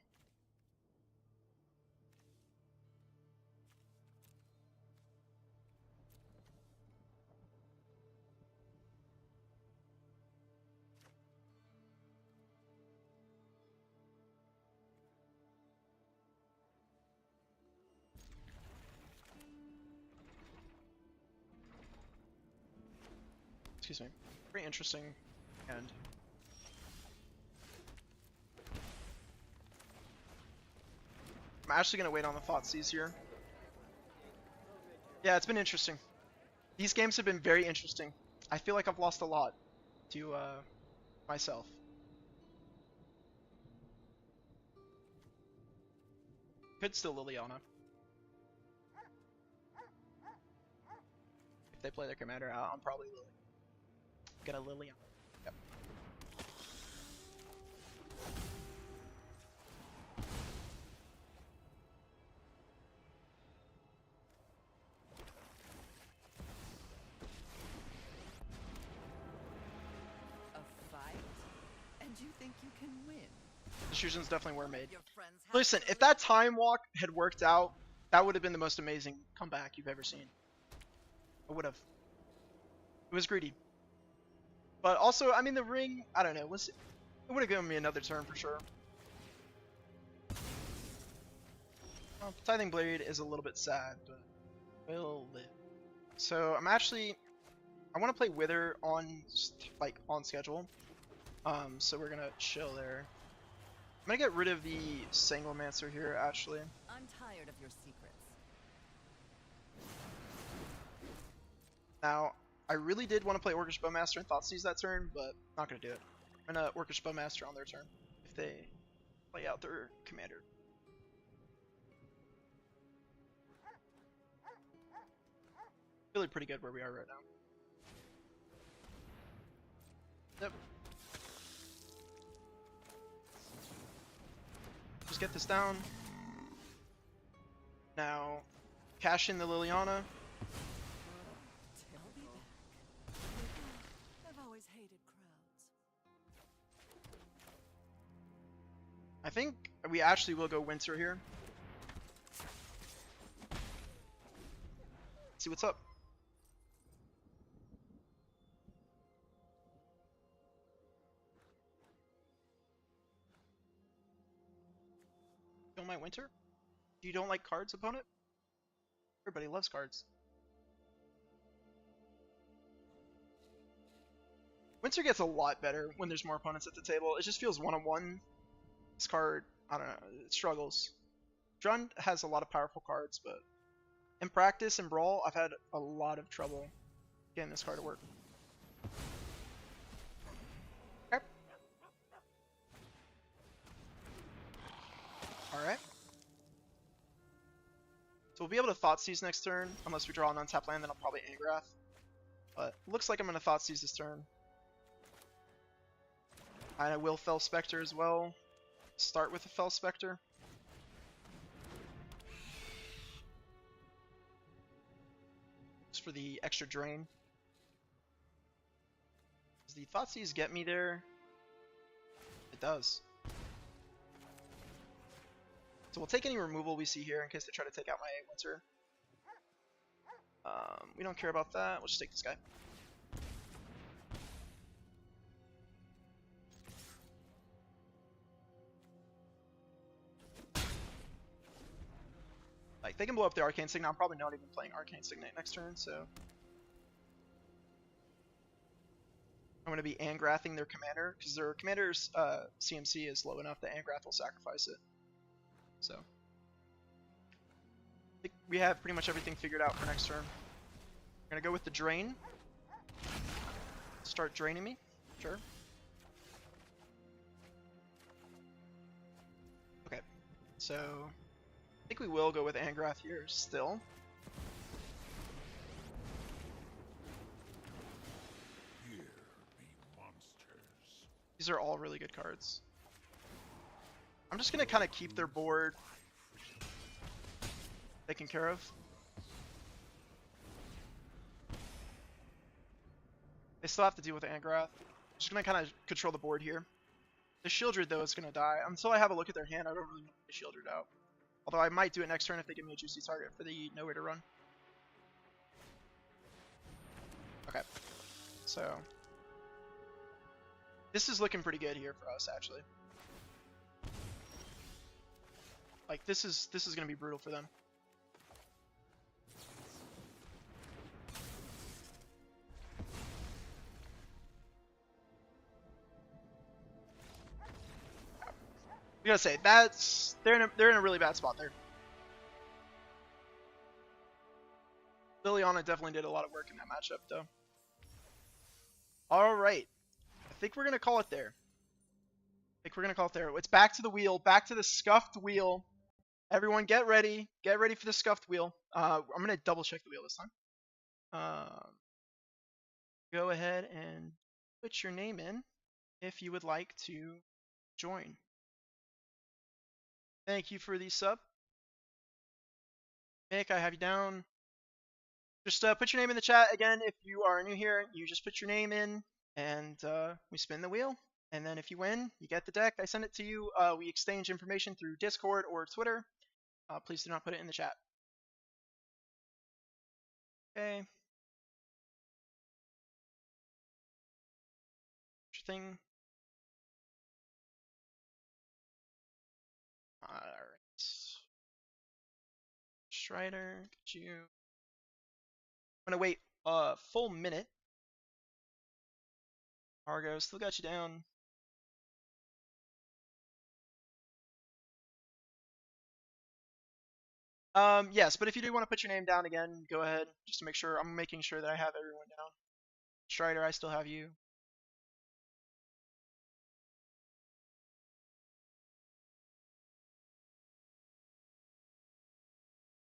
Excuse me. Pretty interesting hand. I'm actually gonna wait on the Thoughtseize here. Yeah, it's been interesting. These games have been very interesting. I feel like I've lost a lot to myself. Could still Liliana. If they play their commander out, I'm probably gonna Liliana. Yep. A fight? And you think you can win? Decisions definitely were made. Your friends have Listen, if that time walk had worked out, that would have been the most amazing comeback you've ever seen. It would have. It was greedy. But also, I mean, the ring, I don't know, it would have given me another turn for sure. Well, Tithing Blade is a little bit sad, but we'll live. So I want to play Wither on schedule. So we're gonna chill there. I'm gonna get rid of the Sanglemancer here, actually. I'm tired of your secrets. Now, I really did want to play Orcish Bowmaster and Thoughtseize that turn, but not gonna do it. I'm gonna Orcish Bowmaster on their turn if they play out their commander. Really pretty good where we are right now. Yep. Just get this down. Now, cash in the Liliana. I'll be back. I've always hated crowds. I think we actually will go Winter here. See what's up. Kill my Winter? You don't like cards, opponent? Everybody loves cards. Winter gets a lot better when there's more opponents at the table. It just feels one-on-one. This card, I don't know, it struggles. Jund has a lot of powerful cards, but in practice and Brawl, I've had a lot of trouble getting this card to work. Okay. Alright. So we'll be able to Thoughtseize next turn, unless we draw an untapped land, then I'll probably Angrath. But looks like I'm going to Thoughtseize this turn. I will Fel Spectre as well. Start with a Fel Spectre. Just for the extra drain. Does the Thoughtseize get me there? It does. So we'll take any removal we see here in case they try to take out my Winter. We don't care about that. We'll just take this guy. Like, they can blow up the Arcane Signet. I'm probably not even playing Arcane Signet next turn, so... I'm going to be Angrathing their commander, because their commander's CMC is low enough that Angrath will sacrifice it. So... I think we have pretty much everything figured out for next turn. We're going to go with the Drain. Start draining me. Sure. Okay. So... I think we will go with Angrath here still. Here be monsters. These are all really good cards. I'm just going to kind of keep their board taken care of. They still have to deal with Angrath. Just going to kind of control the board here. The Shieldred, though, is going to die. Until I have a look at their hand, I don't really want to Shieldred out. Although I might do it next turn if they give me a juicy target for the nowhere to run. Okay. So... this is looking pretty good here for us, actually. Like, this is going to be brutal for them. I gotta say, they're in a really bad spot there. Liliana definitely did a lot of work in that matchup, though. All right, I think we're gonna call it there. It's back to the wheel, back to the scuffed wheel. Everyone, get ready for the scuffed wheel. I'm gonna double check the wheel this time. Go ahead and put your name in if you would like to join. Thank you for the sub. Mick, I have you down. Just put your name in the chat. Again, if you are new here, you just put your name in, and we spin the wheel. And then if you win, you get the deck. I send it to you. We exchange information through Discord or Twitter. Please do not put it in the chat. Okay. Thing. Alright. Strider, get you. I'm gonna wait a full minute. Argo, still got you down. Yes, but if you do want to put your name down again, go ahead. Just to make sure, I'm making sure that I have everyone down. Strider, I still have you.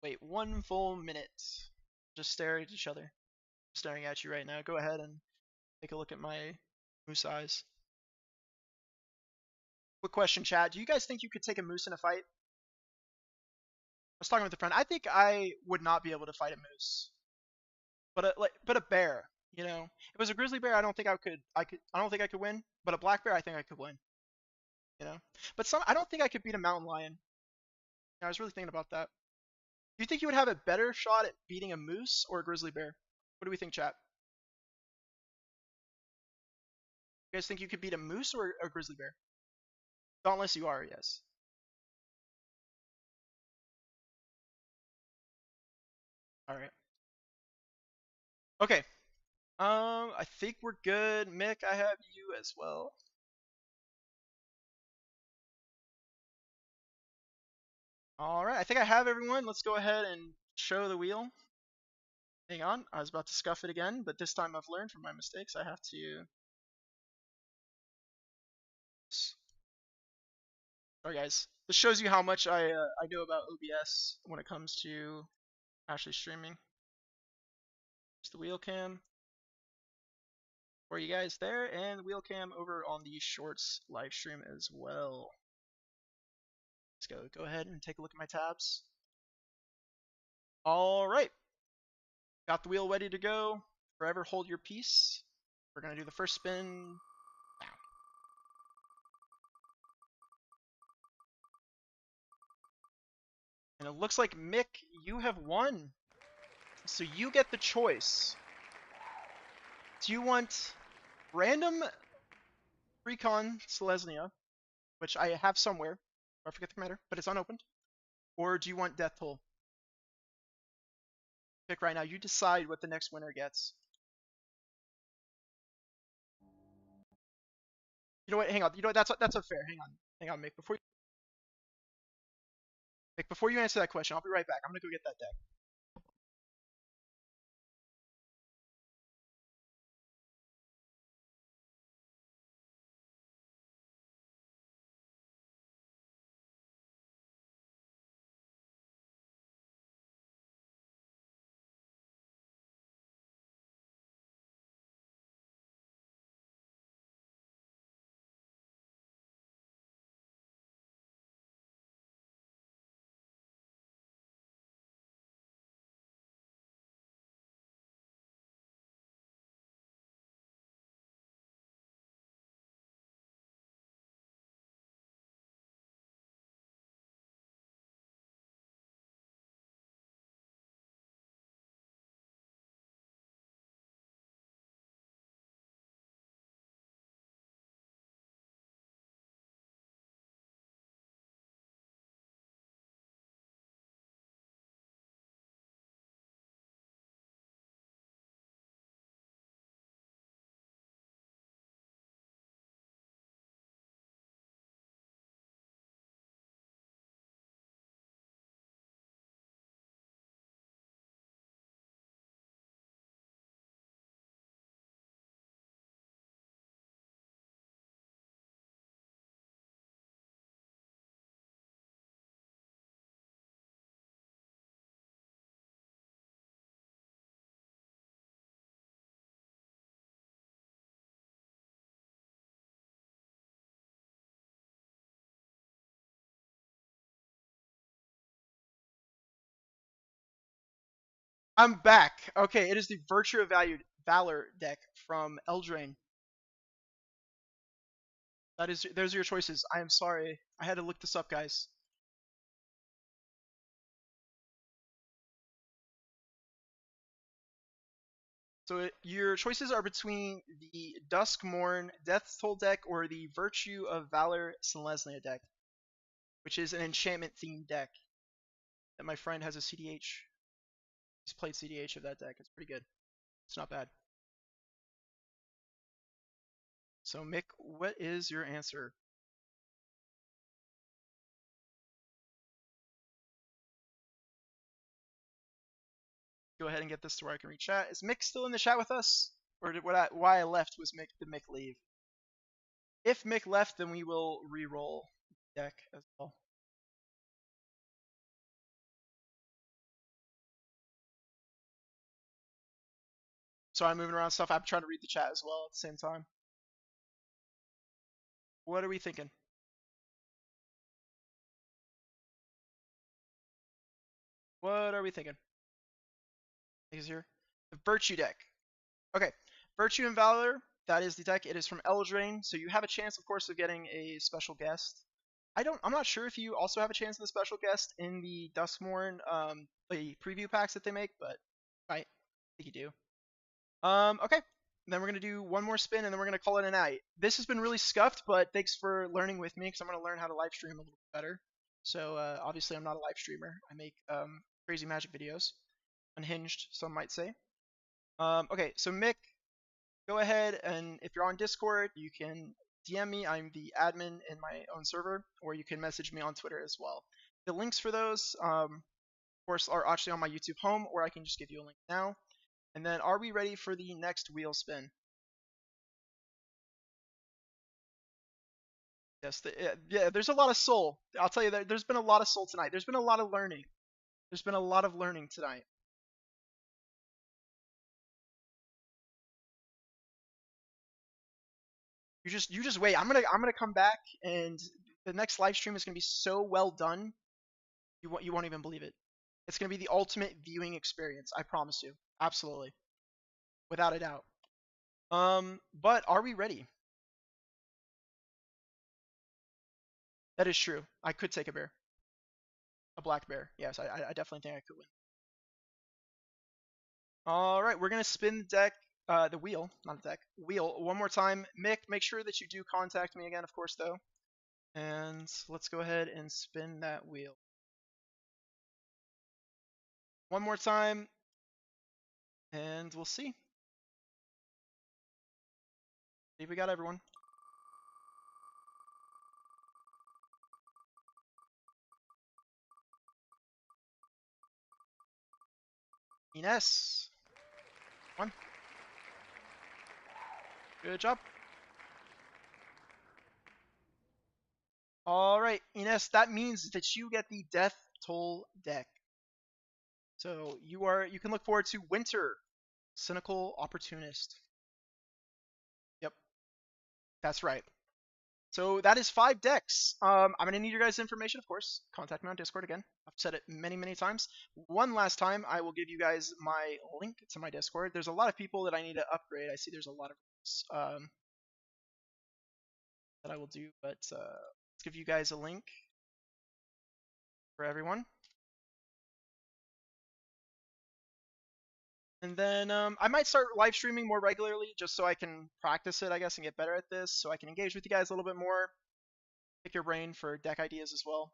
Wait, one full minute. Just stare at each other. I'm staring at you right now. Go ahead and take a look at my moose eyes. Quick question, chat. Do you guys think you could take a moose in a fight? I was talking with a friend. I think I would not be able to fight a moose, but a bear. You know, if it was a grizzly bear, I don't think I could. I don't think I could win. But a black bear, I think I could win. You know, but I don't think I could beat a mountain lion. I was really thinking about that. Do you think you would have a better shot at beating a moose or a grizzly bear? What do we think, chat? You guys think you could beat a moose or a grizzly bear? Dauntless, you are, yes. All right. Okay. I think we're good. Mick, I have you as well. All right. I think I have everyone. Let's go ahead and show the wheel. Hang on. I was about to scuff it again, but this time I've learned from my mistakes. I have to. Sorry, guys. This shows you how much I know about OBS when it comes to actually streaming. It's the wheel cam for you guys there, and the wheel cam over on the Shorts live stream as well. Let's go ahead and take a look at my tabs. All right. Got the wheel ready to go. Forever hold your peace. We're going to do the first spin now. And it looks like, Mick, you have won. So you get the choice. Do you want random Recon Selesnya, which I have somewhere, I forget the commander, but it's unopened, or do you want Death Toll? Pick right now. You decide what the next winner gets. You know what? Hang on. You know what? That's unfair. Hang on, Mick. Before you answer that question, I'll be right back. I'm gonna go get that deck. I'm back. Okay, it is the Virtue of Valor deck from Eldraine. Those are your choices. I am sorry. I had to look this up, guys. So your choices are between the Duskmourn Death Toll deck or the Virtue of Valor Selesnya deck, which is an enchantment themed deck that my friend has a CDH. He's played CDH of that deck. It's pretty good. It's not bad. So Mick, what is your answer? Go ahead and get this to where I can read chat. Is Mick still in the chat with us? Or why I left was did Mick leave? If Mick left, then we will re-roll deck as well. So I'm moving around stuff. I'm trying to read the chat as well at the same time. What are we thinking? What are we thinking? Is here the Virtue deck. Okay, Virtue and Valor. That is the deck. It is from Eldraine, so you have a chance, of course, of getting a special guest. I'm not sure if you also have a chance of the special guest in the Duskmourn the preview packs that they make, but I think you do. Okay. Then we're gonna do one more spin, and then we're gonna call it a night. This has been really scuffed, but thanks for learning with me, because I'm gonna learn how to live stream a little bit better. So obviously, I'm not a live streamer. I make crazy Magic videos, unhinged, some might say. Okay, so Mick, go ahead, and if you're on Discord, you can DM me. I'm the admin in my own server, or you can message me on Twitter as well. The links for those, of course, are actually on my YouTube home, or I can just give you a link now. And then, are we ready for the next wheel spin? Yes, yeah, there's a lot of soul. I'll tell you that there's been a lot of soul tonight. There's been a lot of learning. There's been a lot of learning tonight. You just wait. I'm gonna come back, and the next live stream is gonna be so well done. You won't even believe it. It's gonna be the ultimate viewing experience. I promise you. Absolutely, without a doubt. But are we ready? That is true. I could take a bear, a black bear. Yes, I definitely think I could win. All right, we're gonna spin the deck, the wheel, not a deck, wheel one more time. Mick, make sure that you do contact me again, of course, though. And let's go ahead and spin that wheel one more time, and we'll see. See if we got everyone. Ines, one. Good job. All right, Ines, that means that you get the Death Toll deck. So you can look forward to Winter, Cynical Opportunist. Yep, that's right. So that is 5 decks. I'm gonna need your guys' information, of course. Contact me on Discord again. I've said it many, many times. One last time, I will give you guys my link to my Discord. There's a lot of people that I need to upgrade. I see there's a lot of that I will do, but let's give you guys a link for everyone. And then I might start live streaming more regularly just so I can practice it, I guess, and get better at this, so I can engage with you guys a little bit more, pick your brain for deck ideas as well.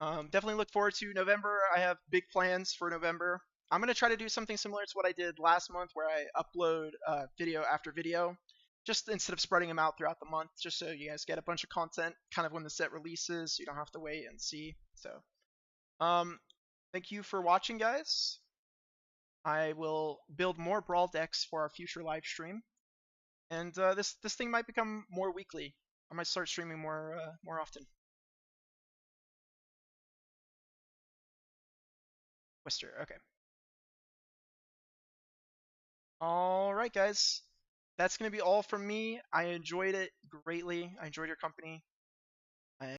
Definitely look forward to November. I have big plans for November. I'm going to try to do something similar to what I did last month where I upload video after video, just instead of spreading them out throughout the month, just so you guys get a bunch of content kind of when the set releases, so you don't have to wait and see. So, thank you for watching, guys. I will build more Brawl decks for our future live stream, and this thing might become more weekly. I might start streaming more often. Twister, okay. All right, guys. That's gonna be all from me. I enjoyed it greatly. I enjoyed your company.